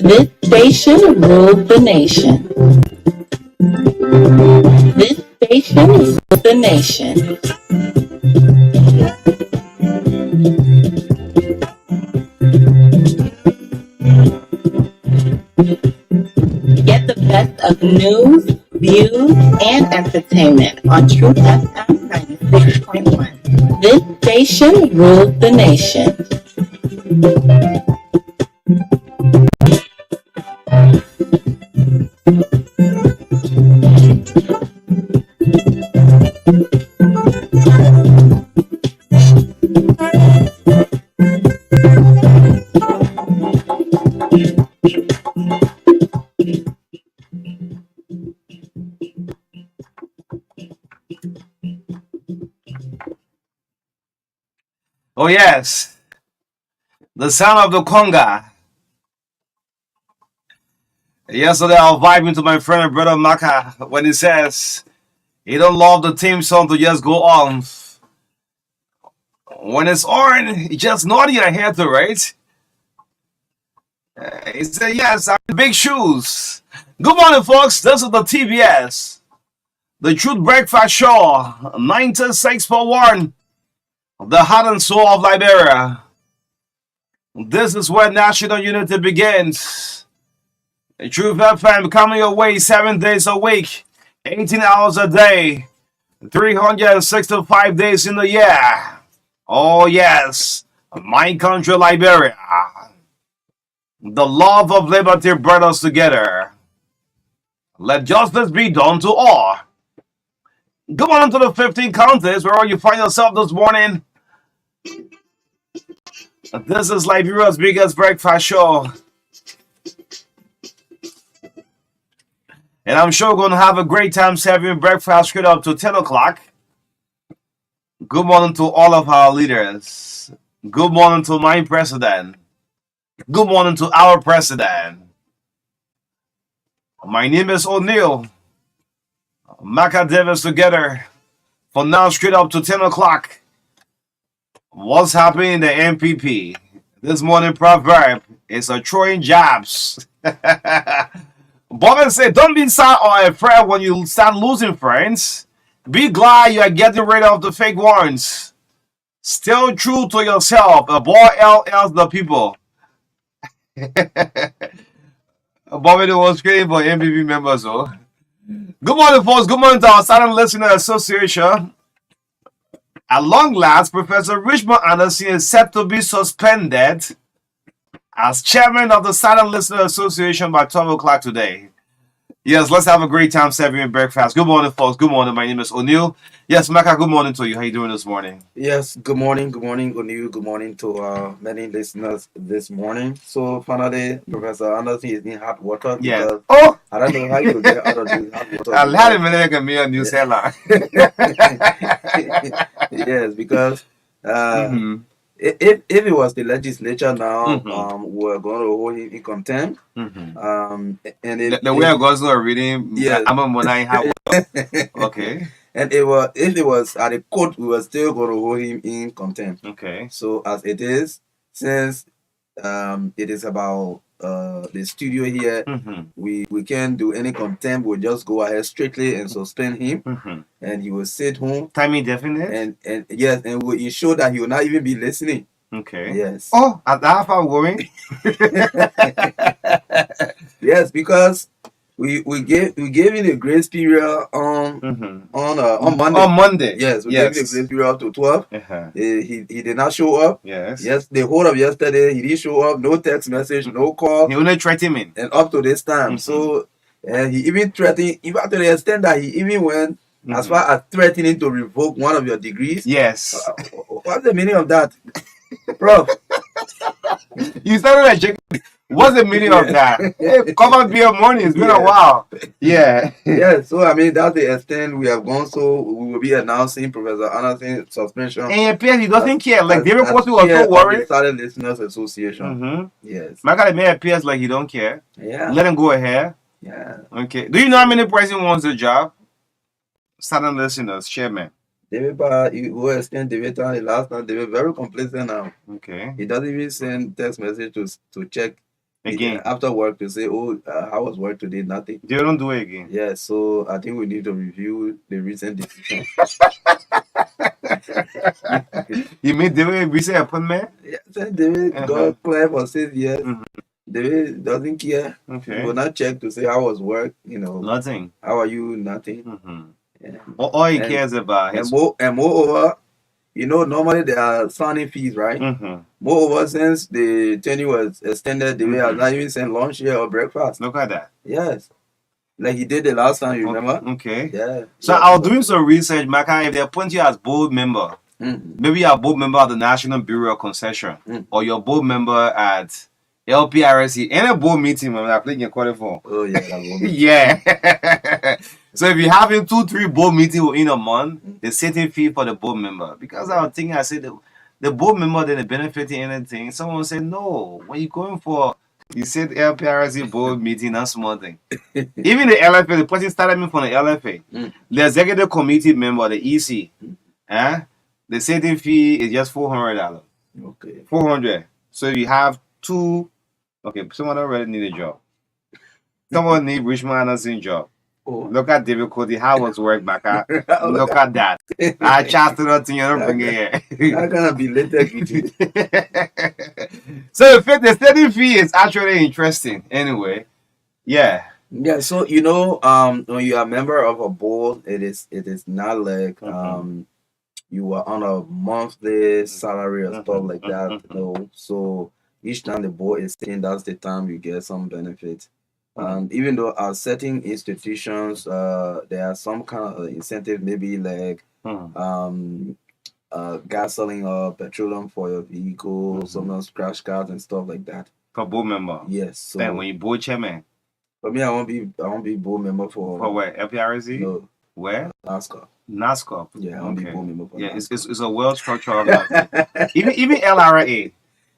This station rules the nation. This station rules the nation. Get the best of news, views, and entertainment on Truth FM 96.1. This station rules the nation. Oh yes, the sound of the conga. Yesterday I was vibing to my friend and brother Maka when he says he don't love the theme song to just go on. When it's on, you just nod your head to right. He said yes, I'm in big shoes. Good morning, folks. This is the TBS, the Truth Breakfast Show, 96.1, the heart and soul of Liberia. This is where national unity begins. Truth FM coming your way 7 days a week, 18 hours a day, 365 days in the year. Oh yes, my country Liberia. The love of liberty brought us together. Let justice be done to all. Go on to the 15 counties where you find yourself this morning. This is Liberia's biggest breakfast show. And I'm sure we're going to have a great time serving breakfast straight up to 10 o'clock. Good morning to all of our leaders. Good morning to my president. Good morning to our president. My name is O'Neill. Maka Davis together for now straight up to 10 o'clock. What's happening in the MPP? This morning proverb is a throwing jabs. Bobby said, don't be sad or afraid when you start losing friends. Be glad you are getting rid of the fake ones. Still true to yourself. Avoid else the people. Bobby was created for MPP members. So. Good morning, folks. Good morning to our Silent Listener Association. At long last, Professor Richmond Anderson is set to be suspended as chairman of the Silent Listener Association by 12 o'clock today. Yes, let's have a great time serving breakfast. Good morning, folks. Good morning. My name is O'Neill. Yes, Maka, good morning to you. How you doing this morning? Yes, good morning, O'Neill. Good morning to many listeners this morning. So finally, Professor Anderson is in hot water. Yeah. Oh! I don't know how you get out of the hot water. I'll have him like a mere New Zealand. Yes, because if it was the legislature now, we're going to hold him in contempt. And the way I was not reading, yeah, I'm a money. Okay. And if it was at a court, we were still going to hold him in contempt. Okay. So as it is, since it is about the studio here, we can't do any contempt. We'll just go ahead strictly and suspend him, and he will sit home. Time indefinite. And yes, and we'll ensure that he will not even be listening. Okay. Yes. Oh, at that I'm going. Yes, because we gave him a grace period on Monday. On Monday. Yes, we gave him a grace period up to 12. He did not show up. Yes, the whole of yesterday he didn't show up. No text message, no call. He only threatened me. And up to this time, so he even threatened, even to the extent that he even went as far as threatening to revoke one of your degrees. Yes. What's the meaning of that, Prof? You started like joking. What's the meaning of that? Hey, come and be your money. It's been a while. Yeah. Yeah, so I mean that's the extent we have gone. So we will be announcing Professor Anderson's suspension. And your PS, he doesn't care. Like David as Posey was chair so of worried. the Silent Listeners Association. Mm-hmm. Yes. My guy made appears like he don't care. Yeah. Let him go ahead. Yeah. Okay. Do you know how many president wants the job? Silent listeners, chairman. David, he will extend David the last time. They were very complacent now. Okay. He doesn't even send text message to check Again. after work to say, oh, how was work today? Nothing. They don't do it again. Yeah, so I think we need to review the recent decision. You mean David recent appointment? Yeah, since David got clear for 6 years. Mhm. David doesn't care. Okay. He will not check to say how was work. Nothing. How are you? Nothing. Mm-hmm. Yeah. All he cares about is. And moreover, normally there are signing fees, right? Mm-hmm. Moreover, since the tenure was extended, the way has not even sent lunch here or breakfast. Look at that. Yes. Like he did the last time, you remember? Okay. Yeah. So I was doing some research, Maka. If they appoint you as board member, maybe you're a board member of the National Bureau of Concession, or you're a board member at LPRC, any board meeting, when I play your quarter for. Oh yeah, that one. Yeah. So if you're having 2-3 board meetings in a month, the setting fee for the board member. Because I was thinking, I said the board member didn't benefit in anything. Someone said, no, when you're going for, you said LPRC board meeting, that's small thing. Even the LFA, the person started me from the LFA. The executive committee member, the EC, the setting fee is just $400. Okay. $400. So if you have 2, okay, someone already need a job. Someone need Richmond Anderson job. Oh. Look at David Cody, how was work back at? Look at that. I chatted up to you, don't bring it here. That gonna be later. So the study fee is actually interesting. Anyway, yeah. Yeah, so when you are a member of a board, it is not like you are on a monthly salary or stuff like that. So each time the board is sitting, that's the time you get some benefit. Even though at certain institutions, there are some kind of incentive, maybe like gasoline or petroleum for your vehicle, sometimes crash cards and stuff like that. For board member. Yes. So Then when you board chairman. For me, I won't be board member for where? LPRC? No. Where? NASCAR. NASCAR. Yeah, I won't be board member for NASCAR. It's a well structured organization. even LRA.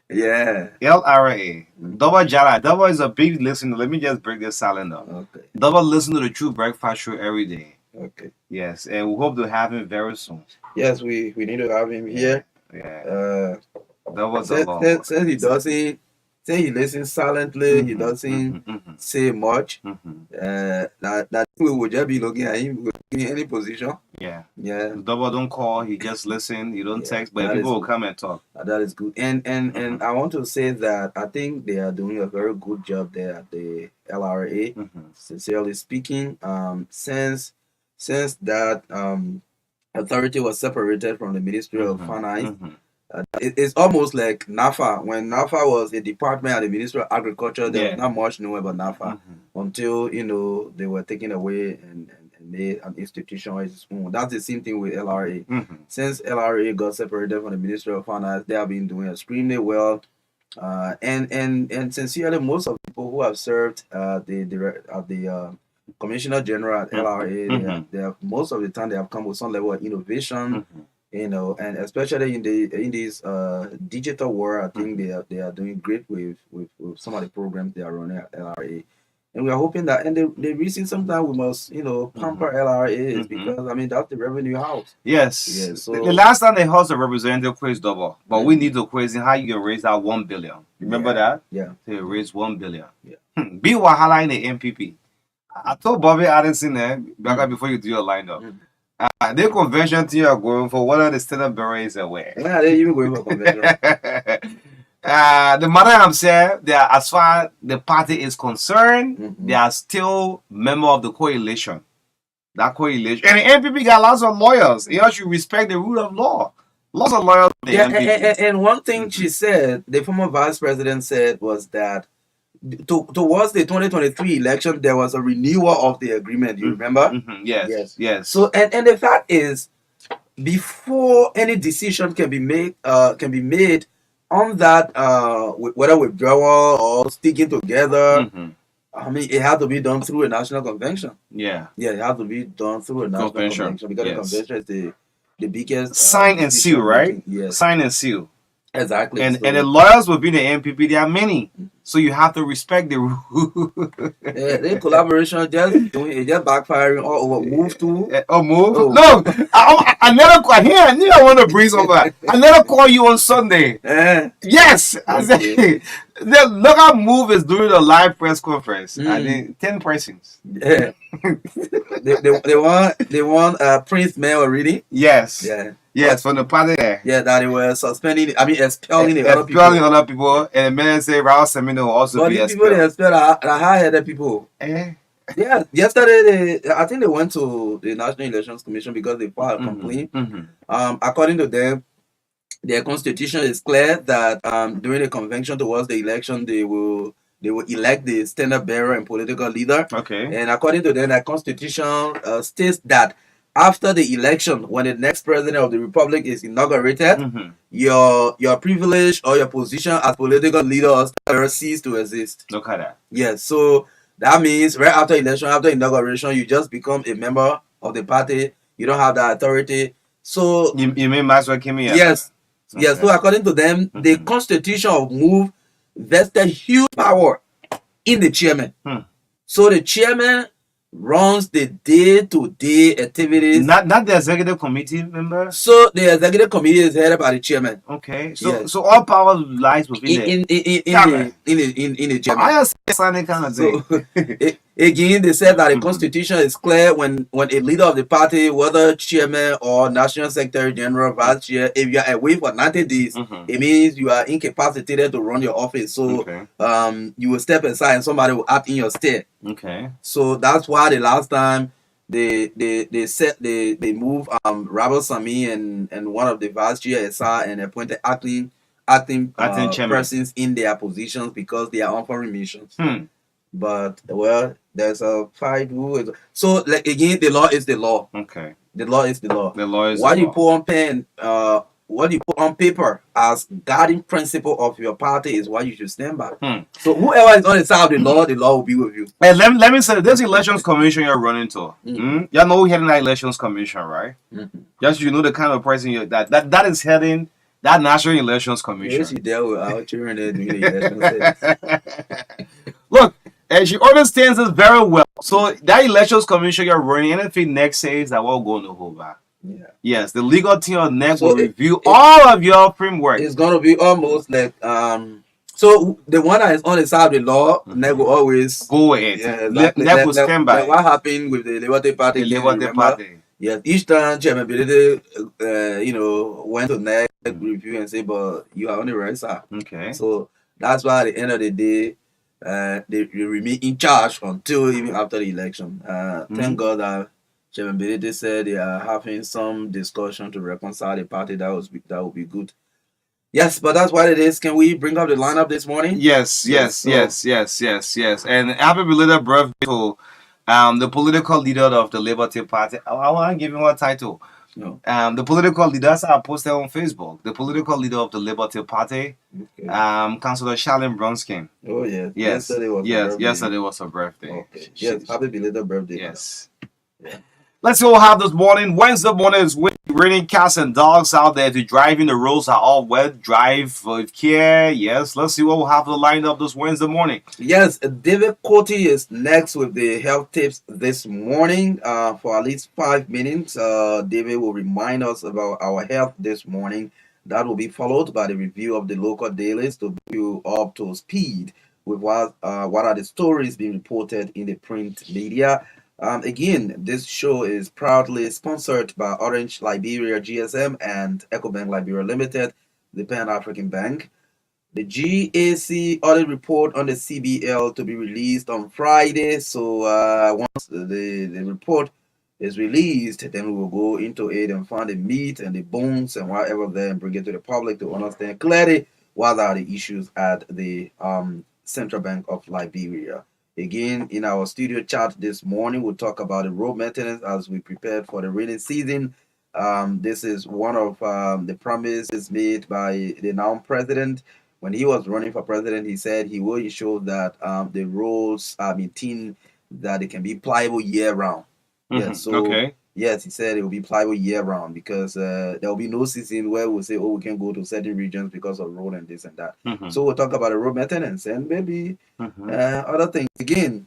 Yeah. LRA. Double Jala. Double is a big listener. Let me just break this silent up. Okay. Double listen to the True Breakfast Show every day. Okay. Yes, and we hope to have him very soon. Yes, we need to have him here. Yeah. That was since he doesn't. Say he listens silently, he doesn't say much. That we would just be looking at him in any position. Yeah. Double don't call, he just listen, he don't text, but people will come and talk. That is good. And I want to say that I think they are doing a very good job there at the LRA. Sincerely speaking, since that authority was separated from the Ministry of Finance. It's almost like NAFA. When NAFA was a department at the Ministry of Agriculture, there was not much known about NAFA until they were taken away and made an institution on its own. That's the same thing with LRA. Since LRA got separated from the Ministry of Finance, they have been doing extremely well. And sincerely, most of the people who have served the Commissioner General at LRA, they have most of the time they have come with some level of innovation. And especially in this digital world, I think they are doing great with some of the programs they are running at LRA, and we are hoping that. And the reason sometimes we must pamper LRA is because that's the revenue house. Yes. So the last time they housed a representative quiz double, but we need to question how you can raise that $1 billion. Remember that? Yeah. They raise $1 billion. Yeah. Be wahala in the MPP. I told Bobby Addison back before you do your lineup. The convention team are going for one of the stand-up berets away. Yeah, they're even going for convention. The matter I'm saying, as far as the party is concerned, they are still member of the coalition. That coalition. And the MPP got lots of lawyers. You should respect the rule of law. Lots of lawyers. And one thing she said, the former vice president said, was that towards the 2023 election, there was a renewal of the agreement. You remember? Yes. Yes. Yes. So and the fact is, before any decision can be made on that, whether withdrawal or sticking together, I mean, it had to be done through a national convention. Yeah. Yeah, it had to be done through a national convention because the convention is the biggest. Sign and seal, right? Yes. Sign and seal. Exactly. And the lawyers within the NPP, there are many. So you have to respect the rule. The collaboration just backfiring all over. Move to move? Oh. No, I never call here. I knew I want to bring something. I never call you on Sunday. Yes, I said. The local move is doing a live press conference. I think 10 persons. Yeah. they want Prince Mayor reading. Yes. Yeah. Yes, from the party there. Yeah, that they were suspending. I mean, expelling the other people. And the man say Raul Semino will also but be these people they expel are high-headed people. Yeah, yesterday I think they went to the National Elections Commission because they filed a complaint. According to them, their constitution is clear that during the convention towards the election, they will elect the standard bearer and political leader. Okay. And according to them, that constitution states that after the election, when the next president of the republic is inaugurated, your privilege or your position as political leader cease to exist. Look at that. Yes, so that means right after election, after inauguration, you just become a member of the party. You don't have that authority. So you mean Maxwell Kimi? Yes. Okay. Yes. So according to them, the constitution of MOVE vested huge power in the chairman. So the chairman runs the day-to-day activities. Not the executive committee member. So the executive committee is headed by the chairman. Okay. So all power lies within the chairman. I understand kind of thing. So, again, they said that the constitution is clear when a leader of the party, whether chairman or national secretary general, vice chair, if you are away for 90 days, it means you are incapacitated to run your office. So you will step aside and somebody will act in your stead. Okay. So that's why the last time they move Rabel Sami and one of the vice chair SR and appointed acting persons in their positions because they are on foreign missions. But well, there's a fight rule. So like again, the law is the law. Okay. The law is the law. The law is what you put on pen, what you put on paper as guiding principle of your party is what you should stand by. So whoever is on the side of the law will be with you. And let me say, this elections commission you're running to. Y'all know who heading that elections commission, right? Just you know the kind of person that is heading that National Elections Commission. Yes, you deal with our children doing the elections. Look. And she understands this very well. So that elections commission you're running, anything next says that we're going to hold back. Yeah. Yes, the legal team on next will review all of your framework. It's gonna be almost like so the one that is on the side of the law, NEG will always go ahead. Yeah, exactly. NEG will stand by. Like what happened with the Liberty Party? The Liberty Party. Yes, each time Chairman Bilede, went to NEG review and say, but you are on the right side. Okay. So that's why at the end of the day, they remain in charge until even after the election. Thank God that Chairman Bilede said they are having some discussion to reconcile the party. That would be good. Yes, but that's what it is. Can we bring up the lineup this morning? Yes. And happy belated birthday to the political leader of the Liberty Party. I want to give him a title. No. The political leader, that's I posted on Facebook. The political leader of the Liberty Party, Councillor Charlene Bronskin. Oh yeah. Yes. Yesterday was her birthday. Okay. Yes. Happy belated birthday. Yes. Yeah. Let's see what we have this morning. Wednesday morning is raining cats and dogs out there to driving. The roads are all wet. Drive with care. Yes. Let's see what we'll have lined up this Wednesday morning. Yes. David Coty is next with the health tips this morning. For at least 5 minutes, David will remind us about our health this morning. That will be followed by the review of the local dailies to bring you up to speed with what are the stories being reported in the print media. Again, this show is proudly sponsored by Orange Liberia GSM and EcoBank Liberia Limited, the Pan-African Bank. The GAC audit report on the CBL to be released on Friday. So once the report is released, then we will go into it and find the meat and the bones and whatever there and bring it to the public to understand clearly what are the issues at the Central Bank of Liberia. Again, in our studio chat this morning, we'll talk about the road maintenance as we prepare for the rainy season. This is one of the promises made by the now president. When he was running for president, he said he will ensure that the roads are maintained, that they can be pliable year round. Yeah, so Okay. yes, he said it will be pliable year round because there will be no season where we'll say, oh, we can go to certain regions because of road and this and that. So we'll talk about the road maintenance and maybe other things. Again,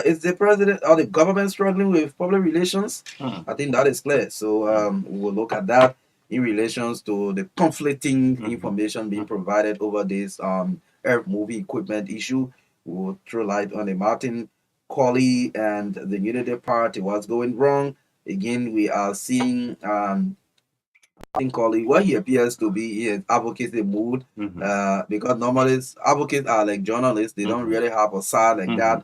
is the president or the government struggling with public relations? I think that is clear. So we'll look at that in relations to the conflicting information being provided over this earth moving equipment issue. We'll throw light on the Martin Colley and the Unity Party, what's going wrong. Again, we are seeing Martin Colley, what he appears to be in advocacy mood, because normally advocates are like journalists, they don't really have a side like that.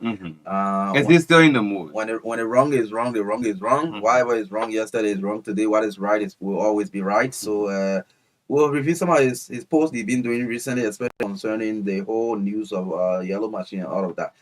Is he still in the mood? When the wrong is wrong, the wrong is wrong. Whatever is wrong yesterday is wrong today. What is right is will always be right. So we'll review some of his posts he's been doing recently, especially concerning the whole news of Yellow Machine and all of that.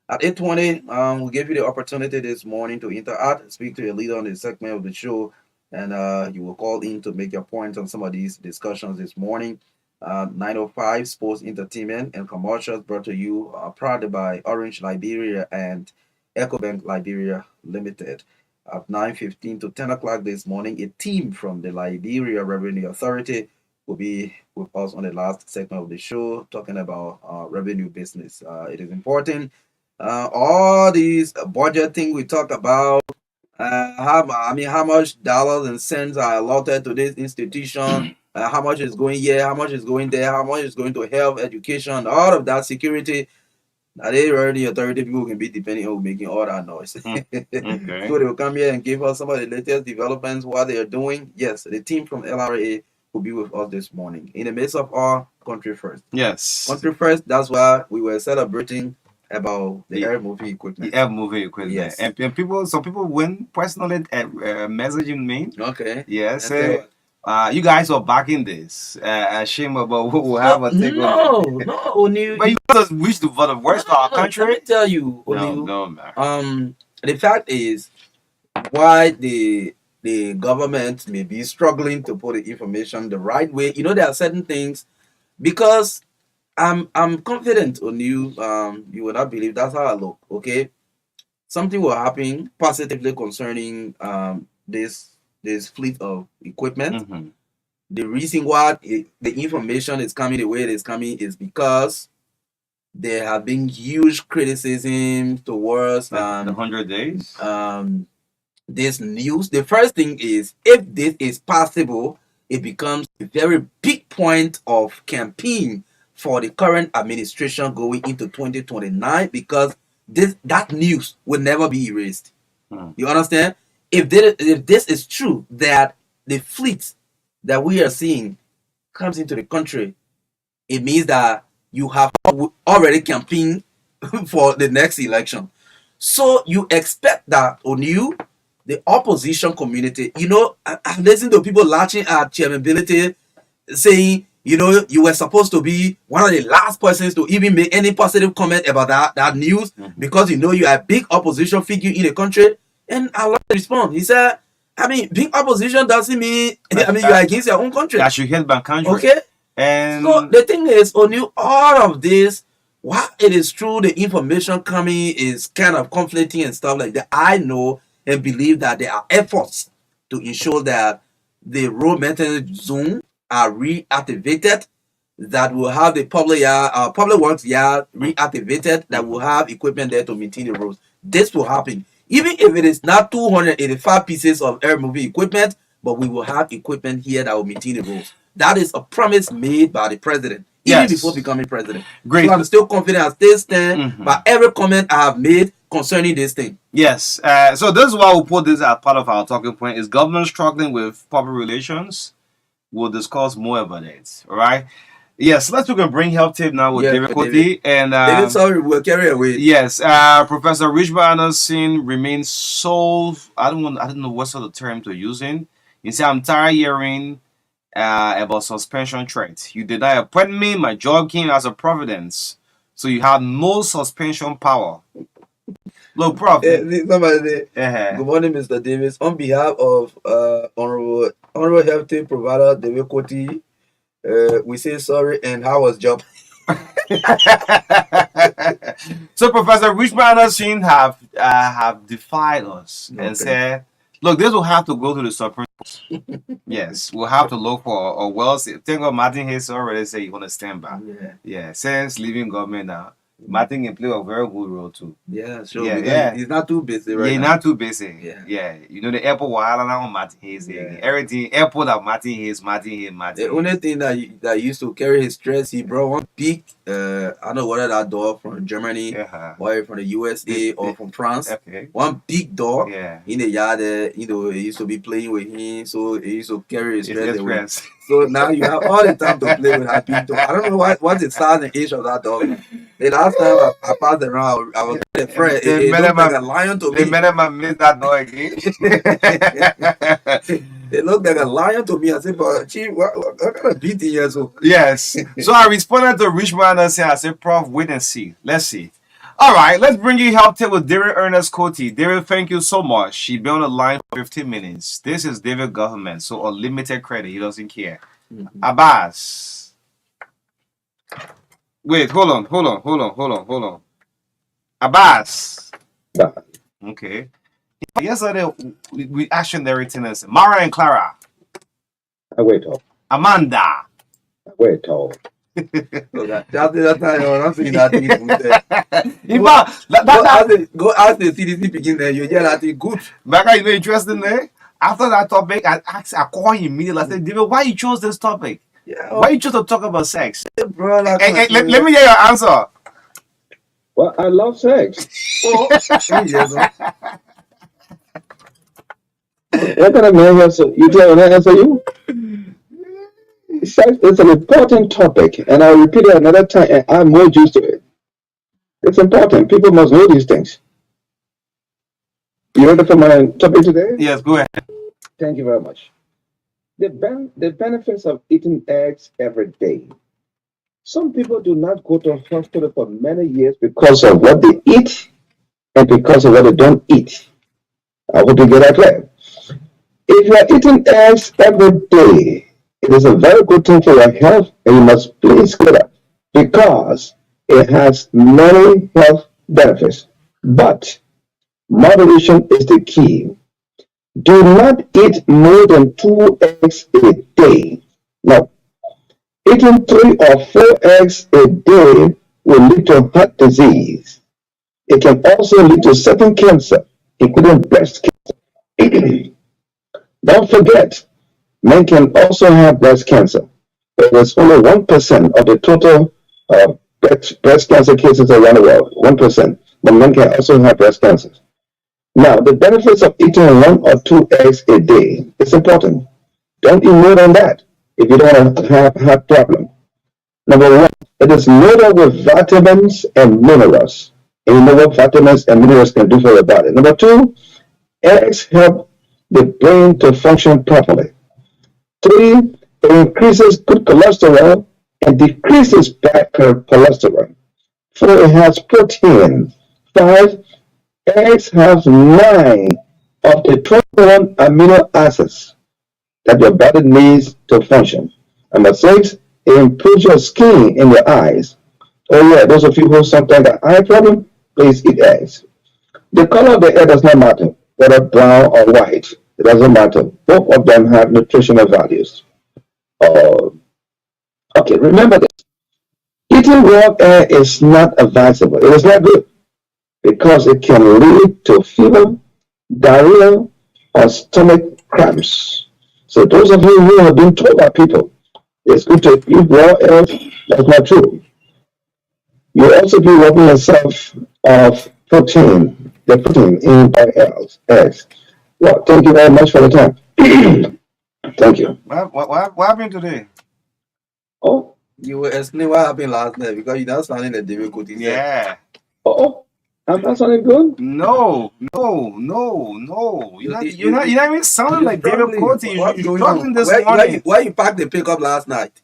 At 8:20, we'll give you the opportunity this morning to interact, speak to a leader on the segment of the show, and you will call in to make your point on some of these discussions this morning. 9:05, Sports Entertainment and Commercials brought to you proudly by Orange Liberia and EcoBank Liberia Limited. At 9:15 to 10 o'clock this morning, a team from the Liberia Revenue Authority will be with us on the last segment of the show talking about revenue business. It is important. All these budget thing we talked about, how much dollars and cents are allotted to this institution, how much is going here, how much is going there, how much is going to health, education, all of that security. Now they already authority people can be depending on making all that noise. Okay. So they will come here and give us some of the latest developments, what they are doing. Yes, the team from LRA will be with us this morning. In the midst of our country first. Yes. Country first, that's why we were celebrating about the air moving equipment. The air moving equipment. Yes. And people, some people went personally messaging me. Okay. Yeah, say you guys are backing this. Shame about what will happen. No, O'Neil. But you just wish for the worst for our country. Let me tell you, O'Neil. No, man. The fact is, why the government may be struggling to put the information the right way. You know, there are certain things because I'm confident on you. You will not believe that's how I look. Okay, something will happen positively concerning this fleet of equipment. The reason why the information is coming the way it is coming is because there have been huge criticism towards the 100 days. This news. The first thing is, if this is possible, it becomes a very big point of campaign for the current administration going into 2029 because that news will never be erased. You understand? If this is true, that the fleet that we are seeing comes into the country, it means that you have already campaigned for the next election. So you expect that on you, the opposition community, you know, I listen to people latching at chairmanability saying, you know, you were supposed to be one of the last persons to even make any positive comment about that news because you know you are a big opposition figure in the country. And I like to respond. He said, I mean, being opposition doesn't mean, I mean, you are against your own country. That should help my country. Okay? And so the thing is, O'Neil, all of this, while it is true the information coming is kind of conflicting and stuff like that, I know and believe that there are efforts to ensure that the road maintenance zone are reactivated, that will have the public works yard reactivated, that will have equipment there to maintain the roads. This will happen. Even if it is not 285 pieces of air moving equipment, but we will have equipment here that will maintain the roads. That is a promise made by the president, even before becoming president. Great. So I'm still confident I still stand by every comment I have made concerning this thing. Yes. So this is why we put this as part of our talking point. Is government struggling with public relations? We'll discuss more about it. All right. Yes, let's look and bring health tip now with David Cote. And David, sorry, we'll carry away. Yes, Professor Richard Anderson remains so I don't know what sort of term to use in. He said, I'm tired hearing about suspension threats. You did not appoint me, my job came as a providence. So you have no suspension power. Look, Prof. Somebody say, good morning, Mr. Davis. On behalf of Honorable Health Provider David Koti, we say sorry and how was job? So Professor Richmond Anderson have defied us and said, look, this will have to go to the Supreme Court. Yes, we'll have to look for a think of Martin Hayes already say you want to stand by. Yeah, since leaving government now, Martin can play a very good role too. Yeah, sure. Yeah. He's not too busy right now. He's not too busy. Yeah. You know the airport wahala now on Martin Hayes. Everything airport of Martin Hayes. The only thing that used to carry his stress, he brought one big I don't know whether that dog from Germany or from the USA or from France. One big dog in the yard there, you know, he used to be playing with him, so he used to carry his stress away. So now you have all the time to play with that big dog. I don't know what the size and age of that dog. The last time I passed around, I was afraid. It looked like a lion to me. They made him miss that dog again. It looked like a lion to me. I said, but Chief, what kind of beating here? So yes. So I responded to Richmond Anderson. I said, Prof, wait and see. Let's see. All right, let's bring you Health Tip with David Ernest Koti. David, thank you so much. She been on the line for 15 minutes. This is David government, so unlimited credit. He doesn't care. Abbas. Wait, hold on. Abbas. Okay. Yesterday, we actioned everything else. Mara and Clara. I wait up. Amanda. I wait up. So that's the time I'm saying that thing. Go ask the CDC begin there. You hear that thing good. Becca, you know interesting there? After that topic, I call him immediately. I said, David, why you chose this topic? Why you chose to talk about sex? Bro, let me hear your answer. Well, I love sex. What kind of man answer? You tell me answer you? Sex is an important topic, and I'll repeat it another time, and I'm more used to it. It's important. People must know these things. You ready for my topic today? Yes, go ahead. Thank you very much. The benefits of eating eggs every day. Some people do not go to hospital for many years because of what they eat and because of what they don't eat. I hope you get that clear. If you are eating eggs every day, it is a very good thing for your health, and you must please get up because it has many health benefits. But moderation is the key. Do not eat more than 2 eggs a day. Now, eating 3 or 4 eggs a day will lead to heart disease. It can also lead to certain cancer, including breast cancer. Don't forget, men can also have breast cancer. But it's only 1% of the total breast cancer cases around the world. 1%. But men can also have breast cancer. Now, the benefits of eating 1 or 2 eggs a day is important. Don't eat more than that if you don't want to have a heart problem. Number 1, it is loaded with vitamins and minerals. And you know what vitamins and minerals can do for your body. Number 2, eggs help the brain to function properly. 3, it increases good cholesterol and decreases bad cholesterol. 4, it has protein. 5, eggs have 9 of the 21 amino acids that your body needs to function. Number 6, it improves your skin in your eyes. Oh yeah, those of you who sometimes got eye problem, please eat eggs. The color of the egg does not matter, whether brown or white. It doesn't matter. Both of them have nutritional values. Okay, remember this. Eating raw egg is not advisable. It is not good because it can lead to fever, diarrhea, or stomach cramps. So those of you who have been told by people, it's good to eat raw eggs, that's not true. You also be robbing yourself of protein, the protein in by eggs. Well, thank you very much for the time. Thank you. What happened today? Oh, you were explaining what happened last night because you're not sounding the David Koti. Yeah. Oh, I'm not sounding good? No. You're not even sounding like David Koti. You're talking this morning. Why you packed the pickup last night?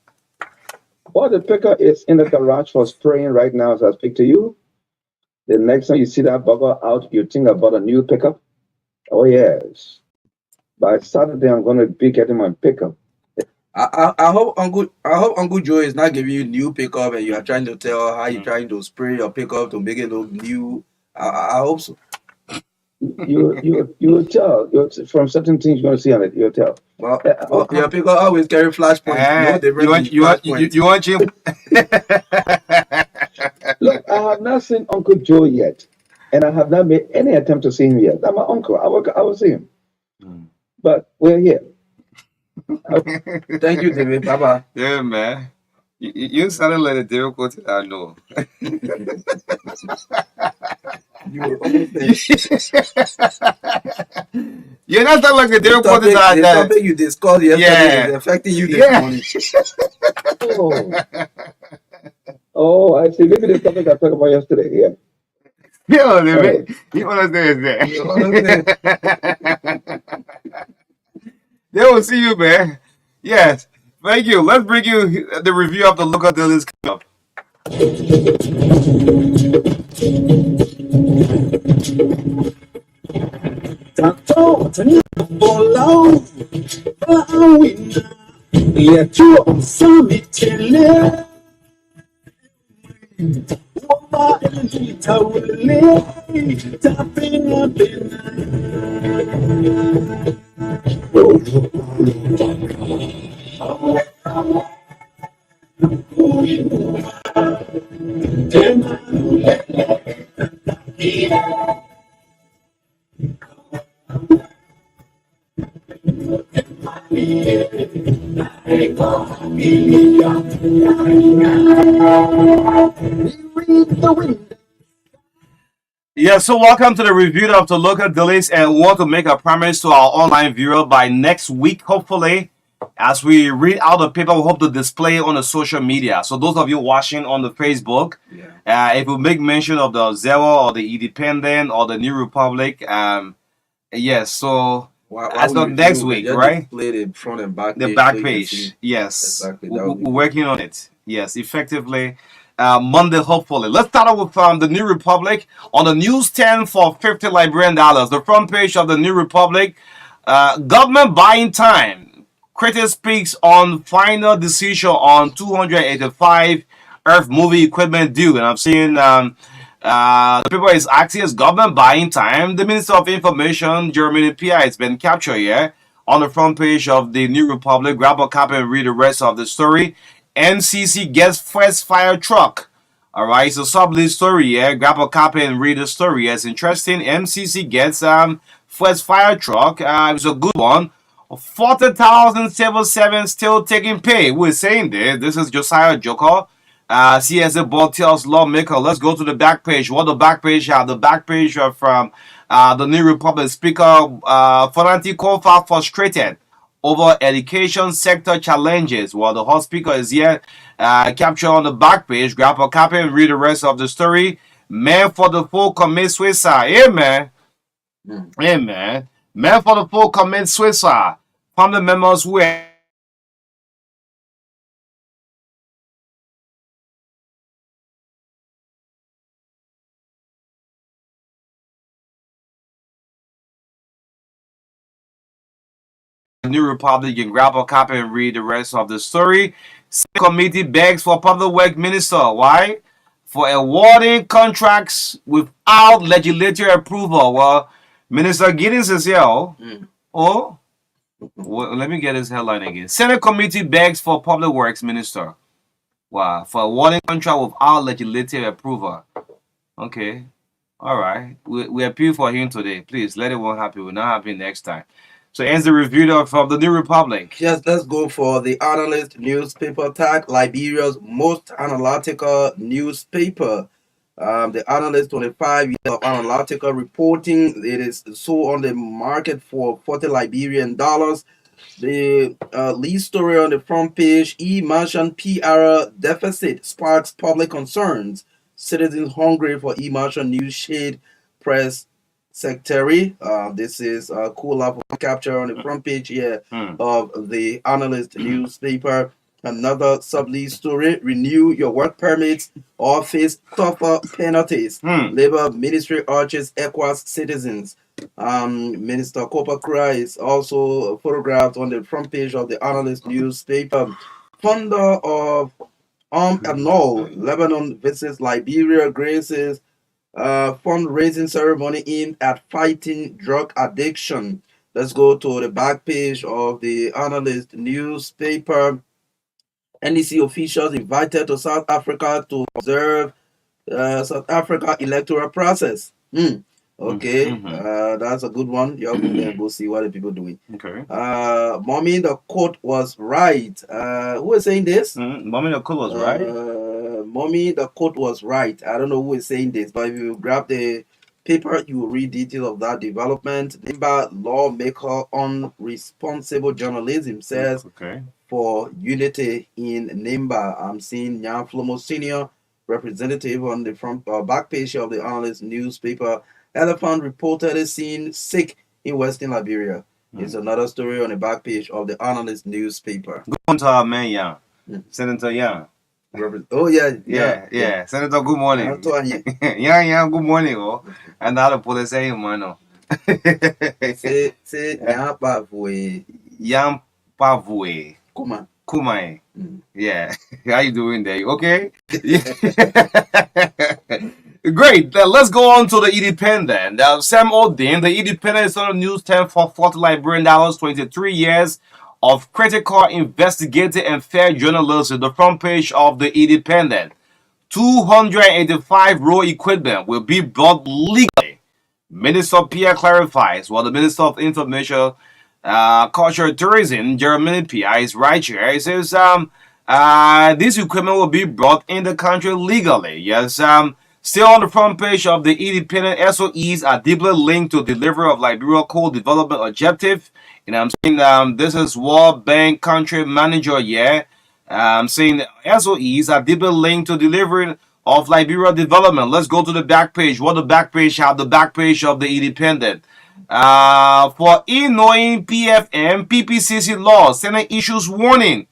While the pickup is in the garage for spraying right now as I speak to you, the next time you see that bugger out, you think about a new pickup. Oh yes. By Saturday, I'm going to be getting my pickup. I hope Uncle Joe is not giving you new pickup and you are trying to tell how you're trying to spray your pickup to make it look new. I hope so. You will tell. From certain things you're going to see on it, you'll tell. Well, your pickup always carry flashpoints. No difference you want you. Look, I have not seen Uncle Joe yet, and I have not made any attempt to see him yet. I'm my uncle. I will see him. But we're here. Thank you, David. Bye bye. Yeah, man. You sounded like a difficult. I know. You're not sounding like a difficult. The topic you discussed yesterday is affecting you this morning. Oh, I see. Maybe the topic I talked about yesterday. Yeah. Yeah, you understand that? They will see you, man. Yes. Thank you. Let's bring you the review of the local dealers coming up. Yeah, so welcome to the review of the local dealers, and we want to make a promise to our online viewer by next week, hopefully, as we read out the paper, we hope to display on the social media. So those of you watching on the Facebook, if we make mention of the Zero or the Independent or the New Republic, yes, so as of next week, right? Display the front and back page. The back page, yes. Exactly. We're working on it. Yes, effectively. Monday, hopefully. Let's start out with the New Republic on the newsstand for $50 Liberian dollars. The front page of the New Republic, government buying time. Critic speaks on final decision on 285 Earth movie equipment due. And I'm seeing the paper is acting as government buying time. The Minister of Information, Jeremy Pia, has been captured here on the front page of the New Republic. Grab a copy and read the rest of the story. NCC gets first fire truck. All right, so sub-lead story here. Grab a copy and read the story. It's interesting. MCC gets first fire truck. It's a good one. 40,777 still taking pay. We're saying this. This is Josiah Joker, CSA Board tells lawmaker. Let's go to the back page. What the back page have? The back page from the New Republic Speaker Fonanti Kofa frustrated over education sector challenges. Well, the House Speaker is here, captured on the back page. Grab a copy and read the rest of the story. Man for the full commit suicide. Amen. Amen. Man for the full commit suicide. Family members who New Republic, you can grab a copy and read the rest of the story. Committee begs for Public Works Minister. Why? For awarding contracts without legislative approval. Well, Minister Giddens is here. Oh, well, let me get his headline again. Senate Committee begs for Public Works Minister. Wow, for awarding contract without legislative approval. Okay, all right. We appeal for him today. Please let it won't happen. Will not happen next time. So ends the review of the New Republic. Yes, let's go for the Analyst newspaper tag, Liberia's most analytical newspaper. The Analyst 25-year analytical reporting, it is sold on the market for $40 Liberian dollars. The lead story on the front page, E-Marchant PR deficit sparks public concerns. Citizens hungry for E-Marchant news shade press secretary. This is a cool capture on the front page here of the Analyst newspaper. Another sub-lead story: renew your work permits or face tougher penalties. Labor Ministry urges ECOWAS citizens. Minister Kopakura is also photographed on the front page of the Analyst newspaper. Founder of Anol, Lebanon visits Liberia, graces fundraising ceremony aimed at fighting drug addiction. Let's go to the back page of the Analyst newspaper. NDC officials invited to South Africa to observe South Africa electoral process. Okay, that's a good one. You're going to go see what the people doing. Okay. Mommy, the quote was right. Who is saying this? Mommy, the quote was right. Mommy, the quote was right. I don't know who is saying this, but if you grab the paper, you will read details of that development. Nimba lawmaker on responsible journalism says for unity in Nimba. I'm seeing Nyan Flomo Senior, representative on the front back page of the Analyst newspaper. Elephant reportedly seen sick in Western Liberia. It's another story on the back page of the Analyst newspaper. Go on to our man, Yang. Senator Yang. Oh, yeah. Senator, good morning. Yang, good morning. Oh. And the police say, man. Say, Yang Pavue. Yang Pavue. Kumai. Yeah. How you doing there? Okay? Great. Let's go on to the Independent. Sam Odin, the Independent is on the news 10 for $40 Liberian dollars, 23 years of critical, investigative, and fair journalism. The front page of the Independent. 285 road equipment will be bought legally. Minister Pierre clarifies, while the Minister of Information, Culture and Tourism, Jeremy Pia, is right here. He says this equipment will be brought in the country legally. Yes, still on the front page of the Independent, SOEs are deeply linked to delivery of Liberia Coal Development Objective. And I'm saying this is World Bank Country Manager, I'm saying SOEs are deeply linked to delivery of Liberia development. Let's go to the back page. What the back page have? The back page of the Independent. For ignoring PFM, PPCC laws, Senate issues warning.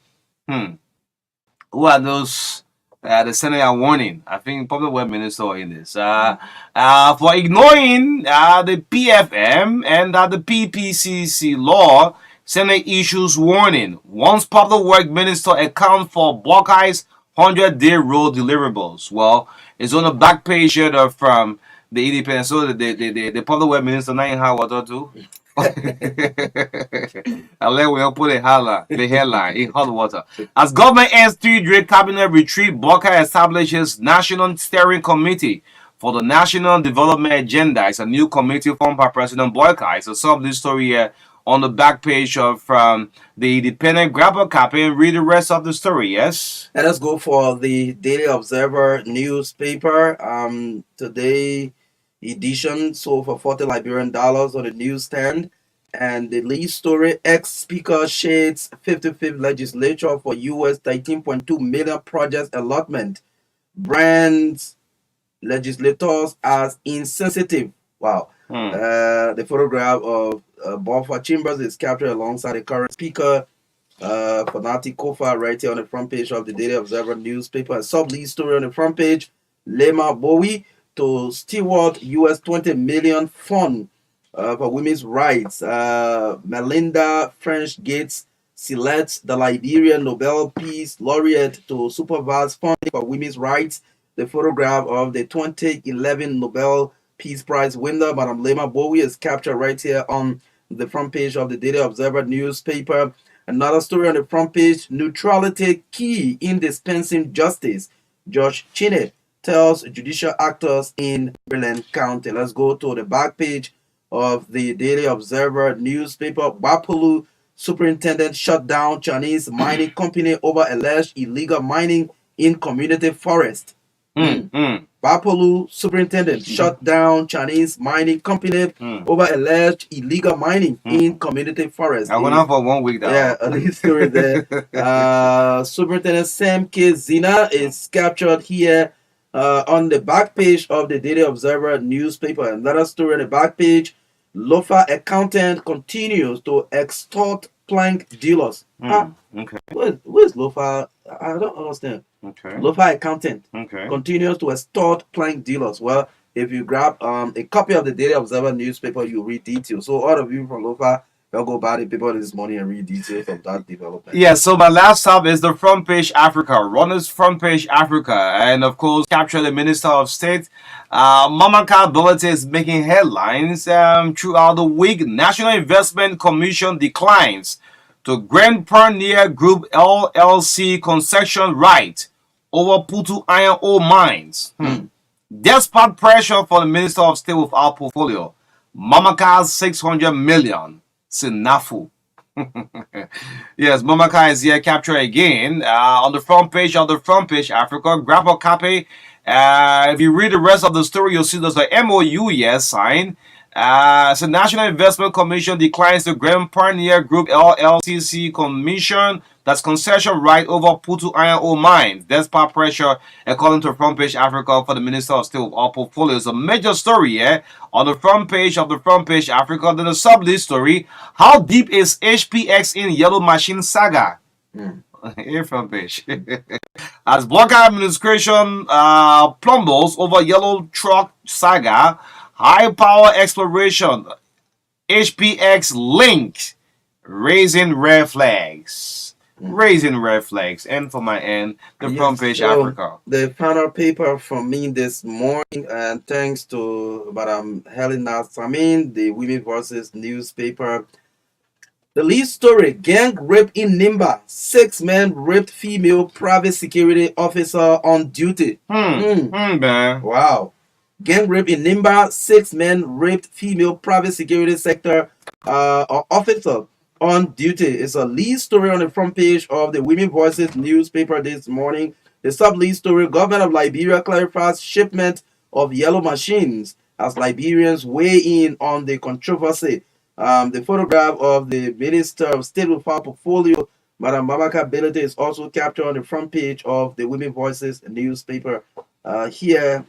Who are those? The Senate are warning. I think Public Web Minister in this. For ignoring the PFM and the PPCC law, Senate issues warning. Once Public Work Minister account for Buckeye's 100-day road deliverables. Well, it's on the back page here from the Independent. So the Public Work Minister not in hot water too. I let we put the headline in hot water. As government ends 3-day cabinet retreat, Buckeye establishes National Steering Committee for the National Development Agenda. It's a new committee formed by President Boyka. It's a sub-list story here on the back page of the Independent. Grab a copy and read the rest of the story. Yes. Let us go for the Daily Observer newspaper. Today edition sold for $40 Liberian dollars on the newsstand. And the lead story: ex-speaker shades 55th legislature for US $13.2 million project allotment. Brands legislators as insensitive. Wow. The photograph of Boffa Chambers is captured alongside the current speaker, Fanati Kofa, right here on the front page of the Daily Observer newspaper. A sub-lead story on the front page: Lema Bowie to steward US $20 million fund for women's rights. Melinda French Gates selects the Liberian Nobel Peace Laureate to supervise funding for women's rights. The photograph of the 2011 Nobel Peace Prize winner, Madam Lema Bowie, is captured right here on the front page of the Daily Observer newspaper. Another story on the front page: neutrality key in dispensing justice. George Chiney tells judicial actors in Maryland County. Let's go to the back page of the Daily Observer newspaper. Bapulu superintendent shut down Chinese mining company over alleged illegal mining in community forest. Bapulu superintendent shut down Chinese mining company over alleged illegal mining in community forest. I went on for 1 week now. Yeah, a little story there. Superintendent Sam K. Zina is captured here on the back page of the Daily Observer newspaper. Another story on the back page: Lofa accountant continues to extort plank dealers. Okay. Where's Lofa? I don't understand. Okay. Lofa accountant Okay. continues to extort plank dealers. Well, if you grab a copy of the Daily Observer newspaper, you read details. So all of you from Lofa, y'all go buy the paper this morning and read details of that development. Yeah, so my last stop is the Front Page Africa, Runner's Front Page Africa, and of course, capture the Minister of State. Mamaka Ability is making headlines throughout the week. National Investment Commission declines to grant Pioneer Group LLC concession right over Putu iron ore mines. Despite pressure from the Minister of State with our portfolio, Mamaka's 600 million. Sinafu. Yes, Mamaka is here captured again on the front page of the Front Page Africa. Grab a copy. If you read the rest of the story, you'll see there's an MOU signed. So National Investment Commission declines the Grand Pioneer Group LLC commission that's concession right over Putu iron ore mines. Despite pressure, according to Front Page Africa for the Minister of State of all portfolios. A major story here on the front page of the Front Page Africa. Then a sub-list story. How deep is HPX in Yellow Machine saga? Here Front Page. As Blocker administration plumbles over Yellow Truck saga, high power exploration, HPX link, raising red flags. Raising red flags. And for my end, the Front Page Africa. The final paper from me this morning, and thanks to Madam Helena Samin, the Women Voices newspaper. The lead story: gang rape in Nimba. 6 men raped female private security officer on duty. Man. Wow. Gang rape in Nimba. 6 men raped female private security sector officer on duty. It's a lead story on the front page of the Women Voices newspaper this morning. The sub-lead story: government of Liberia clarifies shipment of yellow machines as Liberians weigh in on the controversy. The photograph of the Minister of State with our portfolio, Madam Mamaka Ability, is also captured on the front page of the Women Voices newspaper here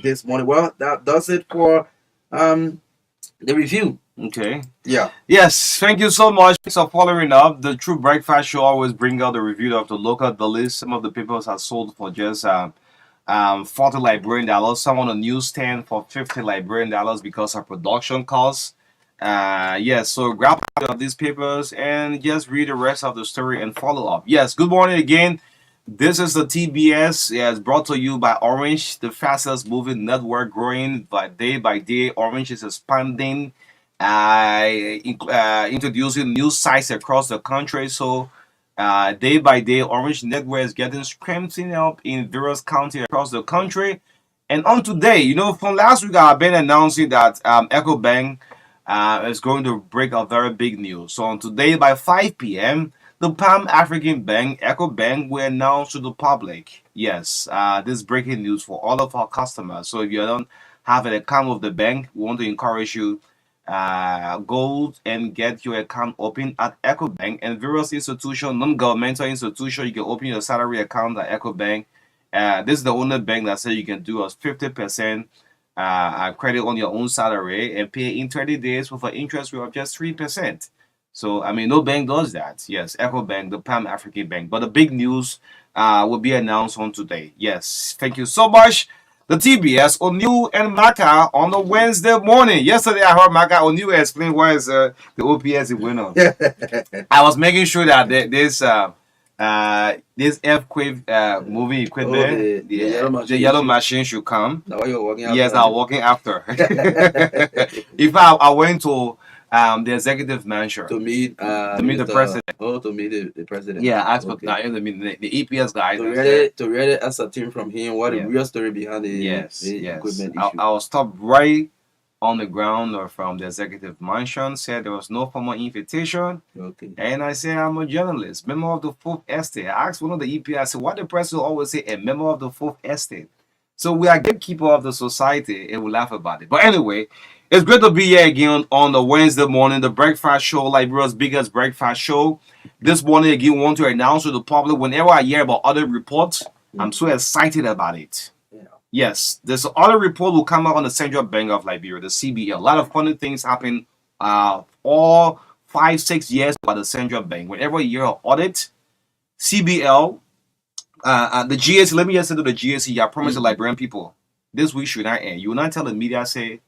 this morning. Well, that does it for the review. Okay. Yeah. Yes, thank you so much for following up. The True Breakfast Show always bring out the review of the local list. Some of the papers are sold for just 40 Liberian dollars. Some on the newsstand for 50 Liberian dollars because of production costs. Yes, so grab of these papers and just read the rest of the story and follow up. Yes, good morning again. This is the TBS. Yeah, it's brought to you by Orange, the fastest moving network, growing by day. Orange is expanding, introducing new sites across the country. So day by day, Orange network is getting strengthened up in various counties across the country. And on today, from last week, I've been announcing that EcoBank is going to break a very big news. So on today by 5 p.m., the Pan African Bank, EcoBank, will announce to the public. Yes, this is breaking news for all of our customers. So if you don't have an account with the bank, we want to encourage you go and get your account open at EcoBank and various institutions, non-governmental institutions. You can open your salary account at EcoBank. This is the only bank that says you can do a 50% credit on your own salary and pay in 30 days with an interest rate of just 3%. So, no bank does that. Yes, EcoBank, the Pan African Bank. But the big news will be announced on today. Yes, thank you so much. The TBS, O'Neill and Maka on the Wednesday morning. Yesterday, I heard Maka O'Neill explain why is the OPS is winner. I was making sure that this earthquake moving equipment, the yellow machine should come. Now you're working after. Yes, I'm working after. If I went to the executive mansion to meet the president. Oh, to meet the president. Yeah, ask for the EPS guy. To really ascertain from him what the real story behind the equipment issue. I was stopped right on the ground or from the executive mansion, said there was no formal invitation. Okay. And I said, I'm a journalist, member of the Fourth Estate. I asked one of the EPS, I said, what the press will always say, a member of the Fourth Estate. So we are gatekeeper of the society and we laugh about it. But anyway, it's great to be here again on the Wednesday morning, the breakfast show, Liberia's biggest breakfast show. This morning again, want to announce to the public, whenever I hear about other reports, I'm so excited about it. Yes, this other report will come out on the Central Bank of Liberia, the CBL. A lot of funny things happen all 5-6 years by the Central Bank. Whenever a year audit, CBL, the GSC, let me just say to the GSC, I promise the Liberian people, this week should not end. You will not tell the media, say,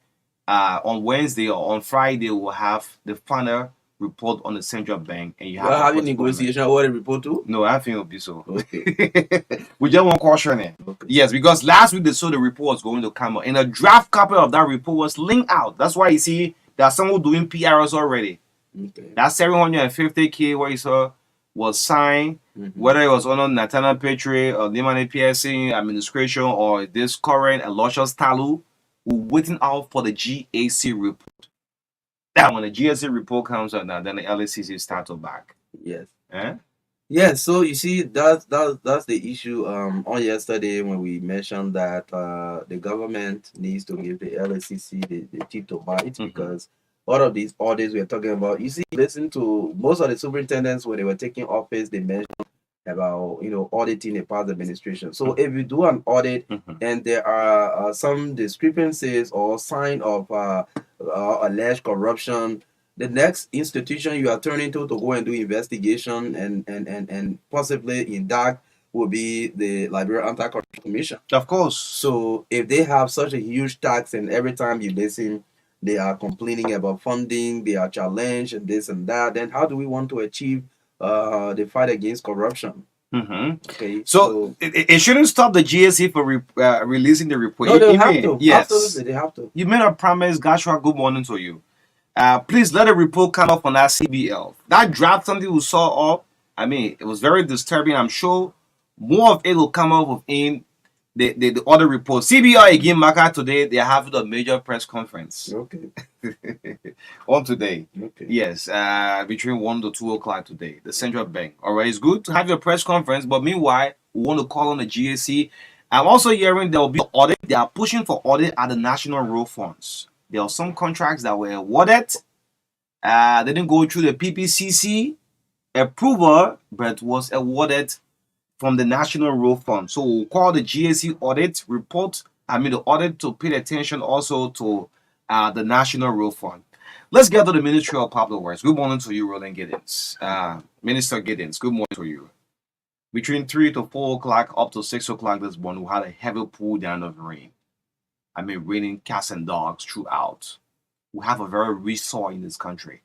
on Wednesday or on Friday, we'll have the final report on the Central Bank. And you have having negotiation, what a report to? No, I think it'll be so. Okay. We just want caution it. Okay. Yes, because last week they saw the report was going to come out, and a draft copy of that report was linked out. That's why you see there's someone doing PRs already. Okay. That 750K where you saw was signed, whether it was under Nathaniel Petrie or Limani PSC administration or this current Aloysius Talu, we're waiting out for the GAC report. That when the GAC report comes out, now then the LACC start to back. Yes. Eh? Yeah, so you see that's the issue on yesterday when we mentioned that the government needs to give the LACC the tip to bite because all of these audits we're talking about, you see, listen to most of the superintendents when they were taking office, they mentioned about auditing a past administration. So if you do an audit and there are some discrepancies or sign of alleged corruption, the next institution you are turning to go and do investigation and possibly indict will be the Liberia Anti-Corruption Commission. Of course. So if they have such a huge tax and every time you listen, they are complaining about funding, they are challenged and this and that, then how do we want to achieve the fight against corruption? Okay. So it shouldn't stop the GSC for releasing the report. No, they have to. Yes. Absolutely, they have to. You made a promise, Joshua. Good morning to you. Please let a report come up on that CBL. That draft, something we saw up. I mean, it was very disturbing. I'm sure more of it will come up within the other report. CBL again, Maka, today they have a major press conference. Okay. On today. Okay. Yes, between 1 to 2 o'clock today. The Central Bank. All right, it's good to have your press conference, but meanwhile, we want to call on the GAC. I'm also hearing there will be audit. They are pushing for audit at the National Road Funds. There are some contracts that were awarded. They didn't go through the PPCC approval, but was awarded from the National Road Fund. So we'll call the GAC audit report. The audit to pay attention also to the National Road Fund. Let's get to the Ministry of Public Works. Good morning to you, Roland Giddens. Minister Giddens, good morning to you. Between 3 to 4 o'clock up to 6 o'clock this morning, we had a heavy pull down of rain. Raining cats and dogs throughout. We have a very rich soil in this country.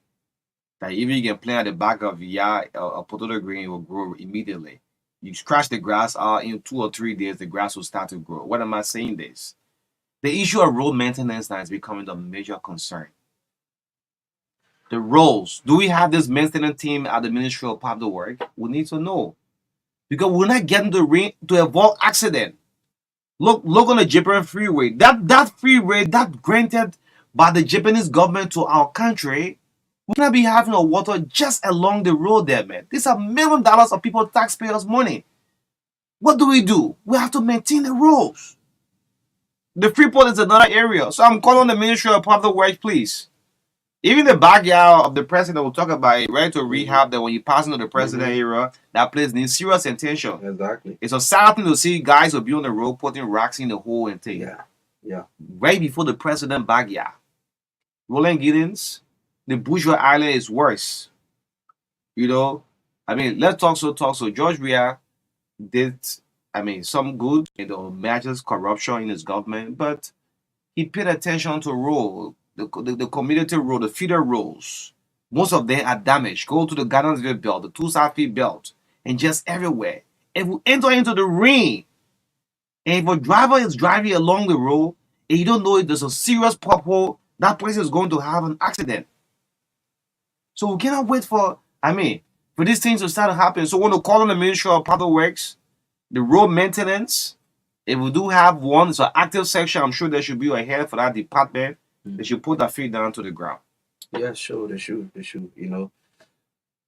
That even you can plant at the back of your yard, a potato green will grow immediately. You scratch the grass out, in 2 or 3 days, the grass will start to grow. What am I saying this? The issue of road maintenance now is becoming the major concern. The roads. Do we have this maintenance team at the Ministry of Public Works? We need to know. Because we're not getting the rain to avoid accident. Look on the Japan freeway. That freeway that granted by the Japanese government to our country, we're gonna be having a water just along the road there, man. These are $1 million of people taxpayers' money. What do? We have to maintain the roads. The Freeport is another area. So I'm calling the Ministry of Public Works, please. Even the backyard of the president, we'll talk about it, right? To rehab that when you pass into the president era, that place needs serious attention. Exactly. It's a sad thing to see guys who be on the road putting rocks in the hole and thing. Yeah. Right before the president backyard. Roland Giddens, the Bourgeois Island is worse. Let's talk so. George Weah did, some good, matches corruption in his government, but he paid attention to road. The community road, the feeder roads, most of them are damaged. Go to the Gardensville belt, the 2 Southfield belt, and just everywhere. If we enter into the rain, and if a driver is driving along the road, and you don't know if there's a serious pothole, that place is going to have an accident. So we cannot wait for these things to start to happen. So we want to call on the Ministry of Public Works, the road maintenance. If we do have one, it's an active section. I'm sure there should be a head for that department. They should put their feet down to the ground. Yeah, sure, they should,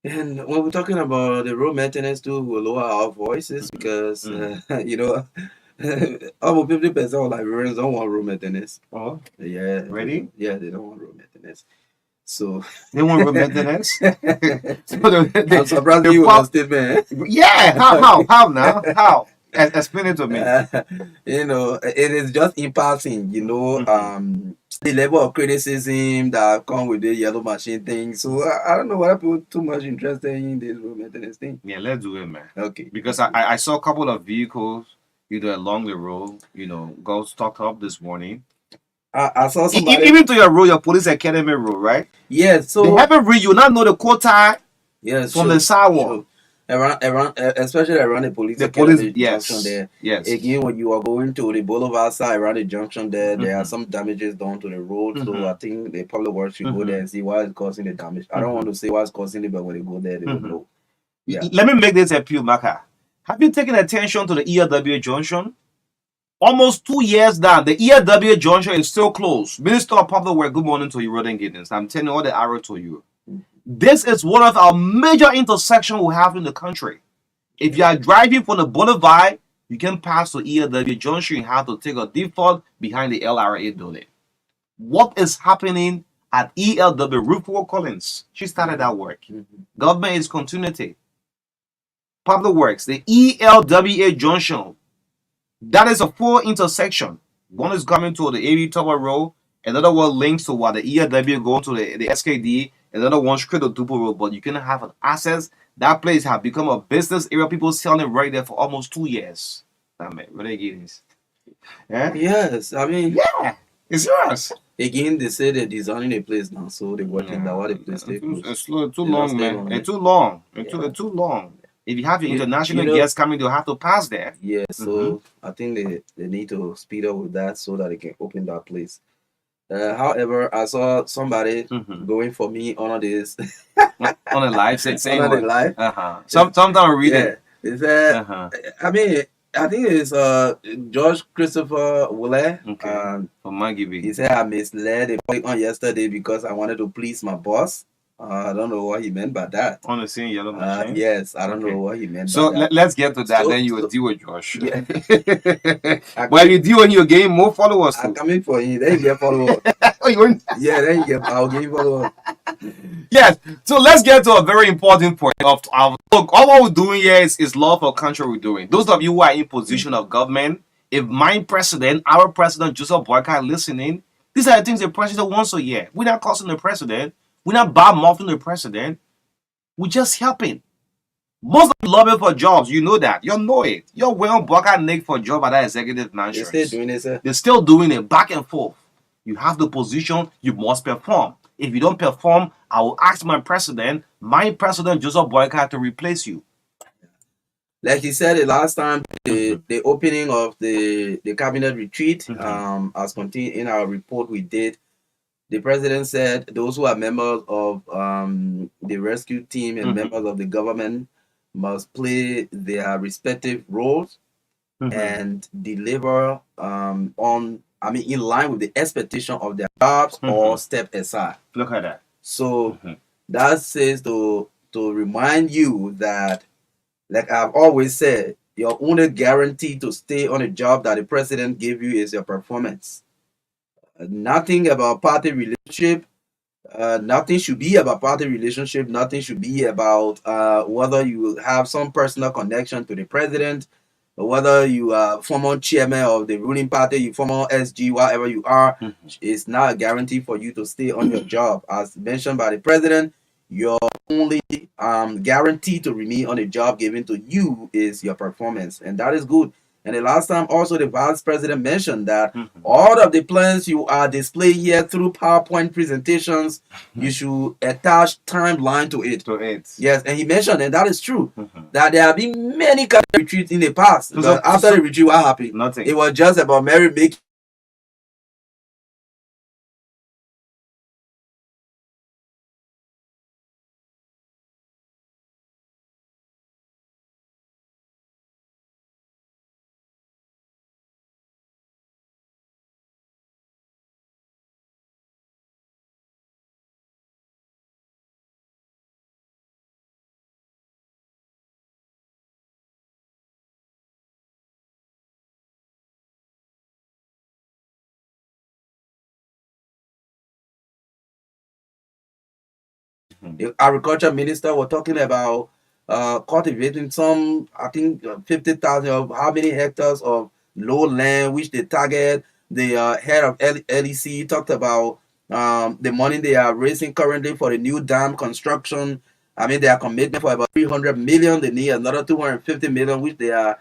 And when we're talking about the road maintenance too, we'll lower our voices because, almost 50% of Liberians don't want road maintenance. Oh, yeah. Ready? Yeah, they don't want road maintenance. So they want road maintenance. I'm surprised you understood, man. Yeah, how now? How? Explain it to me. It is just impacting, the level of criticism that come with the yellow machine thing. So I don't know why people too much interested in this road maintenance thing. Yeah, let's do it, man. Okay. Because I saw a couple of vehicles, along the road, go stocked up this morning. I saw somebody. Even to your road, your police academy road, right? Yes, They so haven't read you not know the quota yes, from sure, the sidewalk. sure. Around, especially around the police The academy police, yes, junction there. yes. Again, when you are going to the boulevard side around the junction there are Mhm. some damages done to the road. So Mhm. I think the public works should go Mhm. there and see why it's causing the damage. I don't want to say why it's causing it, but when they go there, they will Mhm. know. Yeah. Let me make this appeal, Maka. Have you taken attention to the ELW junction? Almost 2 years now, the ELW junction is still closed. Minister of Public Works, good morning to you, Roden Giddens. I'm telling all the arrow to you. This is one of our major intersections we have in the country. If you are driving from the boulevard, you can pass to ELW junction. You have to take a default behind the LRA building. What is happening at ELW? Ruth Collins, she started that work. Government is continuity. Public Works, the ELWA junction, that is a full intersection. One is coming to the AV Tower Road, another one links to what the ELW going to the SKD, another one straight to Dupo Road. But you can have an access. That place has become a business area. People selling right there for almost 2 years. Damn it, what are you getting? Yeah? Yes, I mean, Yeah, it's yours. again, they say they're designing a place now, so they're working that while the place stay closed. It's too They don't long, stay man. long It's there. too long. Yeah. It's too long. If you have your You- international you know- guests coming, they'll have to pass there. Yeah, so I think they need to speed up with that so that they can open that place. However, I saw somebody going for me on this On a live, saying on the what? live. Sometimes I read Yeah, it. they said. Uh-huh. I mean, I think it's George Christopher Wille. Okay. For Maggie B. He said I misled the public on yesterday because I wanted to please my boss. I don't know what he meant by that. On the same yellow machine. Yes, I don't Okay. know what he meant So by that. let's get to that. So- then you will so- deal with Josh. Yeah. Well, you deal when you gain more followers I'm too. coming for you. Then you get follow up. Oh, you want- Yeah, then you get. I'll give you follow up. Yes. So let's get to a very important point of our look. All what we're doing here is love for country we're doing. Those of you who are in position of government, if my president, our president Joseph Boyka listening, these are the things the president wants to hear. We're not causing the president. We're not bad mouthing the president. We're just helping. Most of you lobbying for jobs, you know that. You know it. You're well Boyka Nick for job at that executive They mansion. still doing it, sir. They're still doing it back and forth. You have the position, you must perform. If you don't perform, I will ask my president Joseph Boyka, to replace you. Like he said it last time, the opening of the cabinet retreat, as contained in our report we did, the president said those who are members of the rescue team and members of the government must play their respective roles and deliver in line with the expectation of their jobs or step aside. Look at that. So that says to remind you that, like I've always said, your only guarantee to stay on a job that the president gave you is your performance. Nothing about party relationship. Nothing should be about party relationship. Nothing should be about whether you have some personal connection to the president, or whether you are former chairman of the ruling party, you former SG, whatever you are. It's not a guarantee for you to stay on your job. As mentioned by the president, your only guarantee to remain on a job given to you is your performance, and that is good. And the last time also the vice president mentioned that all of the plans you are displayed here through PowerPoint presentations, you should attach timeline to it. Yes, and he mentioned, and that is true, that there have been many kind of retreats in the past. But after the retreat, what happened? Nothing. It was just about Mary making. The agriculture minister was talking about cultivating some, I think, 50,000 of how many hectares of low land, which they target. The head of LEC talked about the money they are raising currently for the new dam construction. I mean, they are committed for about 300 million. They need another 250 million, which they are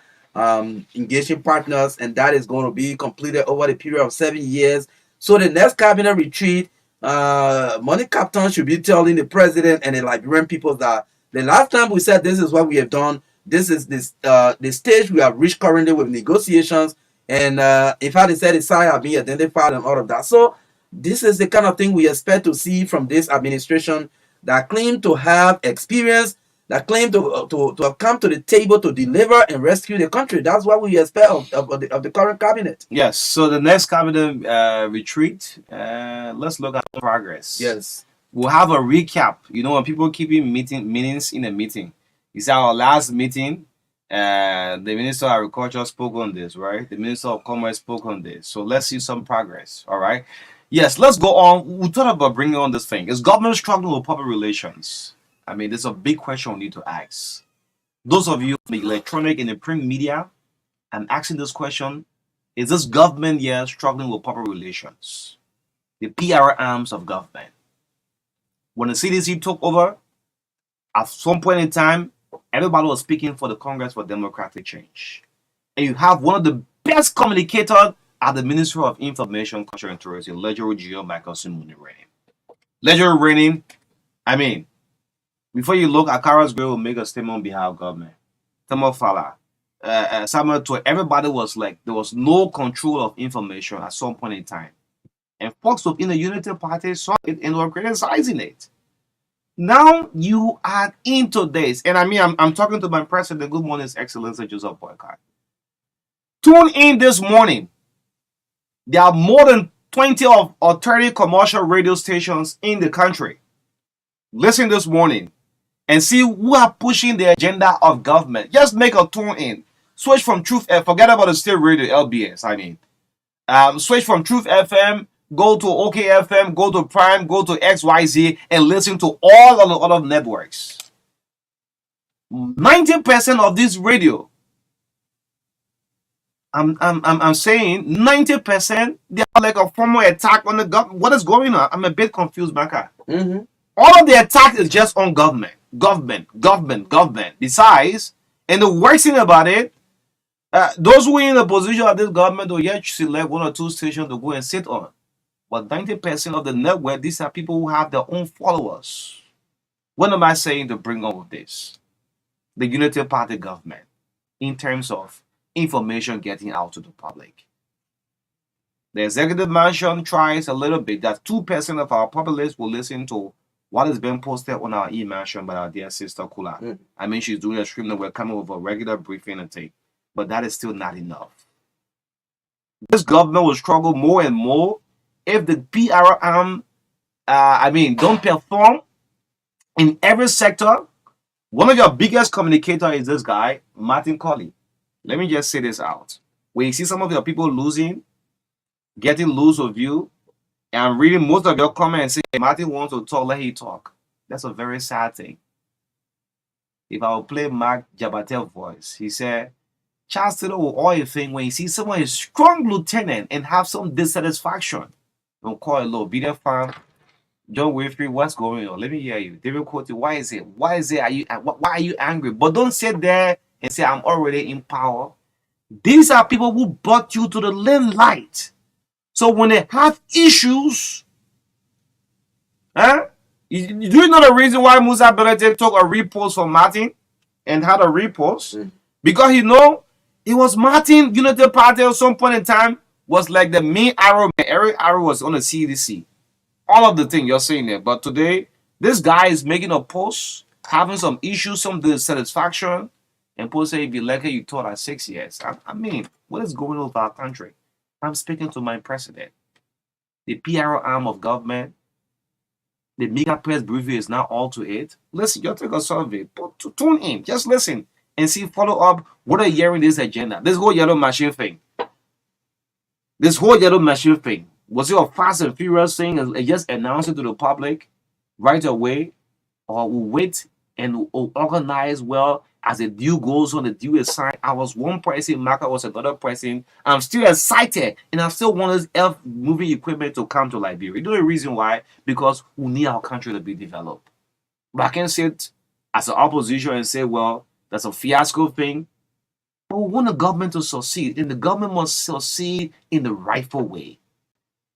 engaging partners, and that is going to be completed over the period of 7 years. So the next cabinet retreat, Money Captain should be telling the president and the Liberian people that the last time we said this is what we have done, this is the stage we have reached currently with negotiations, and in fact, they said the side have been identified and all of that. So this is the kind of thing we expect to see from this administration that claim to have experience, that claim to have come to the table to deliver and rescue the country. That's what we expect of the current cabinet. Yes. So the next cabinet retreat, let's look at the progress. Yes. We'll have a recap. You know, when people keeping meetings in a meeting. It's our last meeting. The Minister of Agriculture spoke on this, right? The Minister of Commerce spoke on this. So let's see some progress. All right. Yes, let's go on. We thought about bringing on this thing. Is government struggling with public relations? I mean, this is a big question we need to ask. Those of you in the electronic and the print media, I'm asking this question. Is this government here struggling with public relations? The PR arms of government. When the CDC took over, at some point in time, everybody was speaking for the Congress for Democratic Change. And you have one of the best communicators at the Ministry of Information, Culture and Tourism, Legendary Geo Michael Simone Reigning. Legendary Reigning, I mean, before you look, Akara's girl will make a statement on behalf of government. Tamo Fala, Samuel to everybody was like, there was no control of information at some point in time. And folks within the Unity Party saw it and were criticizing it. Now you are into this. And I mean, I'm talking to my president. Good morning, His Excellency Joseph Boycott. Tune in this morning. There are more than 20 or 30 commercial radio stations in the country. Listen this morning and see who are pushing the agenda of government. Just make a tune in. Switch from Truth FM. Forget about the state radio, LBS, I mean. Switch from Truth FM, go to OKFM, go to Prime, go to XYZ, and listen to all of the other networks. 90% of this radio, I'm saying 90%, they are like a formal attack on the government. What is going on? I'm a bit confused, Maka. Mm-hmm. All of the attack is just on government. Besides, and the worst thing about it, those who are in the position of this government will yet select one or two stations to go and sit on. But 90% of the network, these are people who have their own followers. What am I saying to bring on with this? The Unity Party government, in terms of information getting out to the public. The executive mansion tries a little bit that 2% of our populace will listen to what is being posted on our e-mansion by our dear sister Kula. Mm. I mean, she's doing a stream that we're coming with a regular briefing and take, but that is still not enough. This government will struggle more and more if the PR arm, don't perform in every sector. One of your biggest communicators is this guy, Martin Colley. Let me just say this out. When you see some of your people getting loose of you, and I'm reading most of your comments saying, hey, Martin wants to talk, let him talk. That's a very sad thing. If I will play Mark Jabatel's voice, he said, Charles Taylor will always think when you see someone is strong lieutenant and have some dissatisfaction, don't call it low. Be there, fam. John Winfrey, what's going on? Let me hear you. David Cote, why is it? Why are you angry? But don't sit there and say, I'm already in power. These are people who brought you to the limelight. So when they have issues, do you know the reason why Musa Belete took a repost from Martin and had a repost? Mm. Because it was Martin, Unity Party at some point in time was like the main arrow. Every arrow was on the CDC. All of the things you're saying there. But today, this guy is making a post, having some issues, some dissatisfaction, and post say, if you like it, you taught at 6 years. I mean, what is going on with our country? I'm speaking to my president. The PR arm of government, the mega press briefing is now all to it. Listen, you take a survey, tune in, just listen and see, follow up what are you hearing this agenda, this whole yellow machine thing. Was it a fast and furious thing and just announce it to the public right away, or we'll wait and organize well. As the deal goes on, the deal is signed. I was one person, Maka was another person. I'm still excited, and I still want this F moving equipment to come to Liberia. You know the reason why? Because we need our country to be developed. But I can sit as an opposition and say, well, that's a fiasco thing. But we want the government to succeed, and the government must succeed in the rightful way.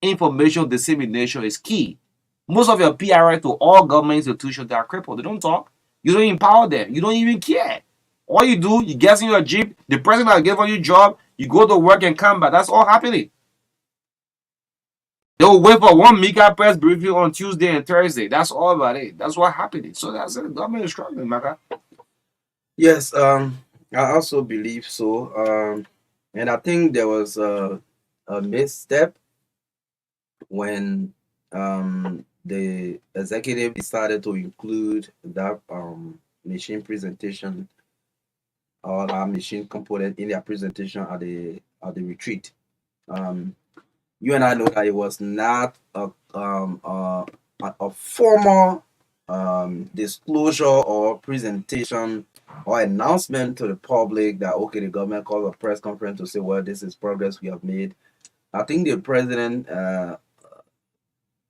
Information dissemination is key. Most of your PRI to all government institutions, they are crippled. They don't talk. You don't empower them. You don't even care. All you do, you get in your jeep, the president that gave you job, you go to work and come back. That's all happening. They'll wait for one Mika press briefing on Tuesday and Thursday. That's all about it. That's what happening. So that's it. The government is struggling, Maka. Yes, I also believe so. And I think there was a misstep when the executive decided to include that machine presentation or that machine component in their presentation at the retreat. You and I know that it was not a formal disclosure or presentation or announcement to the public that okay, the government called a press conference to say, well, this is progress we have made. I think the president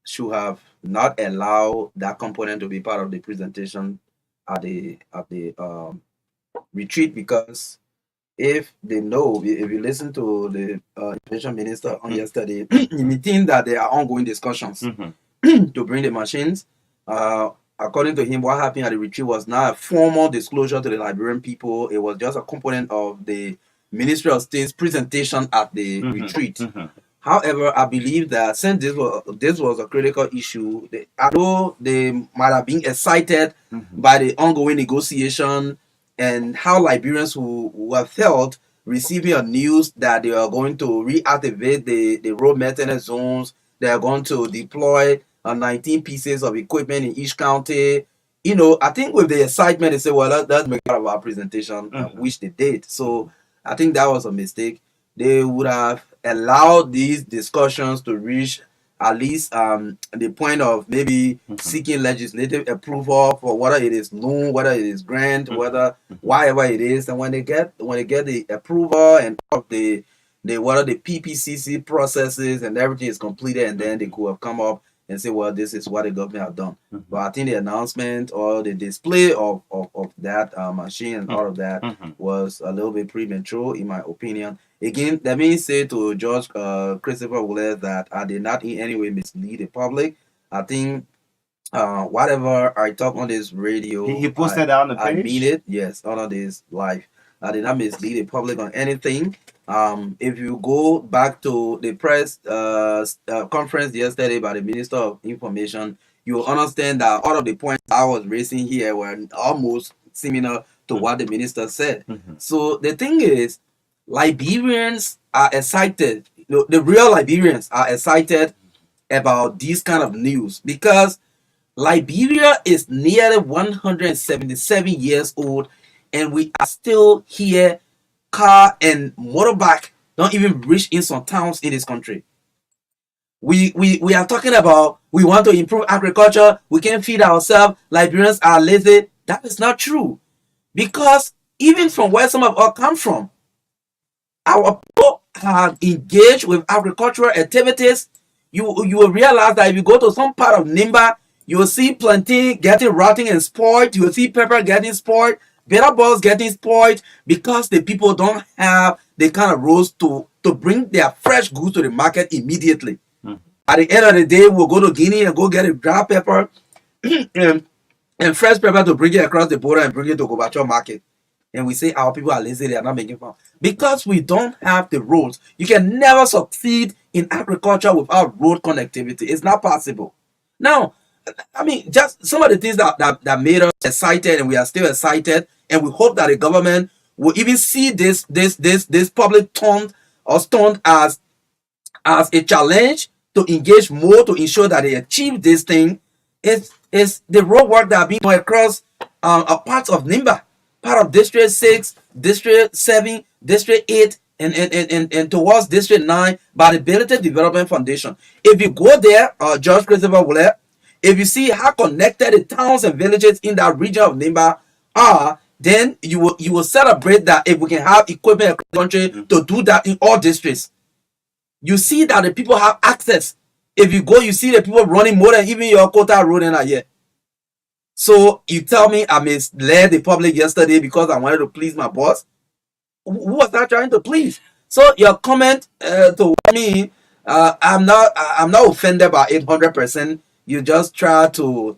should have not allowed that component to be part of the presentation at the retreat, because if they know, if you listen to the information minister on yesterday, he maintained that there are ongoing discussions to bring the machines. According to him, what happened at the retreat was not a formal disclosure to the Liberian people. It was just a component of the Ministry of State's presentation at the retreat. However, I believe that since this was a critical issue, although they might have been excited by the ongoing negotiation and how Liberians who have felt receiving a news that they are going to reactivate the road maintenance zones, they are going to deploy 19 pieces of equipment in each county. You know, I think with the excitement, they say, well, let's make part of our presentation, which they did. So I think that was a mistake. They would have allowed these discussions to reach at least the point of maybe seeking legislative approval for whether it is loan, whether it is grant, whether whatever it is. And when they get the approval and of the whether the PPCC processes and everything is completed, and then they could have come up and say, well, this is what the government have done. But I think the announcement or the display of that machine and all of that was a little bit premature, in my opinion. Again, let me say to George Christopher Woolley that I did not in any way mislead the public. I think whatever I talk on this radio, He posted that on the page. I mean it. Yes, on this live. I did not mislead the public on anything. If you go back to the press conference yesterday by the Minister of Information, you will understand that all of the points I was raising here were almost similar to what the minister said. So the thing is, Liberians are excited. The real Liberians are excited about this kind of news because Liberia is nearly 177 years old, and we are still here. Car and motorbike don't even reach in some towns in this country. We are talking about we want to improve agriculture. We can feed ourselves. Liberians are lazy. That is not true, because even from where some of us come from, our people have engaged with agricultural activities. You will realize that if you go to some part of Nimba, you will see plantain getting rotting and spoiled. You will see pepper getting spoiled. Better balls getting spoiled because the people don't have the kind of roads to bring their fresh goods to the market immediately. At the end of the day, we'll go to Guinea and go get a dry pepper and fresh pepper to bring it across the border and bring it to Gobacho market. And we say our people are lazy, they are not making fun. Because we don't have the roads. You can never succeed in agriculture without road connectivity. It's not possible. Now, I mean, just some of the things that made us excited, and we are still excited, and we hope that the government will even see this public stunt as a challenge to engage more to ensure that they achieve this thing. Is the road work that are being done across a part of Nimba, part of District 6, District 7, District 8, and towards District 9 by the Ability Development Foundation. If you go there, George Christopher Woolley, if you see how connected the towns and villages in that region of Nimba are, then you will celebrate that if we can have equipment across the country to do that in all districts. You see that the people have access. If you go, you see the people running more than even your quota road in a year. So you tell me I misled the public yesterday because I wanted to please my boss? Who was I trying to please? So your comment to me, I'm not offended by 800%. You just try to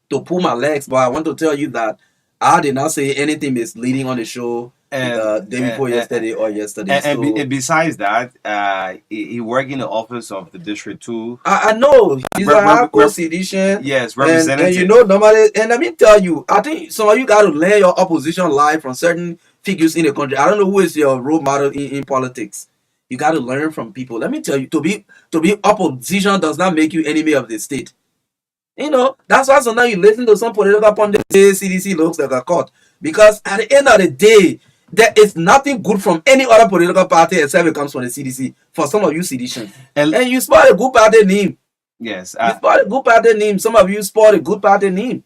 pull my legs, but I want to tell you that I did not say anything misleading on the show day before yesterday or yesterday. And besides that, he worked in the office of the district too. I know he's a hardcore sedition. Yes, representative. And you know, normally, and let me tell you, I think some of you got to learn your opposition life from certain figures in the country. I don't know who is your role model in politics. You got to learn from people. Let me tell you, to be opposition does not make you enemy of the state. You know, that's why sometimes you listen to some political pundits say CDC looks like a court. Because at the end of the day, there is nothing good from any other political party except it comes from the CDC. For some of you seditions. And you spoil a good party name. Yes. You spoil a good party name. Some of you spoil a good party name.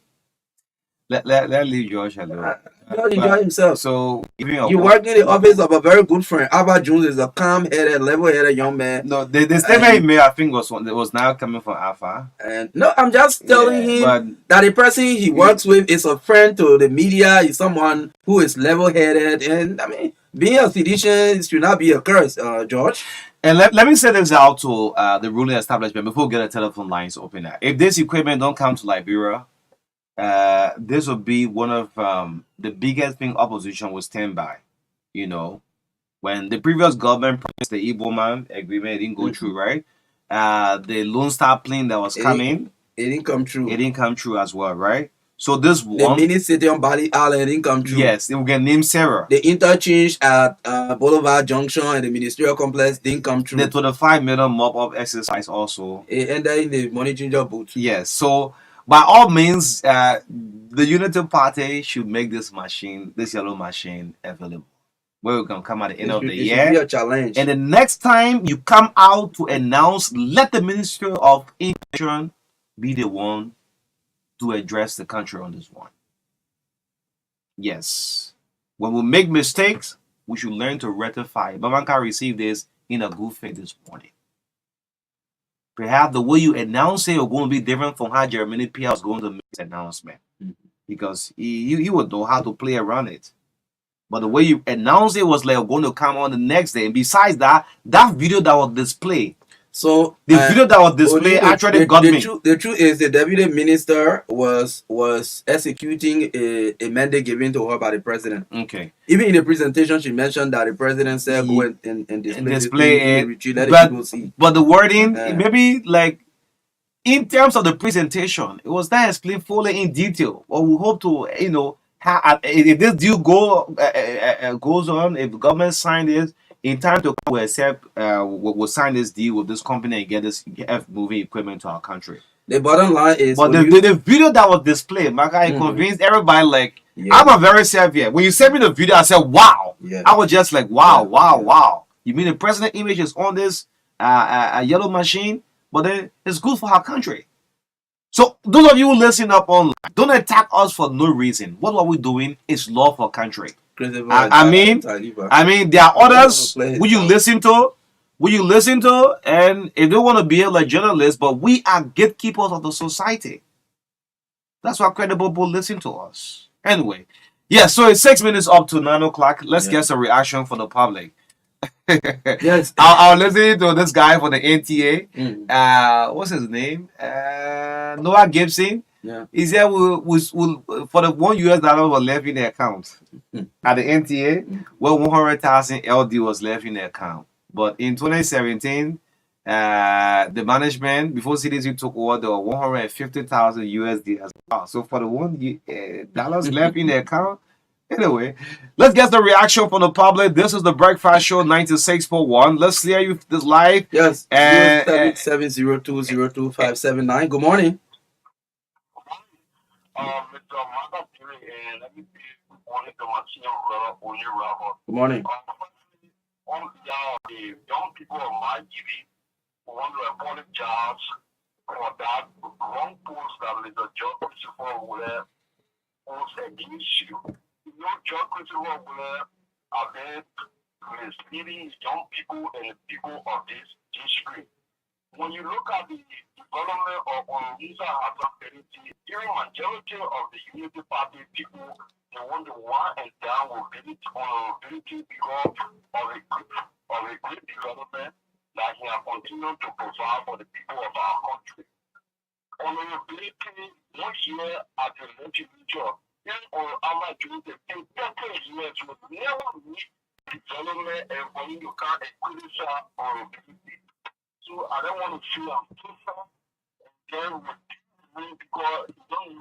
Let leave George alone. George enjoy himself. So you work in the office of a very good friend. Albert Jones is a calm-headed, level-headed young man. No, the statement he made, I think, was now coming from Alpha. And no, I'm just telling him that the person he works with is a friend to the media. Is someone who is level-headed, and I mean, being a physician should not be a curse, George. And let me say this out to the ruling establishment before we get the telephone lines open. If this equipment don't come to Liberia, this will be one of the biggest thing opposition will stand by. You know, when the previous government promised the Igbo man agreement, it didn't go through, right? The Lone Star plane that was coming, it didn't come true. It didn't come true as well, right? So this the one, mini city on Bali Island didn't come true. Yes, they will get named Sarah. The interchange at Boulevard Junction and the ministerial complex didn't come true. The 25 million mop-up exercise also. It ended in the money changer booth. Yes, so by all means, the Unity Party should make this yellow machine available. Where we can come at the end of the year. Be a challenge. And the next time you come out to announce, let the Ministry of Information be the one to address the country on this one. Yes. When we make mistakes, we should learn to rectify. Bamanka received this in a good faith this morning. Perhaps the way you announce it is going to be different from how Jeremy P. was going to make the announcement. Because he would know how to play around it. But the way you announced it was like going to come on the next day. And besides that video that was displayed. So the video that was displayed actually got me. The truth is the deputy minister was executing a mandate given to her by the president. Okay. Even in the presentation, she mentioned that the president said go and display it. But the wording, maybe like in terms of the presentation, it was not explained fully in detail. But we hope to, you know, if this deal goes on, if the government signed this, in time to come, we'll sign this deal with this company and get this moving equipment to our country. The bottom line is, but the video that was displayed, Maka, it convinced everybody. Like, I'm a very severe. When you sent me the video, I said, "Wow!" I was just like, "Wow, wow!" You mean the president image is on this a yellow machine? But then it's good for our country. So those of you who listen up online, don't attack us for no reason. What are we doing? It's law for country. I mean, there are others who you listen to, and if they want to behave like journalists, but we are gatekeepers of the society. That's why credible people listen to us. Anyway, so it's 6 minutes up to 9 o'clock. Let's get some reaction from the public. Yes, I was listening to this guy for the NTA. What's his name? Noah Gibson. Yeah. He said we'll for the $1 was left in the account at the NTA, well 100,000 LD was left in the account. But in 2017, the management before CDC took over, there were 150,000 USD as well. So for the $1 left in the account. Anyway, let's get the reaction from the public. This is the Breakfast Show 96.1. Let's hear you this live. Yes. 702-02-579. Good morning. Good morning. The young people of my TV want to apologize for that wrong post that Mr. John Christopher will post against you. You know, John Christopher will have been misleading young people and the people of this district. When you look at the development of Musa Hassan Beniti, even majority of the Unity Party people, they want to one and down with Beniti because of a great development that he has continued to provide for the people of our country. Honorability, 1 year as a legislature, or our during the 30 years would never meet development and when you can't increase honorability. So I don't want to feel I'm too far.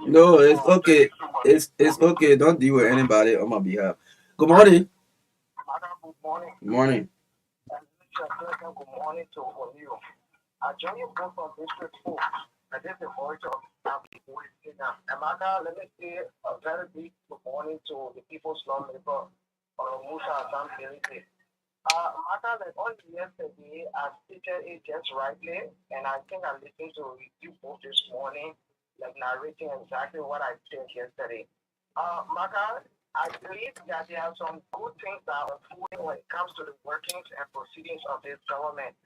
No, it's okay. It's okay. Don't deal with anybody on my behalf. Good morning. Good morning. Good morning. Good morning to all you. I join you both from District 4. And this is the voice of Amaka, let me say a very big good morning to the people's lawmaker, Musa Hassan Beniti. Amaka, like only yesterday, I stated it just rightly, and I think I listened to you both this morning, like narrating exactly what I said yesterday. Maka, I believe that there are some good things that are unfolding when it comes to the workings and proceedings of this government.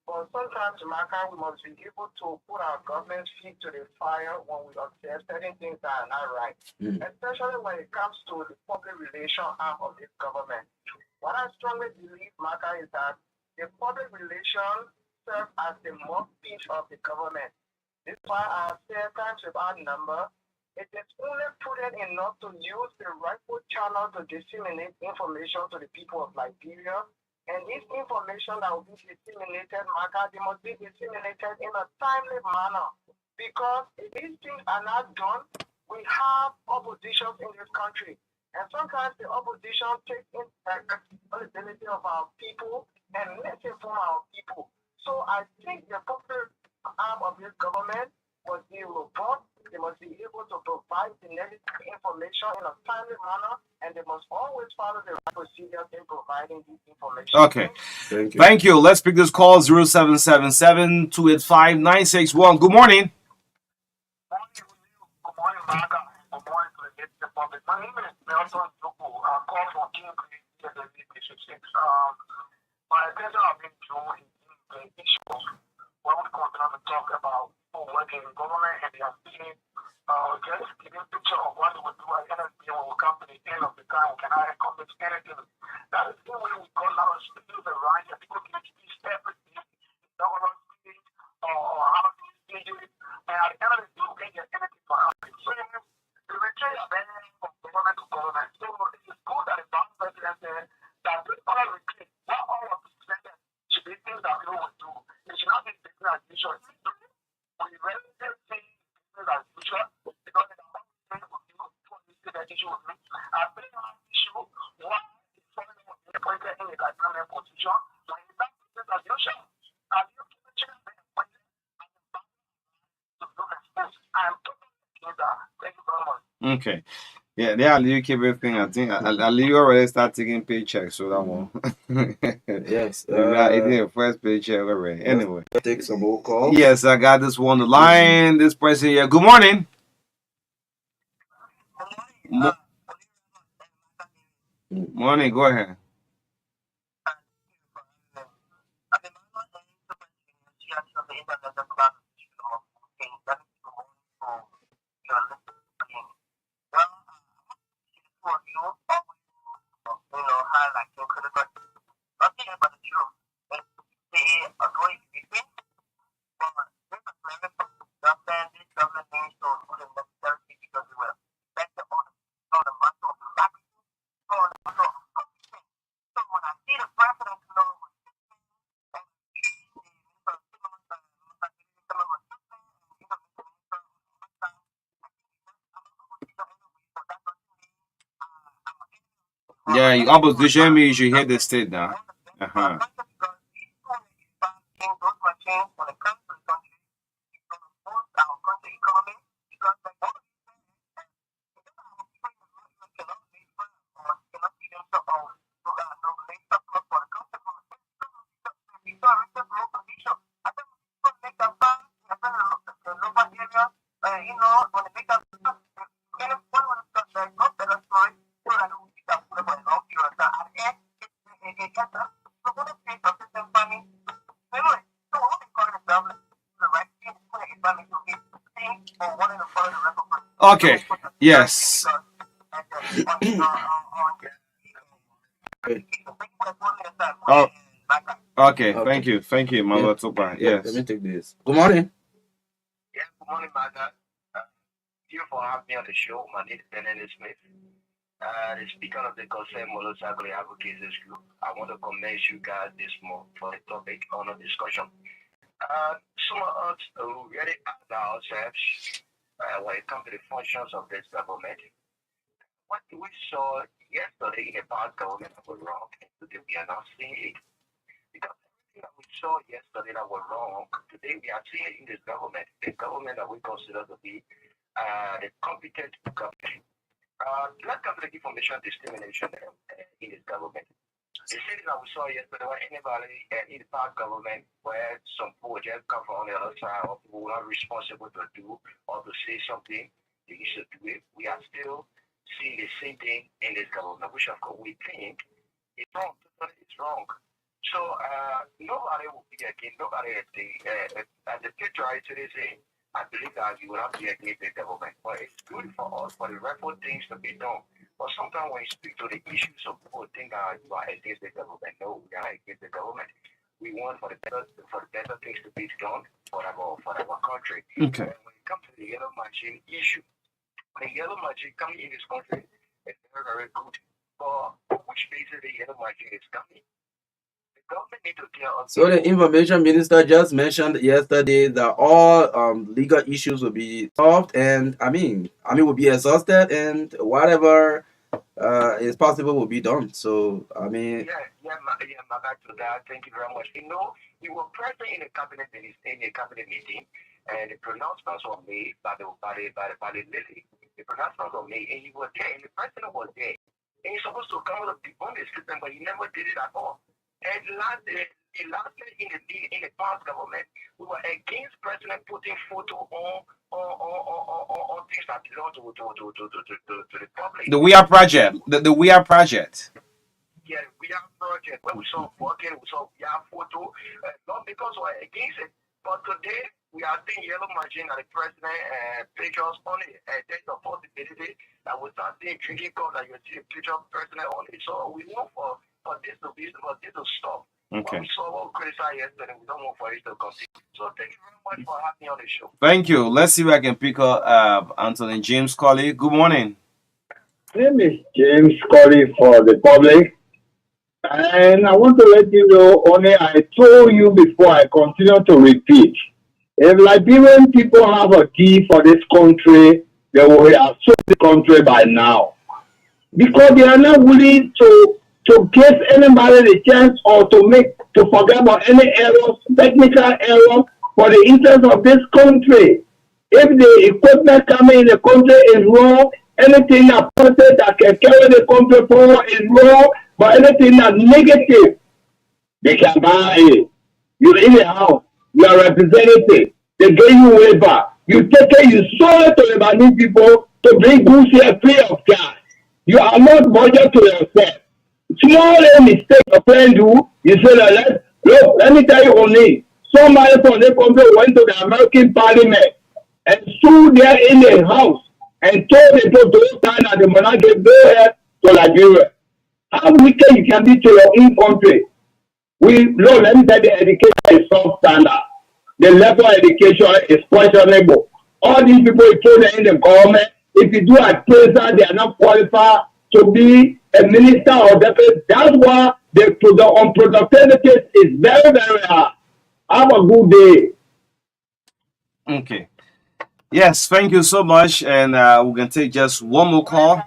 But sometimes, Maka, we must be able to put our government's feet to the fire when we observe certain things that are not right, especially when it comes to the public relation arm of this government. What I strongly believe, Maka, is that the public relations serve as the mouthpiece of the government. This is why I say times without number, it is only prudent enough to use the rightful channel to disseminate information to the people of Liberia. And this information that will be disseminated, Maka, they must be disseminated in a timely manner. Because if these things are not done, we have oppositions in this country. And sometimes the opposition takes in the responsibility of our people and misinform our people. So I think the popular arm of this government must be robust. They must be able to provide the necessary information in a timely manner, and they must always follow the right procedures in providing this information. Okay. Thank you. Let's pick this call 0777 285 961. Good morning. Good morning, Marga. Good morning to the public. My name is Nelson Joko. I call from King Creek, my attention has been drawn into the issue of what we continue to talk about working in government, and they are seeing just giving a picture of what we would do at NSB when we come to the end of the time. We cannot accomplish anything. That is the way we call our speed the right, and people can speak everything, the government speak, or how to speak it, and at the end of the day, we can't get anything for us. So the return is varying from government to government. So it is good that the Vice President said that this other retreat, not all of the presidents should be things that people would do. It should not be business as usual. We really see business as usual because it's not things with you to see that issue with me. I bring an issue one is something that was appointed in the government position, but it's not business as usual. And you keep the chance being appointed and the bank to do response. I am totally against that. Thank you very much. Okay. Yeah, they are leave keep everything. I think I leave already start taking paychecks, so that one. Yes. It's the first paycheck already. Anyway. Take some more calls. Yes, I got this one on the line. This person here. Good morning. Morning, go ahead. Yeah, your opposition means you should hear the state now. Uh-huh. Okay. Yes. Oh, okay. Okay. Thank you. Thank you, Yeah. Mama Tupa. Yeah, let Yes. me take this. Good morning. Yeah, good morning, Maga. Thank you for having me on the show. My name is Benedict Smith, the speaker of the Concern Motorcycle Advocates Group. I want to commend you guys this month for the topic on the discussion. Some of us really ask ourselves when it comes to the functions of this government. What we saw yesterday in the past government that was wrong, and today we are not seeing it. Because everything that we saw yesterday that was wrong, today we are seeing it in this government, the government that we consider to be the competent government. Let's come to the information discrimination in this government. The thing that we saw yesterday where anybody in the past government where some people just come from the other side or people who are responsible to do or to say something, they used to do it. We are still seeing the same thing in this government, which of course we think is wrong. Totally it's wrong. So nobody will be against nobody at the picture I today say I believe that you will not be against the government. But it's good for us for the rightful things to be done. But sometimes when you speak to the issues of people think that you are against the government. No, we are not against the government. We want for the better things to be done for our country. Okay. And when it comes to the yellow machine issue, the yellow machine coming in this country is very, very good. But which basis the yellow machine is coming? The government need to tell us. So the information minister just mentioned yesterday that all legal issues will be solved, and will be exhausted, and whatever is possible will be done. So My back to that. Thank you very much. You were present in a cabinet meeting, and the pronouncements were made by the lady. The pronouncements were made, and you were there, and the president was there. And you're supposed to come up on the system, but you never did it at all. And lastly, in the past government, we were against president putting photo on things that belong to the public. The We Are Project. The We Are Project. Yeah, we have project where we saw working, we have photo, not because we're against it, but today we are seeing yellow machine at the president pictures on it, and there's a possibility that we start seeing drinking cup that you see a picture of president on it. So we want for this to stop. Okay. What we saw what we criticized yesterday, we don't want for it to continue. So thank you very much for having me on the show. Thank you. Let's see if I can pick up Anthony James Colley. Good morning. My name is James Colley for the public. And I want to let you know, only I told you before, I continue to repeat. If Liberian people have a key for this country, they will have sold the country by now. Because they are not willing to give anybody the chance or to forget about any errors, technical error for the interest of this country. If the equipment coming in the country is wrong, anything appointed that can carry the country forward is wrong, but anything that's negative, they can buy it. You're in the house, you are representative, they get you way back. You take it, you sold it to the Lebanese people to bring goods here free of charge. You are not budget to yourself. Small mistake a friend do, you say that let me tell you only, somebody from the country went to the American Parliament and stood there in the house and told the people to stand at the monarchy go ahead to Liberia. How wicked you can be to your own country. Let me tell you, the education is substandard. The level of education is questionable. All these people you throw them in the government, if you do appraisal, they are not qualified to be a minister or deputy. That's why the unproductivity is very, very hard. Have a good day. Okay. Yes, thank you so much. And we can take just one more call.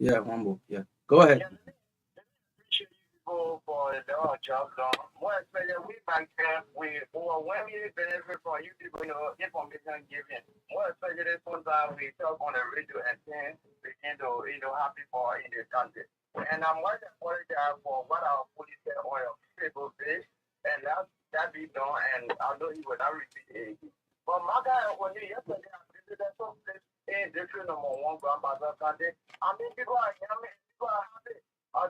Yeah, one more. Yeah. Go ahead. Appreciate you people for the job done. More especially we back there, we overwhelmingly benefit from you people, information giving. More especially the ones that we talk on the radio and then begin to, have people in the country. And I'm much apologize for what our police said on your Facebook page, and that be done, and I know you will not repeat it. But my guy, when you yesterday, I visited some place in district number 1, Grandmother County. People are happy.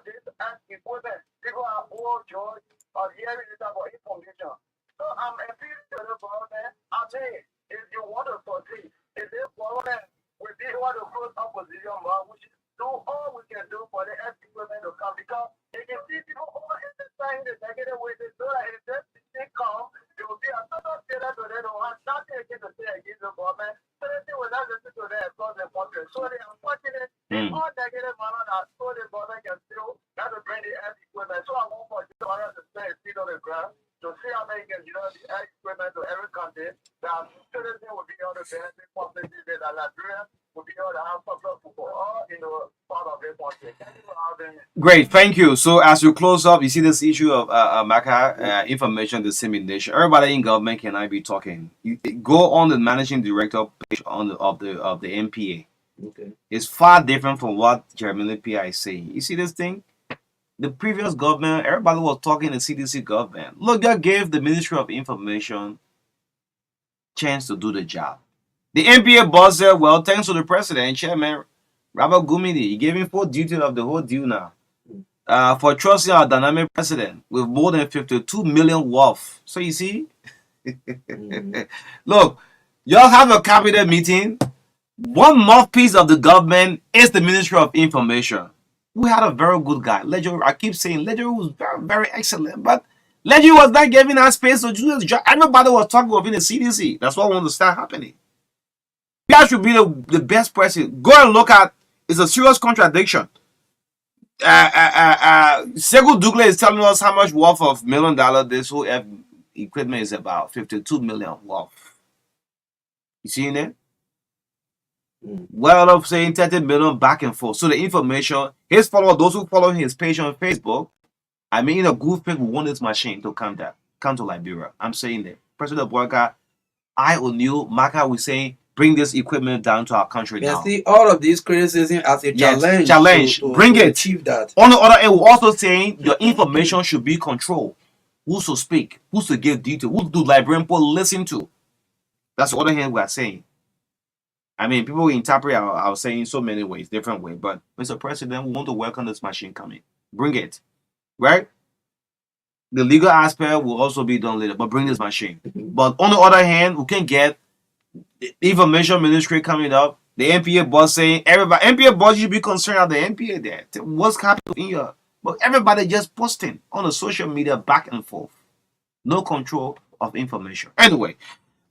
This equipment, people are all joy of hearing this about information. So I'm appealing to the government. If you want to succeed, if this government can do for the FP women to come, because you can see people all emphasizing the negative ways, so that if they come, there will be a total failure to them, or nothing again to say against the government. So they will not listen to them across the country. So they are unfortunate, they all negative manner that so the government can still not to bring the FP women. So I want for you to spend feet on the ground to see how many can, the FP women to every country, that citizens will be able to benefit from the disease, that Liberia will be able to have some people all part of the country. Thank you for having me. Great, thank you. So as you close up, you see this issue of MACA information dissemination. Everybody in government cannot be talking. You go on the managing director page of the MPA. Okay. It's far different from what Jeremy P.I. is saying. You see this thing? The previous government, everybody was talking the CDC government. Look, that gave the Ministry of Information chance to do the job. The MPA boss said, well, thanks to the president and chairman, Robert Gumidi, he gave him full duty of the whole deal now. For trusting our dynamic president with more than 52 million worth. So you see, look, y'all have a cabinet meeting. One mouthpiece of the government is the Ministry of Information. We had a very good guy. Ledger, I keep saying Ledger was very, very excellent, but Ledger was not giving us space to do his job. Everybody was talking within the CDC. That's what we want to start happening. You should be the best person. Go and look at, it's a serious contradiction. Segu Douglas is telling us how much worth of $1 million this whole equipment is about. 52 million worth. You see it? Well, of saying 30 million back and forth. So the information, his followers, those who follow his page on Facebook, I mean, a good people want this machine to come to Liberia. I'm saying that. President Boyka, O'Neill, Maka was saying, bring this equipment down to our country now. See all of these criticism as a challenge. Bring it. Achieve that. On the other end, we're also saying your information should be controlled. Who's to speak? Who's to give detail? Who do Liberian people listen to? That's the other hand we are saying. I mean, people interpret our saying so many ways, different ways. But Mr. President, we want to welcome this machine coming. Bring it. Right? The legal aspect will also be done later, but bring this machine. But on the other hand, we can get the information ministry coming up. The MPA boss saying, everybody, MPA boss, you should be concerned of the MPA there. What's happening in here? But everybody just posting on the social media back and forth. No control of information. Anyway,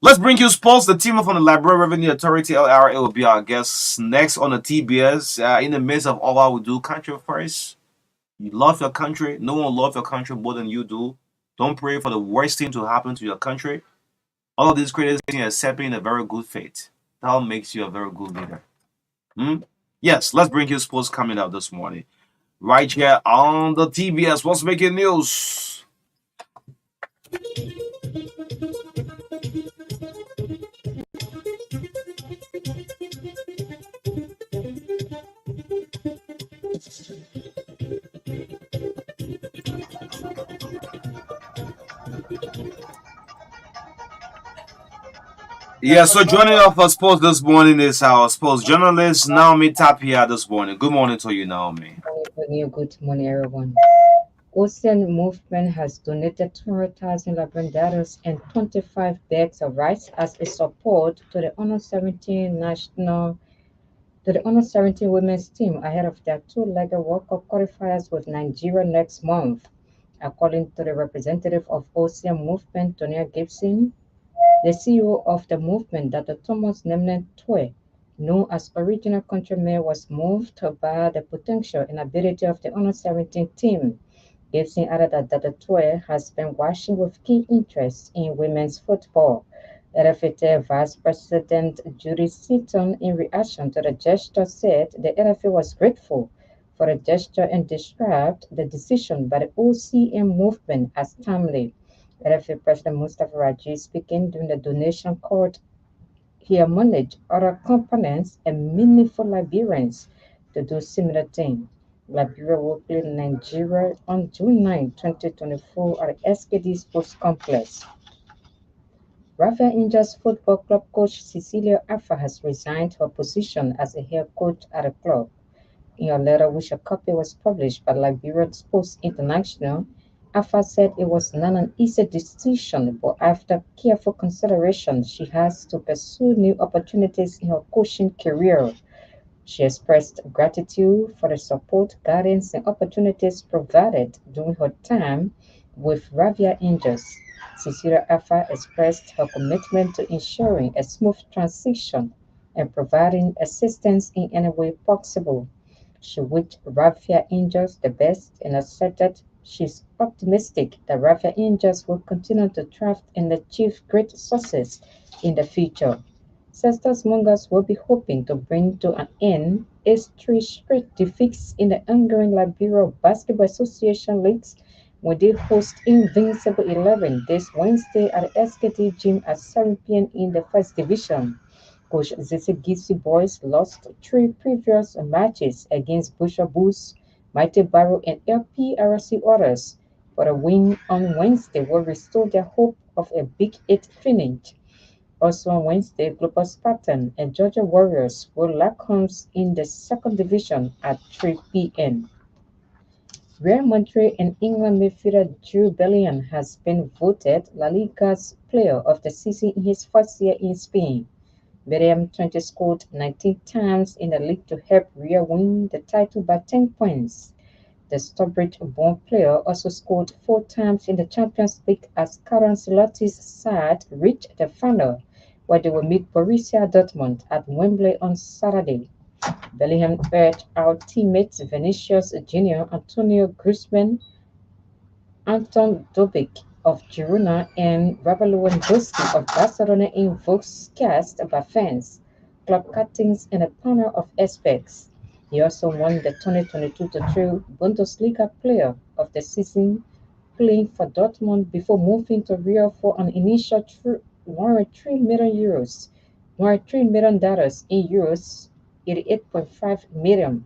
let's bring you sports. The team from the Liberia Revenue Authority, LRA, will be our guests next on the TBS. In the midst of all we do, country first. You love your country. No one loves your country more than you do. Don't pray for the worst thing to happen to your country. All of these criticism are accepting a very good faith. That makes you a very good leader. Yes, let's bring you sports coming up this morning. Right here on the TBS. What's making news? Yeah, so joining us for sports this morning is our sports journalist, Naomi Tapia, this morning. Good morning to you, Naomi. Good morning, everyone. Ocean Movement has donated 200,000 Liberian dollars and 25 bags of rice as a support to the Under 17 women's team ahead of their two-legged World Cup qualifiers with Nigeria next month. According to the representative of Ocean Movement, Tonia Gibson, the CEO of the movement, Dr. Thomas Nemnen Twe, known as original country mayor, was moved by the potential and ability of the Under 17 team. Gibson added that Dr. Twe has been watching with keen interest in women's football. LFA Vice President Judy Seaton, in reaction to the gesture, said the LFA was grateful for the gesture and described the decision by the OCM movement as timely. LFA President Mustafa Raji speaking during the donation called he acknowledged other components and meaningful Liberians to do similar things. Liberia will play Nigeria on June 9, 2024 at SKD Sports Complex. Rafael Angels Football Club coach Cecilia Afa has resigned her position as a head coach at the club. In a letter which a copy was published by Liberia Sports International, Afa said it was not an easy decision, but after careful consideration, she has to pursue new opportunities in her coaching career. She expressed gratitude for the support, guidance, and opportunities provided during her time with Ravia Angels. Cecilia Alpha expressed her commitment to ensuring a smooth transition and providing assistance in any way possible. She wished Ravia Angels the best and asserted she's optimistic that Ravia Angels will continue to thrive and achieve great success in the future. Cestus Mungas will be hoping to bring to an end its three straight defeats in the ongoing Liberia Basketball Association leagues when they host Invincible 11 this Wednesday at the SKT Gym at 7 p.m. in the First Division. Coach Zese Gipsy Boys lost three previous matches against Busher Bulls, Mighty Barrow, and LPRC Otters, but a win on Wednesday will restore their hope of a Big Eight finish. Also on Wednesday, Global Spartan and Georgia Warriors will lock horns in the second division at 3 p.m. Real Madrid and England midfielder Jude Bellingham has been voted La Liga's Player of the Season in his first year in Spain. Bellingham 20 scored 19 times in the league to help Real win the title by 10 points. The Stuttgart-born player also scored 4 times in the Champions League as Carlo Ancelotti's side reached the final, where they will meet Borussia Dortmund at Wembley on Saturday. Bellingham urged out teammates Vinicius Junior, Antonio Griezmann, Anton Dobic of Girona, and Robert Lewandowski of Barcelona in Vox cast by fans, club captains, and a panel of experts. He also won the 2022-23 Bundesliga Player of the Season, playing for Dortmund before moving to Real for an initial 103 million euros, $103 million in euros, 88.5 million.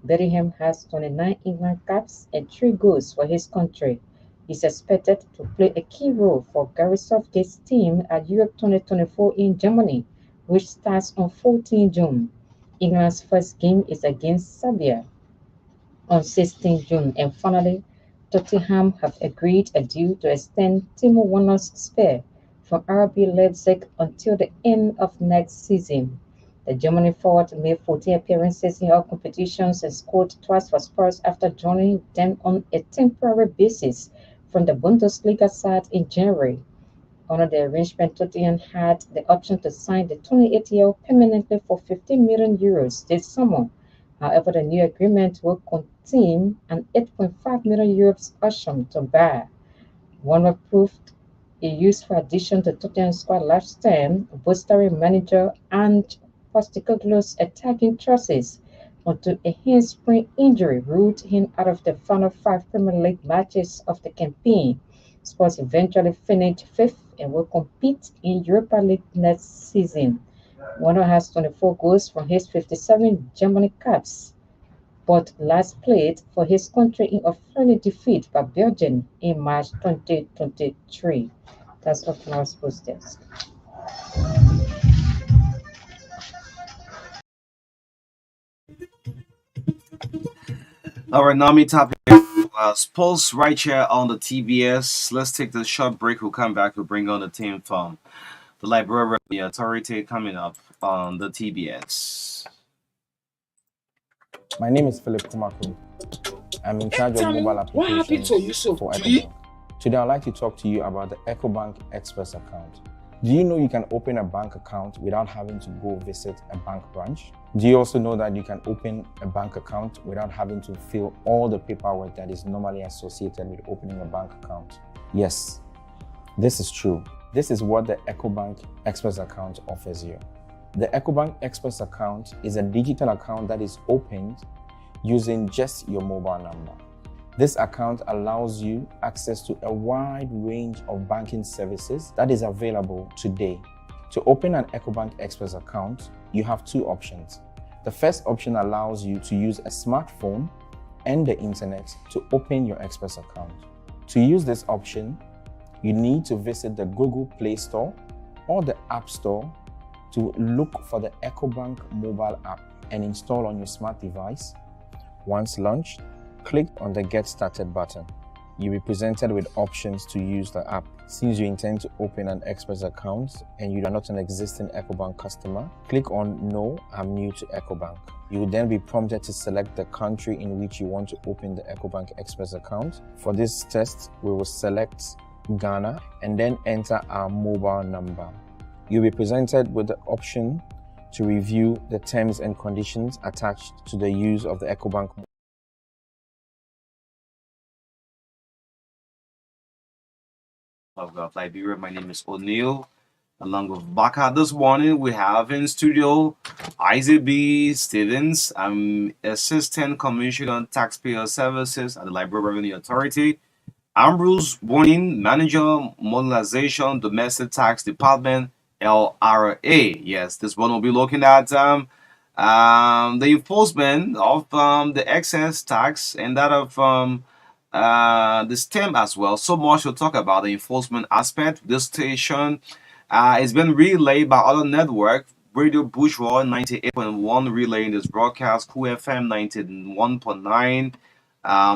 Bellingham has 29 England caps and 3 goals for his country. He's expected to play a key role for Gary Southgate's team at Europe 2024 in Germany, which starts on 14 June. England's first game is against Serbia on 16 June. And finally, Tottenham have agreed a deal to extend Timo Werner's spell from RB Leipzig until the end of next season. The German forward made 14 appearances in all competitions and scored twice for Spurs after joining them on a temporary basis from the Bundesliga side in January. Under the arrangement, Tottenham had the option to sign the 28-year-old permanently for 15 million euros this summer. However, the new agreement will contain an 8.5 million euros option to buy. Warner proved a useful addition to Tottenham's squad last term, bolstering manager and Postecoglou's attacking choices until a hamstring injury ruled him out of the final 5 Premier League matches of the campaign. Spurs eventually finished 5th and will compete in Europa League next season. Warner has 24 goals from his 57 Germany caps, but last played for his country in a friendly defeat by Belgium in March 2023. That's all from our sports desk. Our Nami topic sports right here on the TBS. Let's take the short break. We'll come back. We'll bring on the team from the Liberia Revenue Authority coming up on the TBS. My name is Philip Kumaku. I'm in charge of mobile applications for EcoBank. Today, I'd like to talk to you about the EcoBank Express account. Do you know you can open a bank account without having to go visit a bank branch? Do you also know that you can open a bank account without having to fill all the paperwork that is normally associated with opening a bank account? Yes, this is true. This is what the EcoBank Express account offers you. The EcoBank Express account is a digital account that is opened using just your mobile number. This account allows you access to a wide range of banking services that is available today. To open an EcoBank Express account, you have 2 options. The first option allows you to use a smartphone and the internet to open your Express account. To use this option, you need to visit the Google Play Store or the App Store to look for the EcoBank mobile app and install on your smart device. Once launched, click on the Get Started button. You'll be presented with options to use the app. Since you intend to open an Express account and you are not an existing EcoBank customer, click on No, I'm new to EcoBank. You will then be prompted to select the country in which you want to open the EcoBank Express account. For this test, we will select Ghana and then enter our mobile number. You'll be presented with the option to review the terms and conditions attached to the use of the EcoBank. Of Liberia. My name is O'Neill, along with Baka. This morning we have in studio Isaac B. Stevens. I'm Assistant Commissioner on Taxpayer Services at the Liberia Revenue Authority. Ambrose Bonin, Manager Modernization Domestic Tax Department, LRA. Yes, this one will be looking at the enforcement of the excess tax and that of the STEM as well. So much to talk about the enforcement aspect. This station it's been relayed by other network. Radio Bourgeois 98.1 relaying this broadcast, Cool FM 91.9,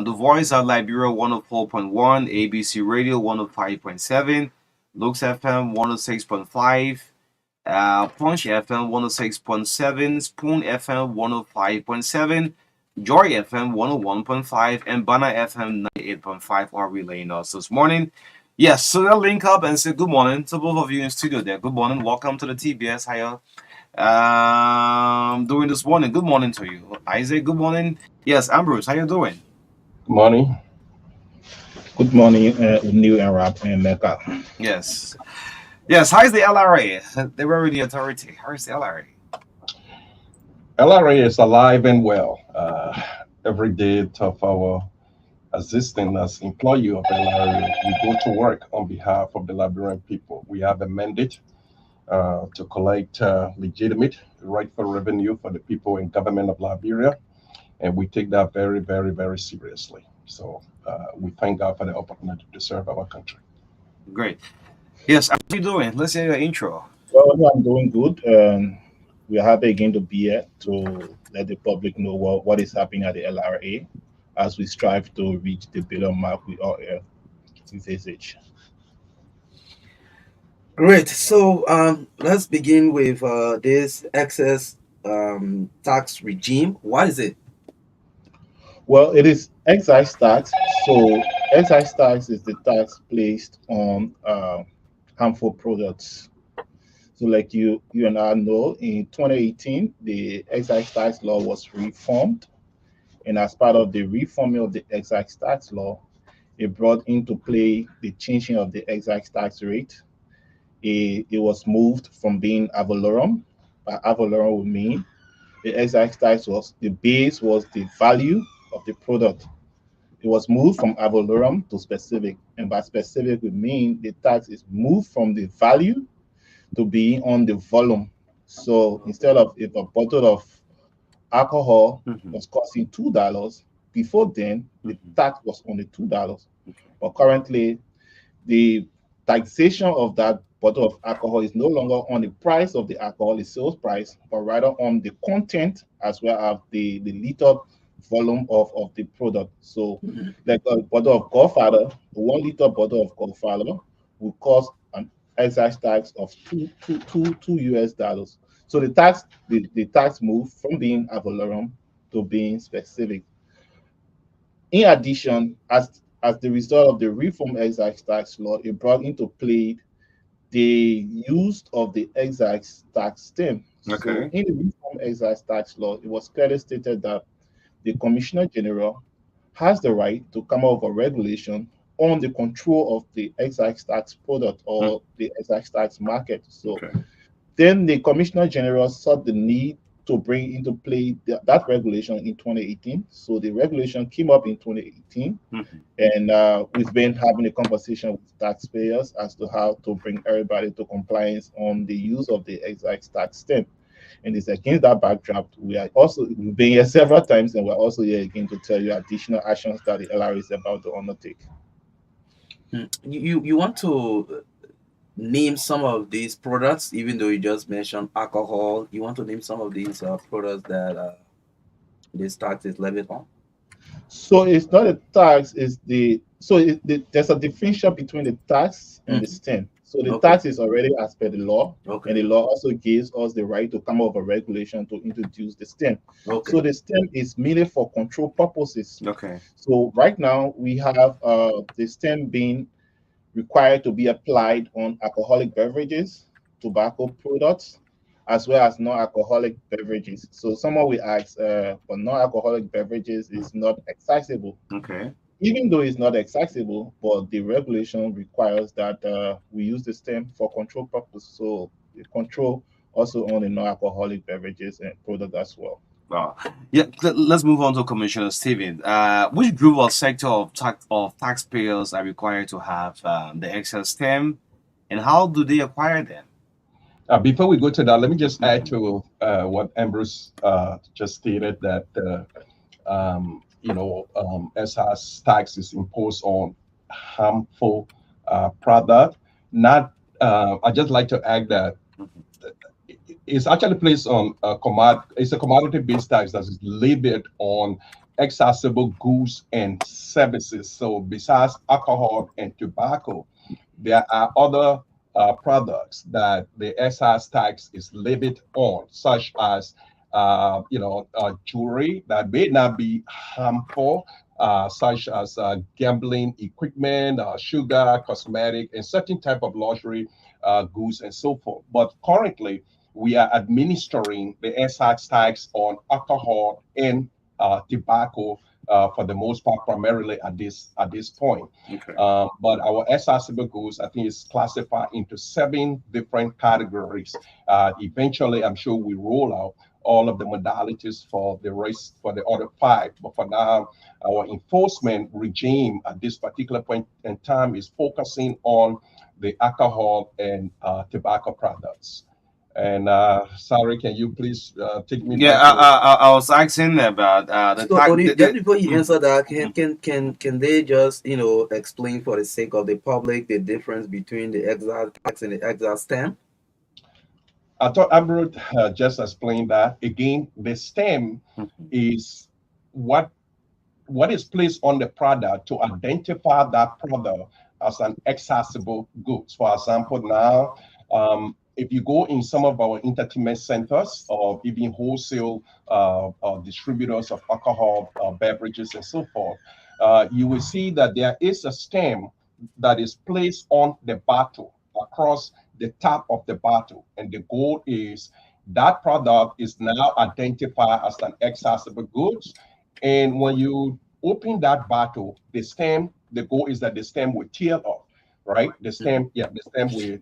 The Voice of Liberia 104.1, ABC Radio 105.7, Lux FM 106.5, Punch FM 106.7, Spoon FM 105.7, Joy FM 101.5, and Bana FM 98.5 are relaying us this morning. Yes, so they'll link up and say good morning to both of you in studio there. Good morning. Welcome to the TBS. How you doing this morning? Good morning to you. Isaac, good morning. Yes, Ambrose, how you doing? Good morning. Good morning, New and Rap and Mecca. Yes. Yes, how is the LRA? The Revenue Authority. How is the LRA? LRA is alive and well. Every day of our existing as employee of LRA, we go to work on behalf of the Liberian people. We have a mandate to collect legitimate, rightful revenue for the people and government of Liberia, and we take that very, very, very seriously. So we thank God for the opportunity to serve our country. Great. Yes, how are you doing? Let's hear your intro. Well, I'm doing good. We are happy again to be here to let the public know what is happening at the LRA as we strive to reach the billion mark we all envisage. Great. So let's begin with this excess tax regime. What is it? Well, it is excise tax. So excise tax is the tax placed on harmful products. So like you and I know, in 2018, the excise tax law was reformed. And as part of the reforming of the excise tax law, it brought into play the changing of the excise tax rate. It was moved from being ad valorem. By ad valorem would mean the excise tax was, the base was the value of the product. It was moved from ad valorem to specific. And by specific would mean the tax is moved from the value to being on the volume. So instead of if a bottle of alcohol was costing $2, before then the tax was only $2. But currently the taxation of that bottle of alcohol is no longer on the price of the alcohol, the sales price, but rather on the content as well as the liter volume of the product. So like a bottle of Godfather, a 1 liter bottle of Godfather will cost an excise tax of $2 US. So the tax moved from being ad valorem to being specific. In addition, as the result of the reform excise tax law, it brought into play the use of the excise tax stem. Okay. So in the reform excise tax law, it was clearly stated that the Commissioner General has the right to come up with a regulation on the control of the excise tax product or the excise tax market. So then the Commissioner General saw the need to bring into play that regulation in 2018. So the regulation came up in 2018, and we've been having a conversation with taxpayers as to how to bring everybody to compliance on the use of the excise tax stem. And it's against that backdrop, we've been here several times, and we're also here again to tell you additional actions that the LRA is about to undertake. You want to name some of these products, even though you just mentioned alcohol. You want to name some of these products that this tax is levied on? So it's not a tax, it's the there's a differential between the tax and the stem. So the tax is already as per the law, and the law also gives us the right to come up with a regulation to introduce the stem. So the stem is merely for control purposes. So right now we have the stem being required to be applied on alcoholic beverages, tobacco products, as well as non-alcoholic beverages. So someone will ask, for non-alcoholic beverages is not accessible. Even though it's not accessible, but the regulation requires that we use the stem for control purpose. So the control also on the non-alcoholic beverages and product as well. Wow. Yeah, let's move on to Commissioner Steven. Which group or sector of taxpayers are required to have the excess stem, and how do they acquire them? Before we go to that, let me just add to what Ambrose just stated, that excise tax is imposed on harmful product. Not, I just like to add that it's actually placed on it's a commodity-based tax that is levied on accessible goods and services. So besides alcohol and tobacco, there are other products that the excise tax is levied on, such as jewelry that may not be harmful, such as gambling equipment, sugar, cosmetic, and certain type of luxury goods and so forth. But currently, we are administering the excise tax on alcohol and tobacco for the most part, primarily at this point. But our accessible goods, I think, is classified into 7 different categories. Eventually, I'm sure we roll out all of the modalities for the race for the other 5. But for now, our enforcement regime at this particular point in time is focusing on the alcohol and tobacco products. And sorry, can you please take me? Yeah, I was asking about the tax. Just before you answer that, can they just explain for the sake of the public the difference between the excise tax and the excise stamp? I thought Ambrose just explained that. Again, the stamp is what is placed on the product to identify that product as an accessible goods. For example, now, if you go in some of our entertainment centers or even wholesale distributors of alcohol beverages and so forth, you will see that there is a stamp that is placed on the bottle across the top of the bottle, and the goal is that product is now identified as an accessible goods. And when you open that bottle, the stamp, the goal is that the stamp will tear off, right? The stamp, the stamp will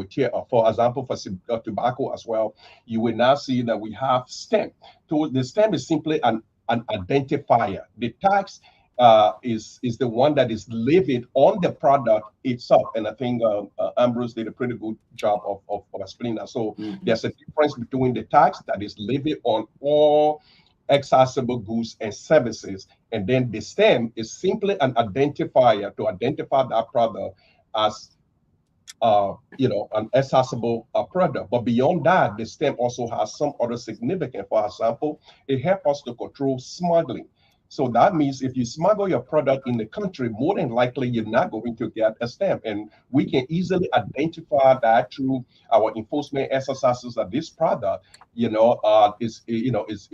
tear off. For example, for tobacco as well, you will now see that we have stamp. So the stamp is simply an identifier. The tax is the one that is levied on the product itself. And I think Ambrose did a pretty good job of explaining that. So there's a difference between the tax that is levied on all accessible goods and services, and then the stamp is simply an identifier to identify that product as an accessible product. But beyond that, the stamp also has some other significance. For example, it helps us to control smuggling. So that means if you smuggle your product in the country, more than likely you're not going to get a stamp. And we can easily identify that through our enforcement exercises that this product, is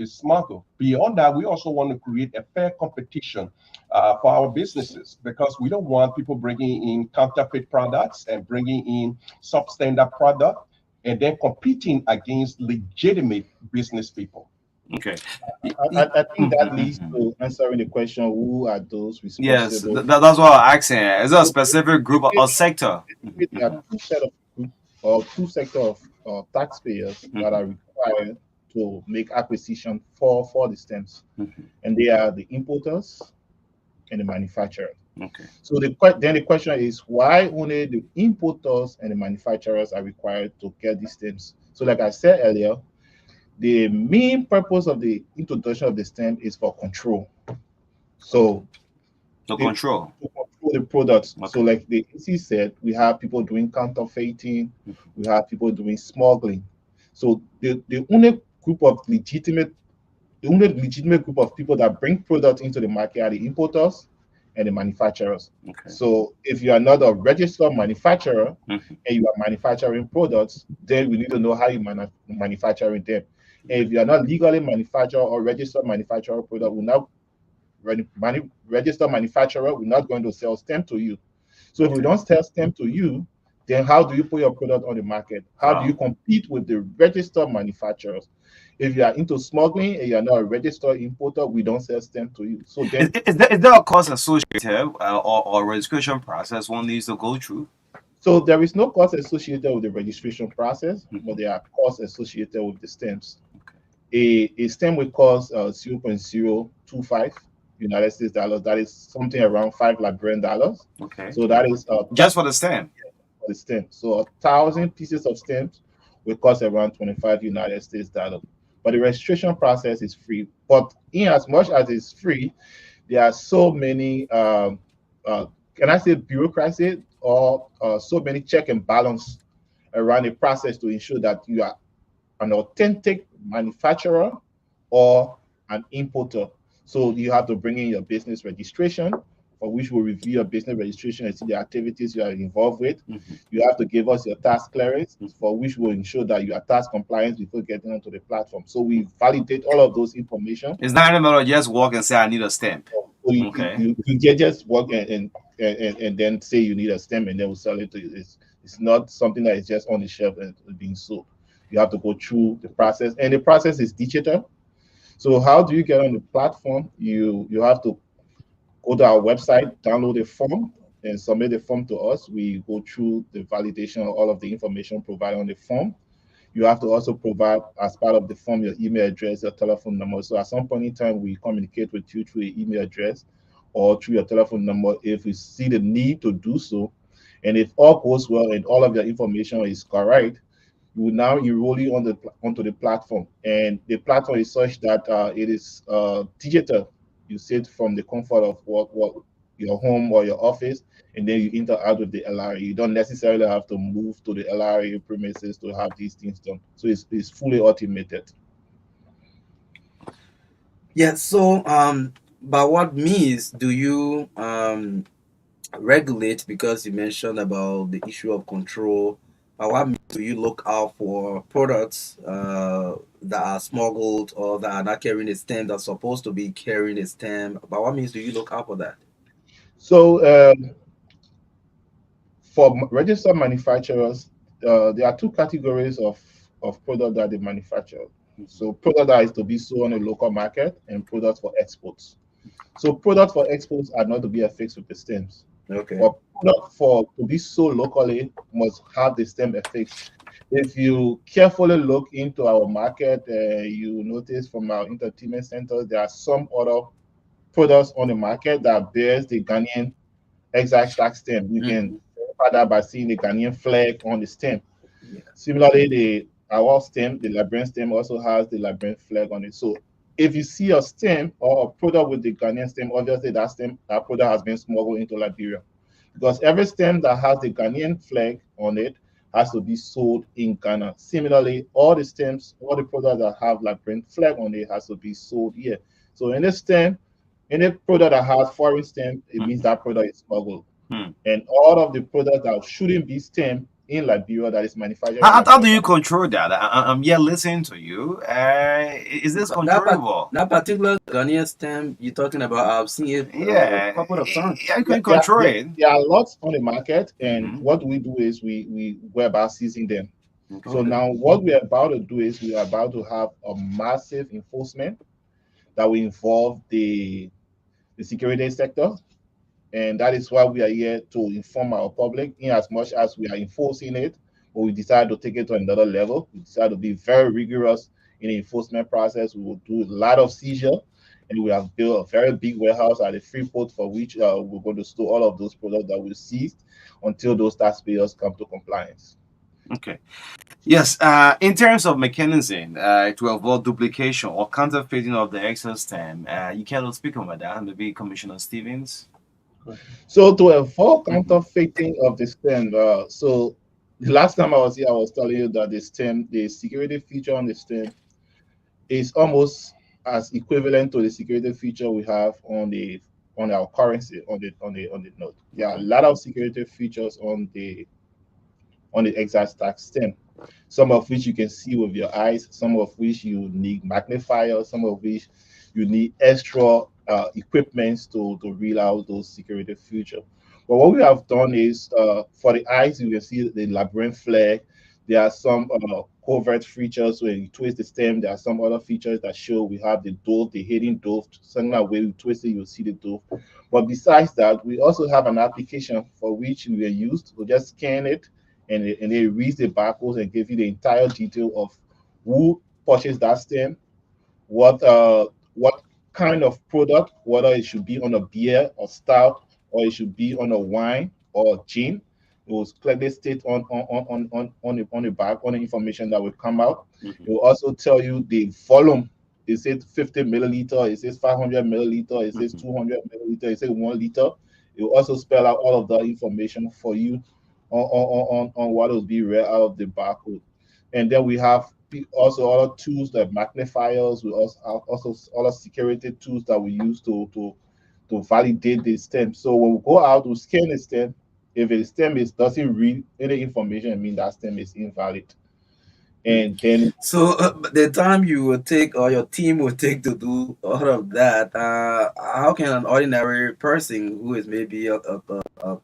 smuggled. Beyond that, we also want to create a fair competition for our businesses, because we don't want people bringing in counterfeit products and bringing in substandard product and then competing against legitimate business people. Okay. I think that leads to answering the question, who are those responsible? Yes, that's what I'm asking. Is there a specific group or sector? There are two sectors of taxpayers that are required to make acquisition for the stamps. And they are the importers and the manufacturers. Okay. So then the question is, why only the importers and the manufacturers are required to get these stamps? So like I said earlier, the main purpose of the introduction of the stamp is for control. So to control the products. Okay. So like the AC said, we have people doing counterfeiting, we have people doing smuggling. So the only legitimate group of people that bring products into the market are the importers and the manufacturers. Okay. So if you are not a registered manufacturer Mm-hmm. and you are manufacturing products, then we need to know how you manufacturing them. And if you are not legally manufacturer or registered manufacturer product, we're not registered manufacturer, we're not going to sell stem to you. So if we don't sell stem to you, then how do you put your product on the market? How do you compete with the registered manufacturers? If you are into smuggling and you are not a registered importer, we don't sell stem to you. So then, is there a cost associated or registration process one needs to go through? so there is no cost associated with the registration process, but there are costs associated with the stems. A stem will cost 0.025 United States dollars. That is something around $5 Liberian dollars. Okay. So that is just for the stem. For the stem. So 1,000 pieces of stems will cost around 25 United States dollars. But the registration process is free. But in as much as it's free, there are so many can I say bureaucracy or so many check and balance around the process to ensure that you are an authentic manufacturer or an importer. So you have to bring in your business registration, for which we'll review your business registration and see the activities you are involved with. Mm-hmm. You have to give us your tax clearance, for which we'll ensure that you are tax compliant before getting onto the platform. So we validate all of those information. It's not anymore just walk and say I need a stamp. So you just walk and then say you need a stamp and then we'll sell it to you. It's not something that is just on the shelf and being sold. You have to go through the process, and the process is digital. So how do you get on the platform? You have to go to our website, download the form, and submit the form to us. We go through the validation of all of the information provided on the form. You have to also provide, as part of the form, your email address, your telephone number. So at some point in time, we communicate with you through your email address or through your telephone number if we see the need to do so. And if all goes well and all of your information is correct, you will now enroll you onto the platform. And the platform is such that it is digital. You sit from the comfort of what your home or your office, and then you interact with the LRA. You don't necessarily have to move to the LRA premises to have these things done. So it's fully automated. Yeah. So, by what means do you regulate? Because you mentioned about the issue of control. By what means do you look out for products that are smuggled or that are not carrying a stem that's supposed to be carrying a stem? By what means do you look out for that? So for registered manufacturers, there are two categories of product that they manufacture. So product that is to be sold on a local market and products for exports. So products for exports are not to be affixed with the stems. Okay. But product to be sold locally must have the stem affixed. If you carefully look into our market, you notice from our entertainment centers, there are some other products on the market that bears the Ghanaian excise tax stem. You can verify that by seeing the Ghanaian flag on the stem. Yeah. Similarly, our stem, the Liberian stem, also has the Liberian flag on it. So if you see a stem or a product with the Ghanaian stem, obviously that product has been smuggled into Liberia. Because every stem that has the Ghanaian flag on it has to be sold in Ghana. Similarly, all the stems, all the products that have Liberian flag on it has to be sold here. So any stem, any product that has foreign stem, it means that product is smuggled. And all of the products that shouldn't be stem in Liberia that is manufactured. How do you control that? I'm here listening to you. Is this controllable? That particular Ghanaian stem you're talking about, I've seen it a couple of times. Yeah, you can control it. There are lots on the market, and what we do is we're about seizing them. Okay. So now what we're about to do is we are about to have a massive enforcement that will involve the security sector. And that is why we are here to inform our public in as much as we are enforcing it, but we decide to take it to another level. We decide to be very rigorous in the enforcement process. We will do a lot of seizure, and we have built a very big warehouse at the Freeport for which we're going to store all of those products that we seized until those taxpayers come to compliance. Okay. Yes. In terms of mechanism to avoid duplication or counterfeiting of the excess stem, you cannot speak about that. Maybe Commissioner Stevens. So to avoid counterfeiting of the stem, so the last time I was here, I was telling you that the security feature on the stem is almost as equivalent to the security feature we have on the on our currency on the note. There are a lot of security features on the excise tax stem, some of which you can see with your eyes, some of which you need magnifiers, some of which you need extra equipments to reel out those security features. But what we have done is for the eyes, you can see the labyrinth flag. There are some covert features where you twist the stem. There are some other features that show we have the dove, the hidden dove. Similar way you twist it, you'll see the dove. But besides that, we also have an application for which we are used. We just scan it, and it reads the barcodes and gives you the entire detail of who purchased that stem, what kind of product, whether it should be on a beer or stout, or it should be on a wine or gin. It will clearly state on the back on the information that will come out. It will also tell you the volume. It says 50 milliliter, it says 500 milliliter, it says 200 milliliter, it says 1 liter. It will also spell out all of the information for you on what will be read out of the barcode. And then we have also other tools like magnifiers. We also have other security tools that we use to validate the stem. So when we go out to scan the stem, if the stem doesn't read any information, it means that stem is invalid. And then so the time you will take or your team will take to do all of that, how can an ordinary person who is maybe a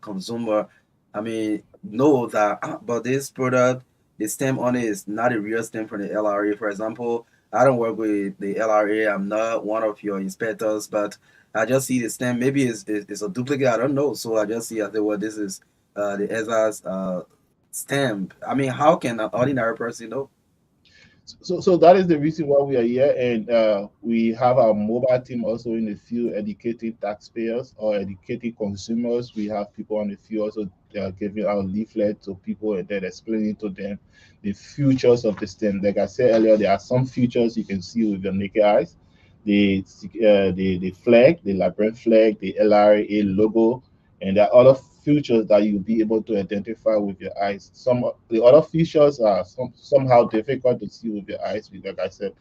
consumer, I mean, know that but this product, the stem on it is not a real stem from the LRA? For example, I don't work with the LRA. I'm not one of your inspectors, but I just see the stem. Maybe it's a duplicate. I don't know. So I just see, I think, well, this is the ESA's stamp. I mean, how can an ordinary person know? So that is the reason why we are here, and we have our mobile team also in the field educating taxpayers or educating consumers. We have people on the field also giving out leaflets to people and then explaining to them the features of the stem. Like I said earlier, there are some features you can see with your naked eyes. The flag, the labyrinth flag, the LRA logo, and there are other features that you'll be able to identify with your eyes. Some of the other features are somehow difficult to see with your eyes. Like I said,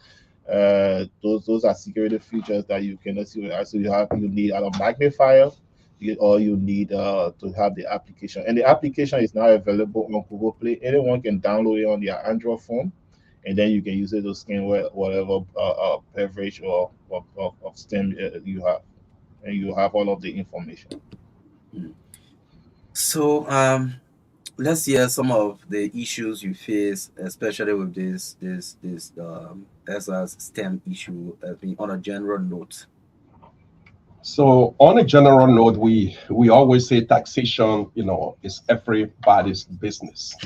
those are security features that you cannot see with your eyes. So you need a magnifier, or you need to have the application. And the application is now available on Google Play. Anyone can download it on their Android phone, and then you can use it to scan whatever beverage or stem you have, and you have all of the information. So let's hear some of the issues you face, especially with this ESA's stem issue. On a general note. So on a general note, we always say taxation, is everybody's business.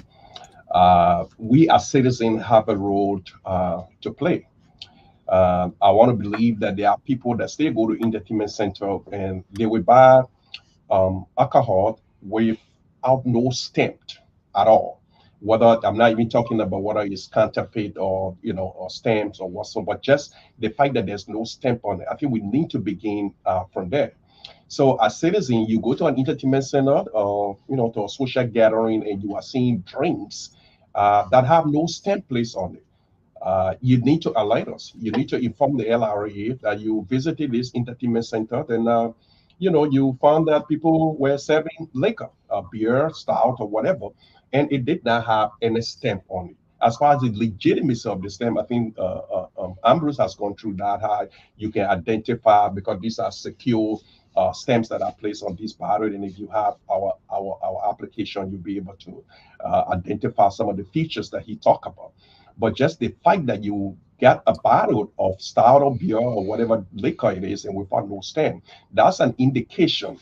We as citizens have a role to play. I want to believe that there are people that still go to entertainment center and they will buy alcohol without no stamp at all. Whether I'm not even talking about whether it's counterfeit or or stamps or whatsoever, but just the fact that there's no stamp on it. I think we need to begin from there. So as citizens, you go to an entertainment center or to a social gathering and you are seeing drinks that have no stamp placed on it. You need to alert us. You need to inform the LRA that you visited this entertainment center, then you found that people were serving liquor, beer, stout, or whatever, and it did not have any stamp on it. As far as the legitimacy of the stamp, I think Ambrose has gone through that, how you can identify, because these are secure stamps that are placed on this barrel, and if you have our application, you'll be able to identify some of the features that he talked about. But just the fact that you get a bottle of stout or beer or whatever liquor it is and without no stamp, that's an indication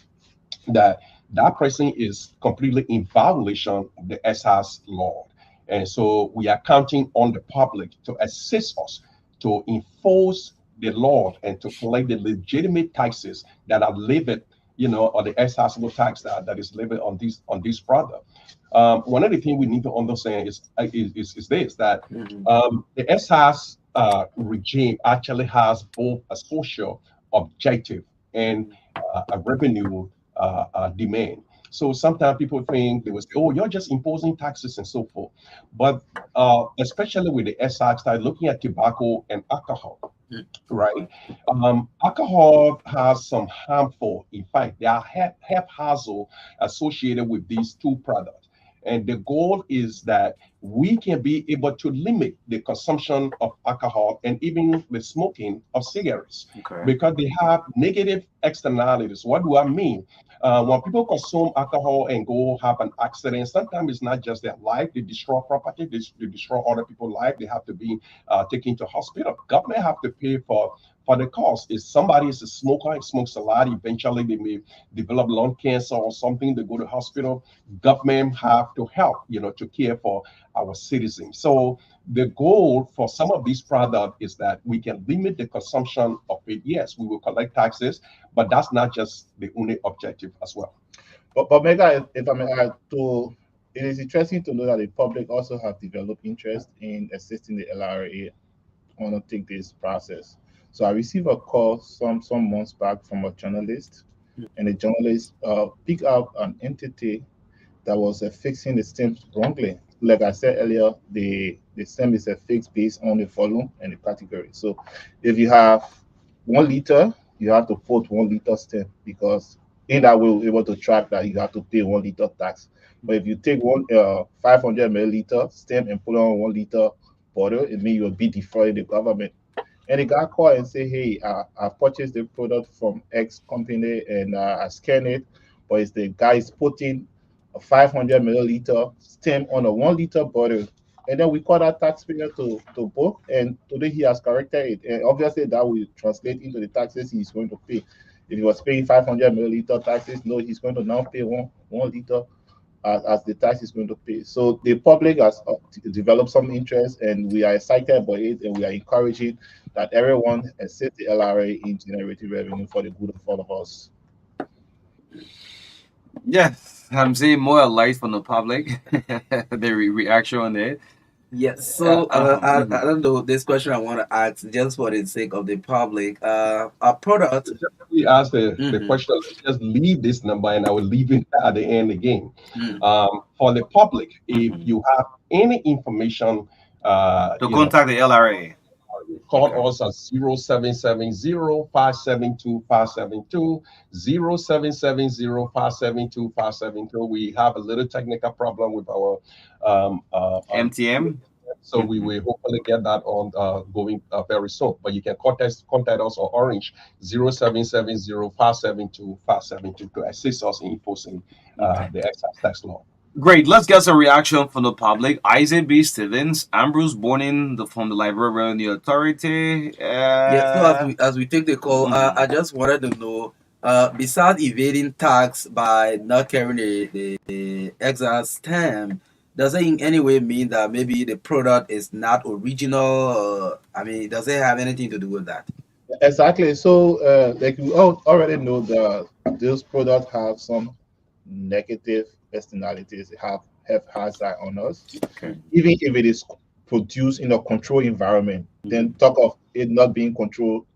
that that person is completely in violation of the ESA's law. And so we are counting on the public to assist us to enforce the law and to collect the legitimate taxes that are levied, or the ESA's tax that is levied on this product. One of the things we need to understand is this, that the ESA's regime actually has both a social objective and a revenue demand. So sometimes people think they will say, "Oh, you're just imposing taxes and so forth." But especially with the ESA, start looking at tobacco and alcohol. right? Alcohol has some harmful effect. There are haphazard associated with these two products. And the goal is that we can be able to limit the consumption of alcohol and even the smoking of cigarettes because they have negative externalities. What do I mean? When people consume alcohol and go have an accident, sometimes it's not just their life, they destroy property, they destroy other people's life, they have to be taken to hospital. Government have to pay for the cost. If somebody is a smoker and smokes a lot, eventually they may develop lung cancer or something, they go to hospital. Government have to help, to care for our citizens. So the goal for some of these products is that we can limit the consumption of it. Yes, we will collect taxes, but that's not just the only objective as well. But Mega, if I may add to, it is interesting to know that the public also have developed interest in assisting the LRA undertake this process. So I received a call some months back from a journalist, and the journalist picked up an entity that was fixing the stamps wrongly. Like I said earlier, the stamp is fixed based on the volume and the category. So if you have 1 liter, you have to put 1 liter stamp, because in that way we're able to track that you have to pay 1 liter tax. But if you take 500 milliliter stamp and put on 1 liter bottle, it means you'll be defrauding the government. And the guy called and say, hey, I purchased the product from X company and I scanned it, but it's the guy is putting a 500 milliliter stamp on a 1 liter bottle. And then we call that taxpayer to book, and today he has corrected it. And obviously that will translate into the taxes he's going to pay. If he was paying 500 milliliter taxes, no, he's going to now pay one liter as the tax is going to pay. So the public has developed some interest, and we are excited by it, and we are encouraging that everyone assist the LRA in generating revenue for the good of all of us. Yes, I'm seeing more light from the public, the reaction on it. Yes, so I don't know, this question I want to ask just for the sake of the public. Our product. We ask the question, just leave this number and I will leave it at the end again. For the public, if you have any information to contact the LRA, call us at 0770-572-572, 0770-572-572. We have a little technical problem with our MTM. So we will hopefully get that on going very soon. But you can contact us on Orange 0770-572-572 to assist us in enforcing the excise tax law. Great. Let's get some reaction from the public. Isaac B. Stevens, Ambrose Bonin from the Liberia Revenue Authority. Yes, so as we take the call, I just wanted to know, besides evading tax by not carrying the excise stamp, does it in any way mean that maybe the product is not original? Does it have anything to do with that? Exactly. So, like we already know that those products have some negative externalities. They have hazard on us. Okay. Even if it is produced in a controlled environment, then talk of it not being controlled.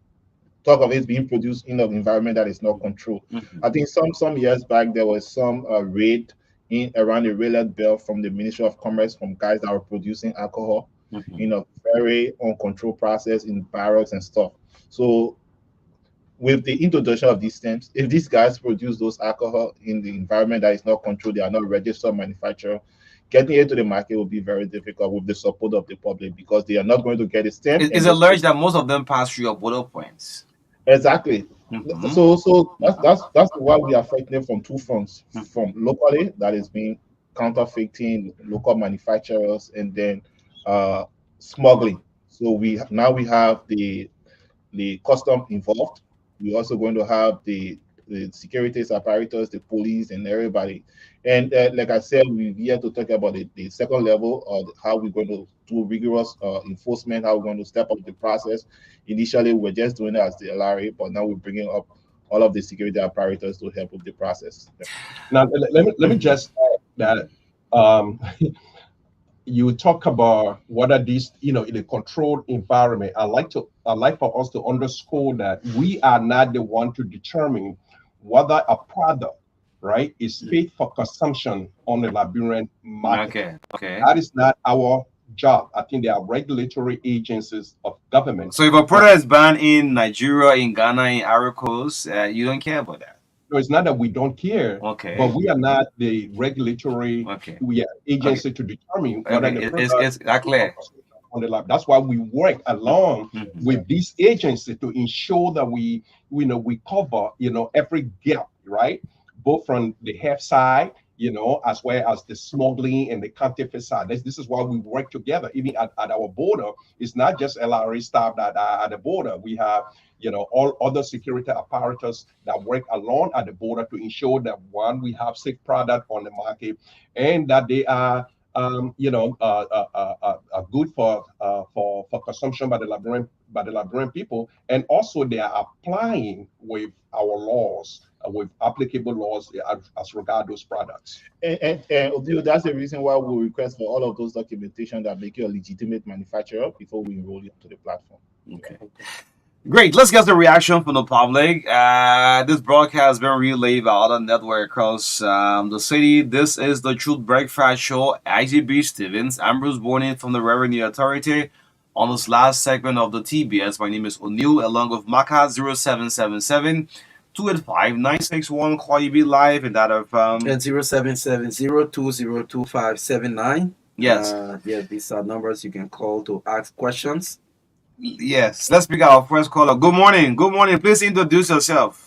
Talk of it being produced in an environment that is not controlled. I think some years back there was some raid around the railroad belt from the Ministry of Commerce from guys that were producing alcohol in a very uncontrolled process in barracks and stuff. So with the introduction of these stamps, if these guys produce those alcohol in the environment that is not controlled, they are not registered manufacturer, getting it to the market will be very difficult with the support of the public, because they are not going to get a stamp. It's alleged that most of them pass through your border points. Exactly. So that's why we are fighting from two fronts: from locally, that is being counterfeiting, local manufacturers, and then smuggling. So we have the custom involved. We're also going to have the securities apparatus, the police, and everybody. And like I said, we're here to talk about the second level of how we're going to do rigorous enforcement, how we're going to step up the process. Initially, we're just doing it as the LRA, but now we're bringing up all of the security apparatus to help with the process. Now, let me just add that you talk about what are these, in a controlled environment. I like for us to underscore that we are not the one to determine whether a product, is fit for consumption on the Liberian market. Okay. That is not our job. I think they are regulatory agencies of government. So if a product is banned in Nigeria, in Ghana, in Ivory Coast, you don't care about that. No, it's not that we don't care, Okay. but we are not the regulatory we are agency to determine whether the it's that clear. On the lab. That's why we work along with this agency to ensure that we cover every gap, right? Both from the health side, as well as the smuggling and the counterfeit side. This is why we work together, even at our border. It's not just LRA staff that are at the border. We have, all other security apparatus that work along at the border to ensure that, one, we have safe product on the market, and that they are good for consumption by the Liberian people, and also they are applying with our laws, with applicable laws as regard those products. And that's the reason why we request for all of those documentation that make you a legitimate manufacturer before we enroll you to the platform. Okay. Great. Let's get the reaction from the public. This broadcast has been relayed by other network across the city. This is the Truth Breakfast Show. IGB Stevens. I'm Bruce Bonin from the Revenue Authority. On this last segment of the TBS, my name is O'Neill, along with Maka 0777 285 961. Call you be live and that of and 0770202579. Yes. These are numbers you can call to ask questions. Yes, let's pick our first caller. Good morning. Good morning. Please introduce yourself.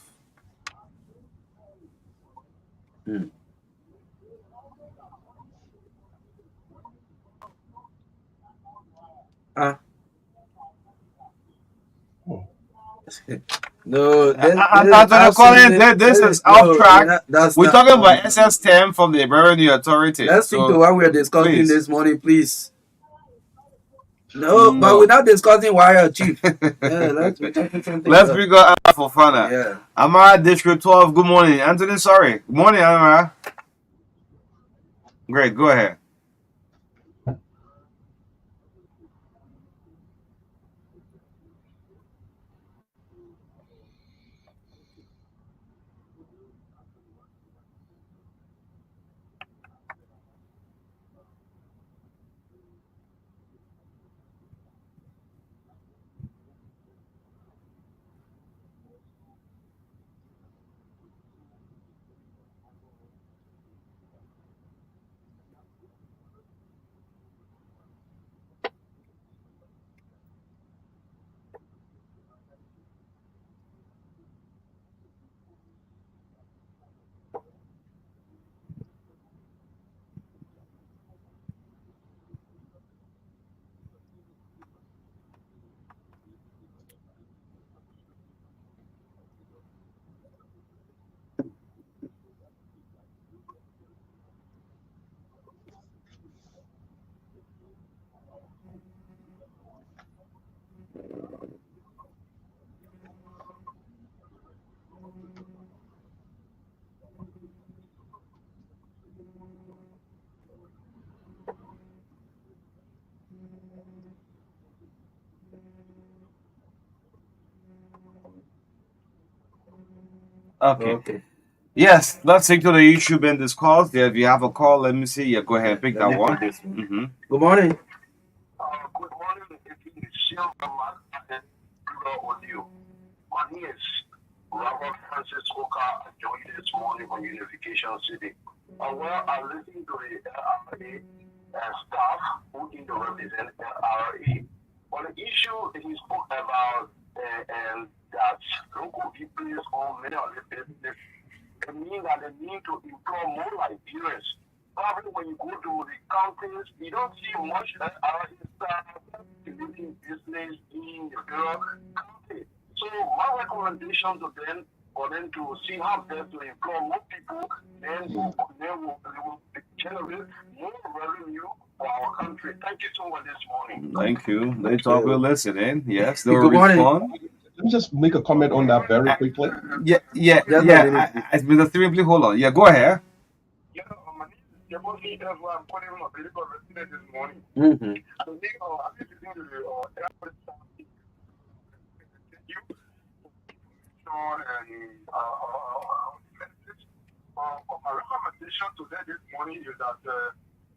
No, this is off track. We're talking about SS10 from the Revenue Authority. Let's stick to what we're discussing this morning, please. No, but we're not discussing wire chief. Let's bring up for fun. Yeah. Amara District 12. Good morning, Anthony. Sorry. Good morning, Amara. Great. Go ahead. Okay. Yes, let's take to the YouTube and this call. Yeah, if you have a call, let me see. Yeah, go ahead, pick that one. Good morning. Good morning. My name is Robert Francis Oka. I joined this morning on Unification City. Well, I listened to the LRA staff who need to represent LRA. On the issue he spoke about, and that local people on many of the business, it means that they need to employ more Liberians. Probably when you go to the counties, you don't see much LRA staff doing business in the county. So my recommendation to them, for them to see how best to employ more people, then they will generate more revenue for our country. Thank you so much this morning. Thank you. They talk, we're listening. Yes, they will respond. Let me just make a comment on that very quickly. Yeah. Mr. Steven, please hold on. Yeah, go ahead. My name is Jeboni. That's why I'm calling my medical resident this morning. I think I'm listening to the airport staff. My recommendation to them this morning is that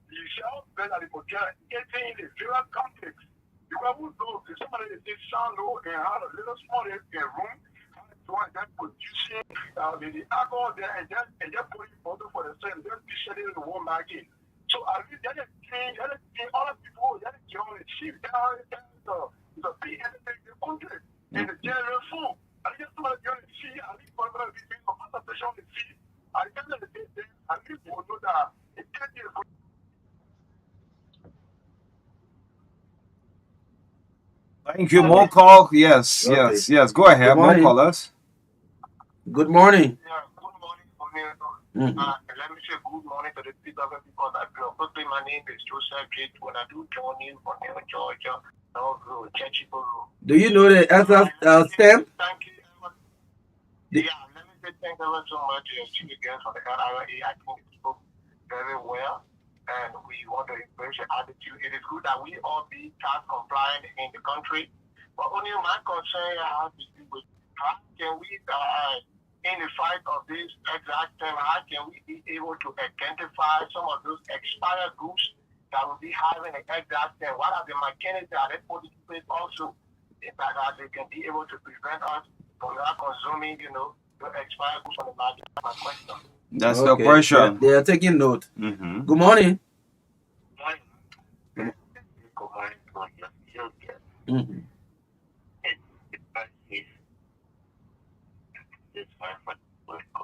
the shall spend at the hotel getting the serious conflicts. Because who knows if somebody is shallow and had a little small in a room, so that producing the alcohol there and just putting photo for the same, just be shedding in the whole market. So I mean that is all the people that is on the ship down the big entertainment in the country and the general food. I just want to on the sea, I think for the people of concentration on the sea. I just want to say that I think we will know that it can't be a Thank you. More call. Yes, Okay. yes. Go ahead. Good More morning. callers. Good morning. Yeah, good morning, Mhm. let me say good morning to the people because I feel quickly. My name is Joseph J. When I do join in from Georgia, Churchill. Do you know the stamp? Thank you. Yeah, let me say thank you so much again for the LRA. I think it spoke very well, and we want to embrace your attitude. It is good that we all be tax compliant in the country, but only my concern has to do with how can we, in the fight of this exact term, how can we be able to identify some of those expired goods that will be having an exact term? What are the mechanics that they put in place also that they can be able to prevent us from not consuming, the expired goods on the market? That's my question. That's the Okay. question. They are taking note. Mm-hmm. Good morning. Mhm.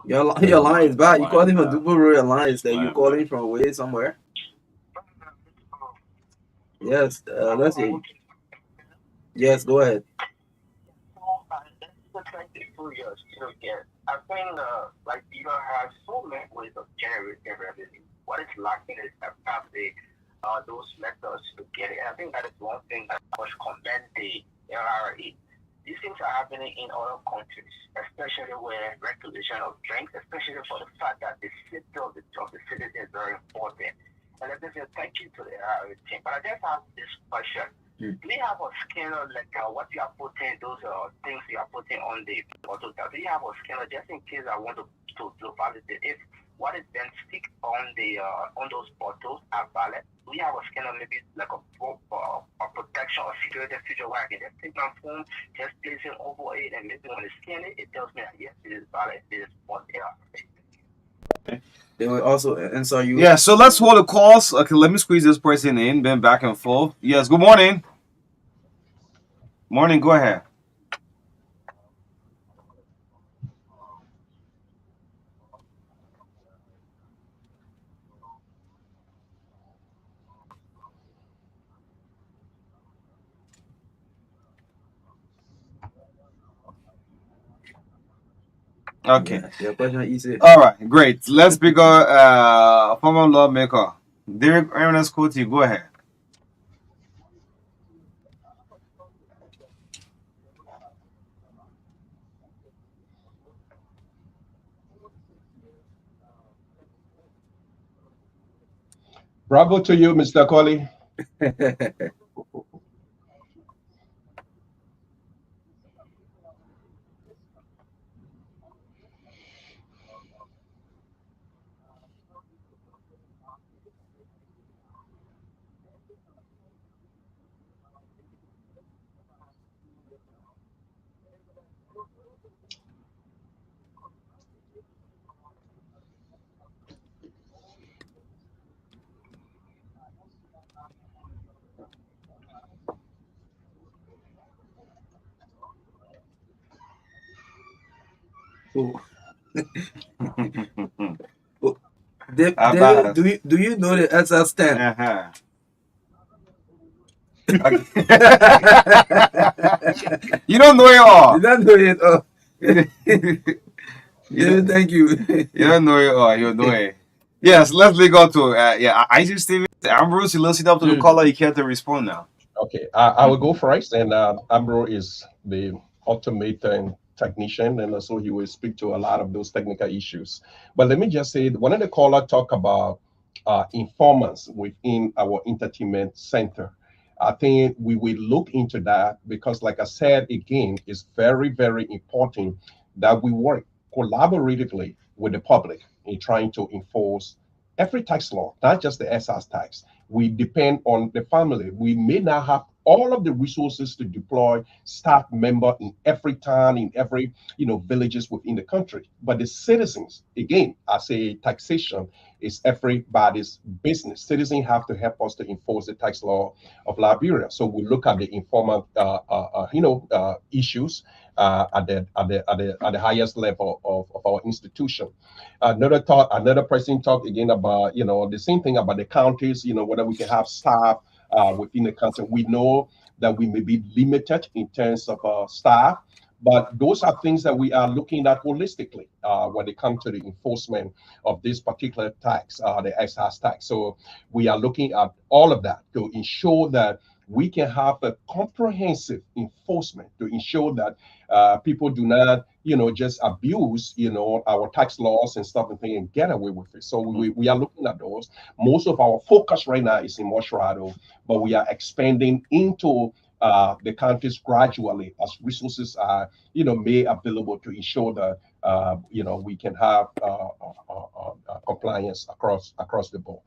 Your line is bad. You calling from Dubu Road, your line is that you calling from away somewhere? Yes, let's hear you. Yes, go ahead. I think like you have so many ways of generating revenue. What is lacking is the those methods to get it. I think that is one thing that I must commend the LRA. These things are happening in other countries, especially where regulation of drinks, especially for the fact that the safety of the citizen is very important. And let me say thank you to the LRA team. But I just have this question. Do you have a scanner like what you are putting, those things you are putting on the bottle? Do you have a scanner just in case I want to validate if what is then stick on the on those bottles are valid? Do you have a scanner maybe like a protection or security feature where I can just take my phone, just place it over it, and maybe when I scan it, it tells me that yes, it is valid, it is what they are. They will also answer you. Yeah, so let's hold the calls. Okay, let me squeeze this person in, then back and forth. Yes, good morning. Morning, go ahead. Okay. Yeah, your question is easy. All right, great. Let's pick a former lawmaker. Derek Ernest Kuti, go ahead. Bravo to you, Mr. Colley. Oh. How about us? Do you know the SL stamp? Uh-huh. You don't know it all. You don't know it all. Thank you. You don't know it all. You know it. Yes, let's go to Isaac Stevens. Ambrose, you listen up to the caller. You care to respond now. Okay, I will go first, and Ambro is the ultimate technician, and so he will speak to a lot of those technical issues. But let me just say, one of the caller talk about informants within our entertainment center. I think we will look into that because, like I said again, it's very, very important that we work collaboratively with the public in trying to enforce every tax law, not just the excise tax, we depend on the family. We may not have all of the resources to deploy staff member in every town, in every villages within the country. But the citizens, again, I say taxation is everybody's business. Citizens have to help us to enforce the tax law of Liberia. So we look at the informal, issues at the highest level of our institution. Another person talked again about the same thing about the counties. Whether we can have staff within the county. We know that we may be limited in terms of staff, but those are things that we are looking at holistically when it comes to the enforcement of this particular tax, the excise tax. So we are looking at all of that to ensure that we can have a comprehensive enforcement to ensure that people do not, just abuse, our tax laws and stuff and get away with it. So we are looking at those. Most of our focus right now is in Moshirado, but we are expanding into the counties gradually as resources are, made available to ensure that, we can have compliance across the board.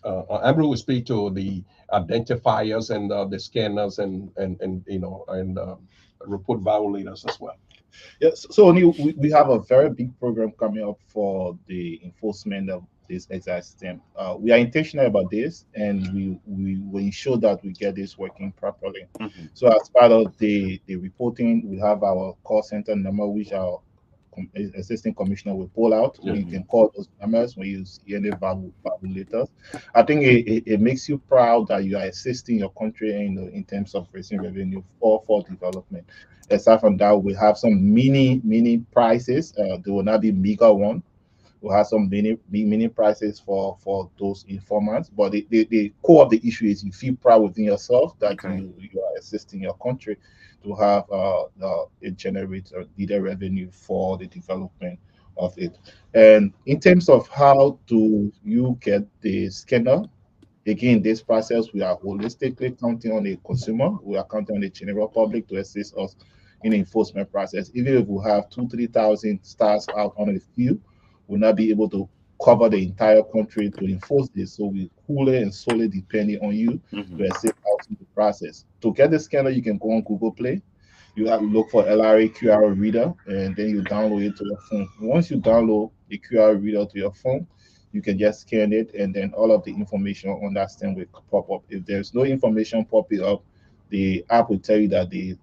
Amber will speak to the identifiers and the scanners and report violators as well. Yes, so we have a very big program coming up for the enforcement of this excise system. We are intentional about this, and we will ensure that we get this working properly. So as part of the reporting, we have our call center number, which our assistant commissioner will pull out. You can call those numbers when you see any violators. I think it makes you proud that you are assisting your country in terms of raising revenue for development. Aside from that, we have some mini prices. There will not be mega one. We'll have some mini prices for those informants. But the core of the issue is you feel proud within yourself that you are assisting your country to have it generate needed revenue for the development of it. And in terms of how do you get the scanner, again, this process, we are holistically counting on the consumer. We are counting on the general public to assist us in the enforcement process. Even if we have 2,000-3,000 stars out on the field, we'll not be able to cover the entire country to enforce this. So we wholly and solely depending on you to assist out in the process. To get the scanner, you can go on Google Play. You have to look for LRA QR reader, and then you download it to your phone. Once you download the QR reader to your phone, you can just scan it, and then all of the information on that stem will pop up. If there's no information popping up, the app will tell you that the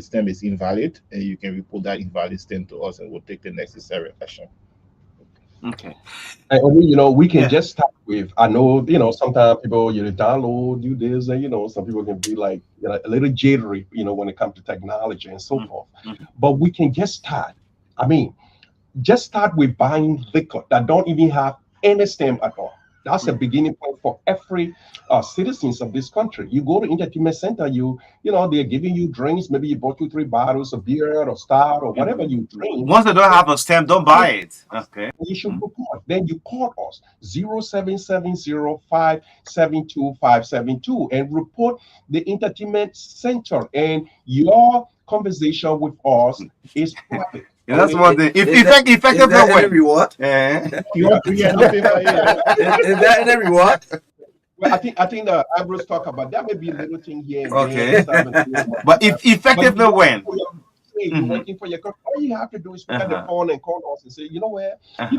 stem is invalid, and you can report that invalid stem to us, and we'll take the necessary action. Okay. And we can just start with, I know, sometimes people, download, do this, and, some people can be like, a little jittery, when it comes to technology and so forth. But we can just start. I mean, just start with buying liquor that don't even have any stem at all. That's a beginning point for every citizens of this country. You go to entertainment center, they're giving you drinks. Maybe you bought 2-3 bottles of beer or star or whatever you drink. Once they don't have a stamp, don't buy it. Okay. You should report. Then you call us 0770-572-572 and report the entertainment center. And your conversation with us is private. Yeah, that's one thing. Effective reward. Is that any reward? Well, I think Ambrose talk about that. May be a little thing here. Okay. But if effectively when? You're working for your company. All you have to do is pick up the phone and call us and say, you know what? I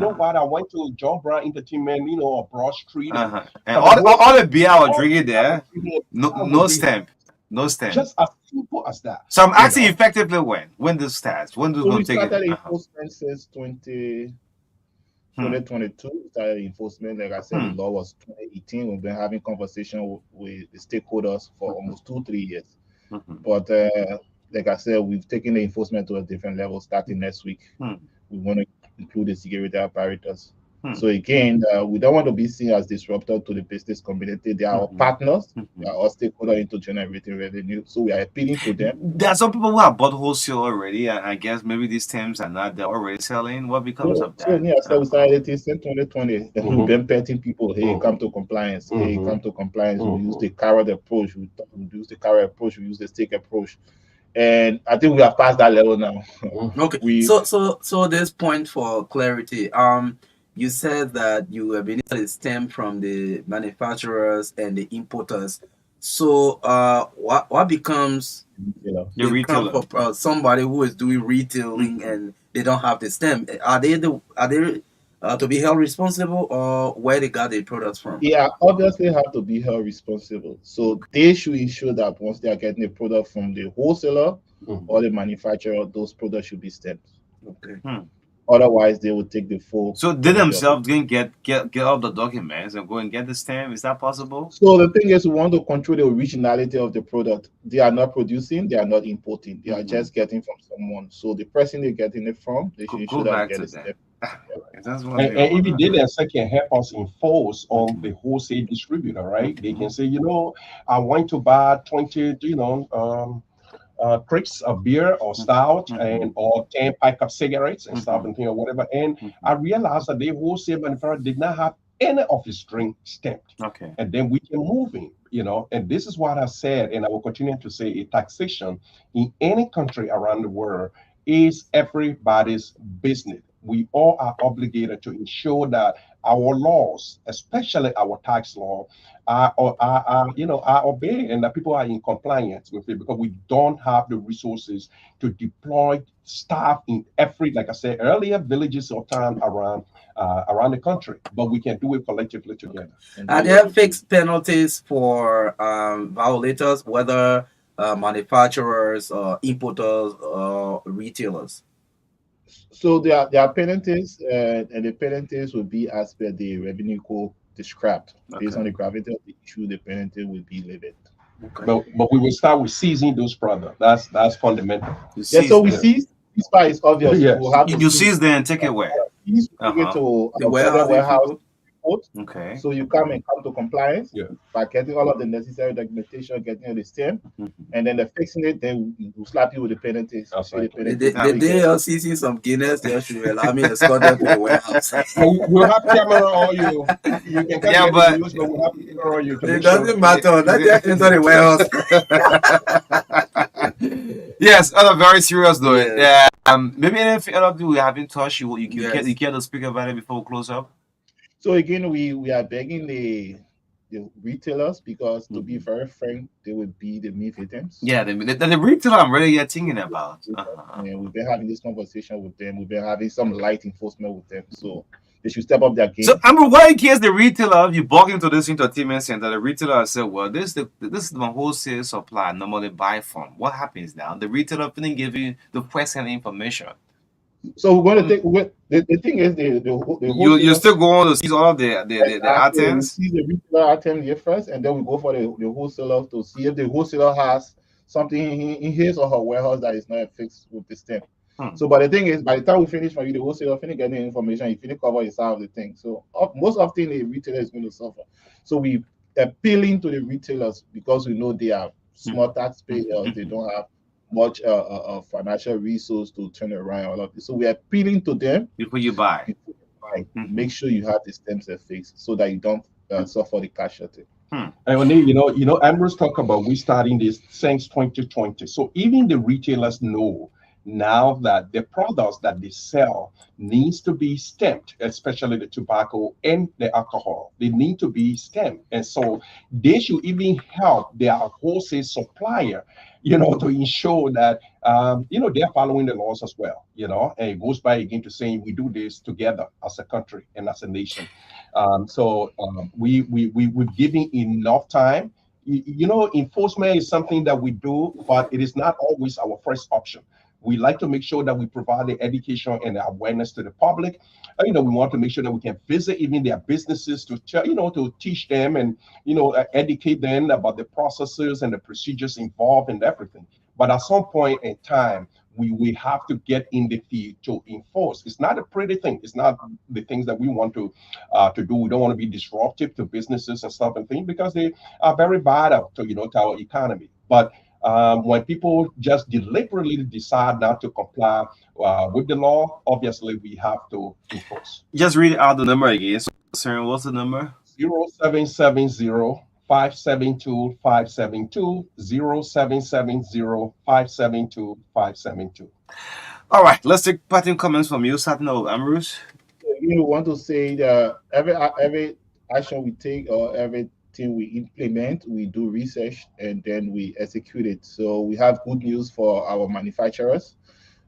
went to John Brown Entertainment, or Broad Street. And all the beer I was drinking there, no stamp. No stamp. Just as simple as that. So I'm asking effectively when this starts. When do we take it? Started enforcement since 2022. Started enforcement. Like I said, the law was 2018. We've been having conversation with the stakeholders for almost 2-3 years. But like I said, we've taken the enforcement to a different level starting next week. We want to include the security apparatus. So again, we don't want to be seen as disruptive to the business community. They are our partners, they are our stakeholders into generating revenue. So we are appealing to them. There are some people who have bought wholesale already, and I guess maybe these terms are not, they're already selling. What becomes of that? So yeah, so we started this in 2020. We've been petting people, hey, come to compliance, hey, come to compliance. We use the carrot approach, we use the carrot approach, we use the stick approach. And I think we have passed that level now. Okay. So this point for clarity. you said that you have been able to stem from the manufacturers and the importers. So, what becomes The retailer. for somebody who is doing retailing and they don't have the stem? Are they to be held responsible, or where they got the products from? Yeah, obviously have to be held responsible. So they should ensure that once they are getting a product from the wholesaler or the manufacturer, those products should be stamped. Okay. Otherwise, they will take the full. So they themselves can get all the documents and go and get the stamp. Is that possible? So the thing is, we want to control the originality of the product. They are not producing, they are not importing. They are just getting from someone. So the person they're getting it from, they should ensure that they get a stamp. And if it did, that can help us enforce on the wholesale distributor, right? They can say, you know, I want to buy 20, crates of beer or stout and or 10 pack of cigarettes and stuff and or whatever. And I realized that the wholesale manufacturer did not have any of his drink stamped. Okay. And then we can move in, you know, and this is what I said, and I will continue to say, a taxation in any country around the world is everybody's business. We all are obligated to ensure that our laws, especially our tax law, are obeyed and that people are in compliance with it, because we don't have the resources to deploy staff in every, like I said earlier, villages or town around the country, but we can do it collectively together. Are there fixed penalties for violators, whether manufacturers, importers, or retailers? So there are penalties, and the penalties will be as per the revenue code described. Based on the gravity of the issue, the penalty will be levied. Okay. But we will start with seizing those products. That's fundamental. Yeah, so we seize. This part is obvious. Yes. We'll have You seize them and take it where? Take it to The warehouse. Okay. So you come to compliance Yeah. by getting all of the necessary documentation, getting the stamp, and then they're fixing it. Then we'll slap you with the penalties. That's So the right. penalties Did they are seizing some Guinness? They should allow me to escort them to the warehouse. We'll have camera on you. You can come Yeah, here but- to use, but we'll have camera on you. To It make sure- doesn't matter. Let them enter the warehouse. Yes, on a very serious note. Yeah. Maybe anything else we haven't touched. You Yes. care to speak about it before we close up? So again, we are begging the retailers, because to be very frank, they would be the main victims. Yeah, the retailer I'm really thinking about. And we've been having this conversation with them. We've been having some light enforcement with them. So they should step up their game. So, what in case the retailer, you walk into this entertainment center, the retailer said, well, this is my wholesale supply I normally buy from. What happens now? The retailer didn't give you the first-hand information. So we're going to take the thing is You're still going to seize all of the items? We see the retailer item here first, and then we go for the wholesaler to see if the wholesaler has something in his or her warehouse that is not fixed with the stamp. So, but the thing is, by the time we finish for you, the wholesaler finish getting the information, you finish cover your side of the thing. So most often the retailer is going to suffer. So we appealing to the retailers, because we know they are small taxpayers, they don't have much financial resource to turn around all of this. So we are appealing to them Before you buy. Make sure you have the stamps fixed so that you don't suffer the cash shortage. And you know, Ambrose talked about we starting this since 2020. So even the retailers know now that the products that they sell needs to be stamped, especially the tobacco and the alcohol. They need to be stamped, and so they should even help their wholesale supplier, you know, to ensure that they're following the laws as well. You know, and it goes by again to saying we do this together as a country and as a nation. We've given enough time. You know, enforcement is something that we do, but it is not always our first option. We like to make sure that we provide the education and the awareness to the public. We want to make sure that we can visit even their businesses to teach them and, educate them about the processes and the procedures involved and everything. But at some point in time, we have to get in the field to enforce. It's not a pretty thing. It's not the things that we want to do. We don't want to be disruptive to businesses and stuff and things, because they are very vital to our economy. But when people just deliberately decide not to comply with the law, obviously we have to enforce. Just read out the number again. So, sir, what's the number? 0770-572-572, 0770-572-572. All right, let's take parting comments from you, starting with Ambrose. we want to say that every action we take or everything we implement, we do research and then we execute it. So we have good news for our manufacturers.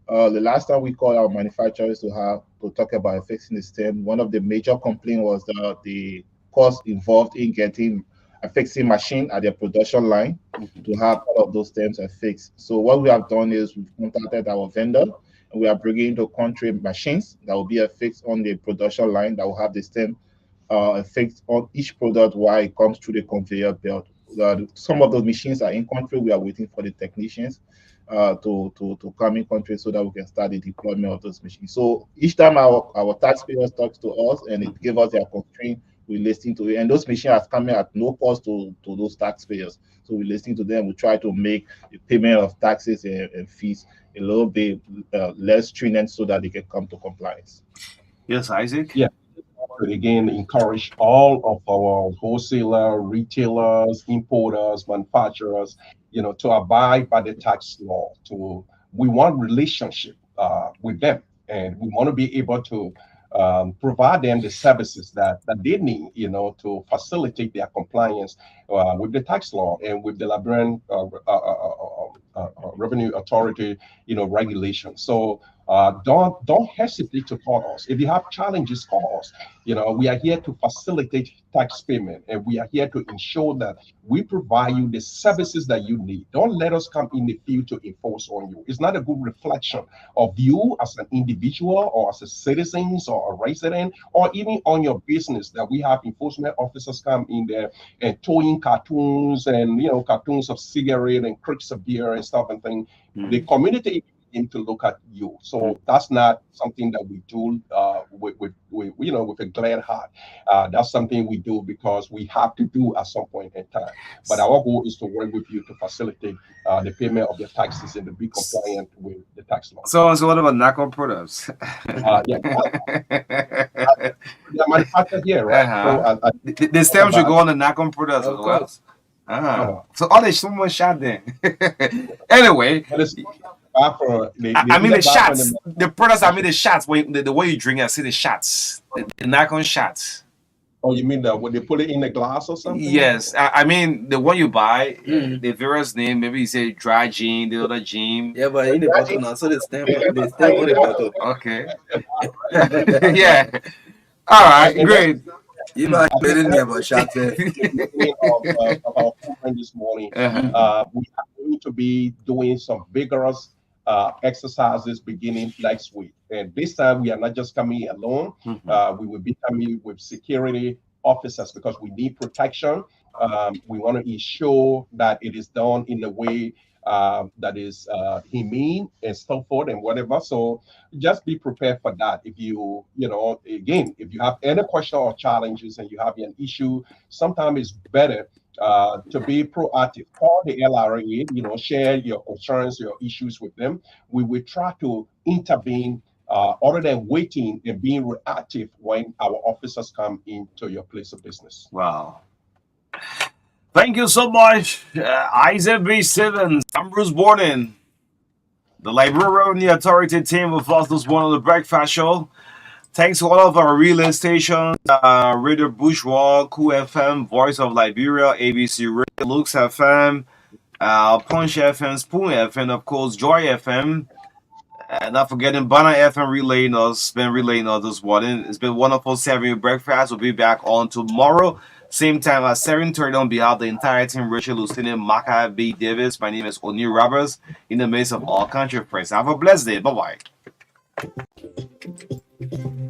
The last time we called our manufacturers to talk about fixing the stem, one of the major complaints was the cost involved in getting a fixing machine at their production line to have all of those stems fixed. So what we have done is we've contacted our vendor and we are bringing into country machines that will be affixed on the production line that will have the stem affixed on each product while it comes through the conveyor belt. Some of those machines are in country. We are waiting for the technicians to come in country so that we can start the deployment of those machines. So each time our taxpayers talk to us and it gives us their constraint, we listen to it. And those machines are coming at no cost to those taxpayers. So we listen to them. We try to make the payment of taxes and fees a little bit less stringent so that they can come to compliance. Yes, Isaac? Yeah. Again, encourage all of our wholesaler, retailers, importers, manufacturers, to abide by the tax law. We want relationship with them, and we want to be able to provide them the services that they need, to facilitate their compliance with the tax law and with the Liberian Revenue Authority, regulation. So don't hesitate to call us. If you have challenges, call us. We are here to facilitate tax payment, and we are here to ensure that we provide you the services that you need. Don't let us come in the field to enforce on you. It's not a good reflection of you as an individual or as a citizen or a resident or even on your business that we have enforcement officers come in there and towing cartoons and cartoons of cigarette and crates of beer and stuff and things. The community to look at you. So that's not something that we do with a glad heart. That's something we do because we have to do at some point in time. But our goal is to work with you to facilitate the payment of the taxes and to be compliant with the tax law. So what about NACO products? They're manufactured here, right? So, the stems should go on the NACO products as well. So all the someone shot then. Anyway. I mean the shots. The products. I mean the shots. The way you drink it, I see the shots. The NACO shots. Oh, you mean that when they put it in the glass or something? Yes, I mean the one you buy, the various name. Maybe you say dry gin, the other gin. Yeah, but in the bottle now, so they stamp on the bottle. Okay. Yeah. All right. Great. You know, I made it never shot of our program this morning. We are going to be doing some vigorous exercises beginning next week. And this time we are not just coming alone. We will be coming with security officers because we need protection. We want to ensure that it is done in a way that is humane and so forth and whatever. So just be prepared for that. If you if you have any question or challenges and you have an issue, sometimes it's better to be proactive. Call the LRA, share your concerns, your issues with them. We will try to intervene other than waiting and being reactive when our officers come into your place of business. Wow. Thank you so much, Isaac B. Stevens. I'm Bruce Borden. The Liberian Revenue Authority team with us this morning on the Breakfast Show. Thanks to all of our relay stations, Radio Bourgeois, Cool FM, Voice of Liberia, ABC Radio, Lux FM, Punch FM, Spoon FM, of course, Joy FM. Not forgetting Banner FM relaying us this morning. It's been wonderful serving you breakfast. We'll be back on tomorrow. Same time at 7:30 on behalf of the entire team, Rachel Lieutenant Maka B. Davis. My name is O'Neil Roberts in the midst of all country friends. Have a blessed day. Bye-bye.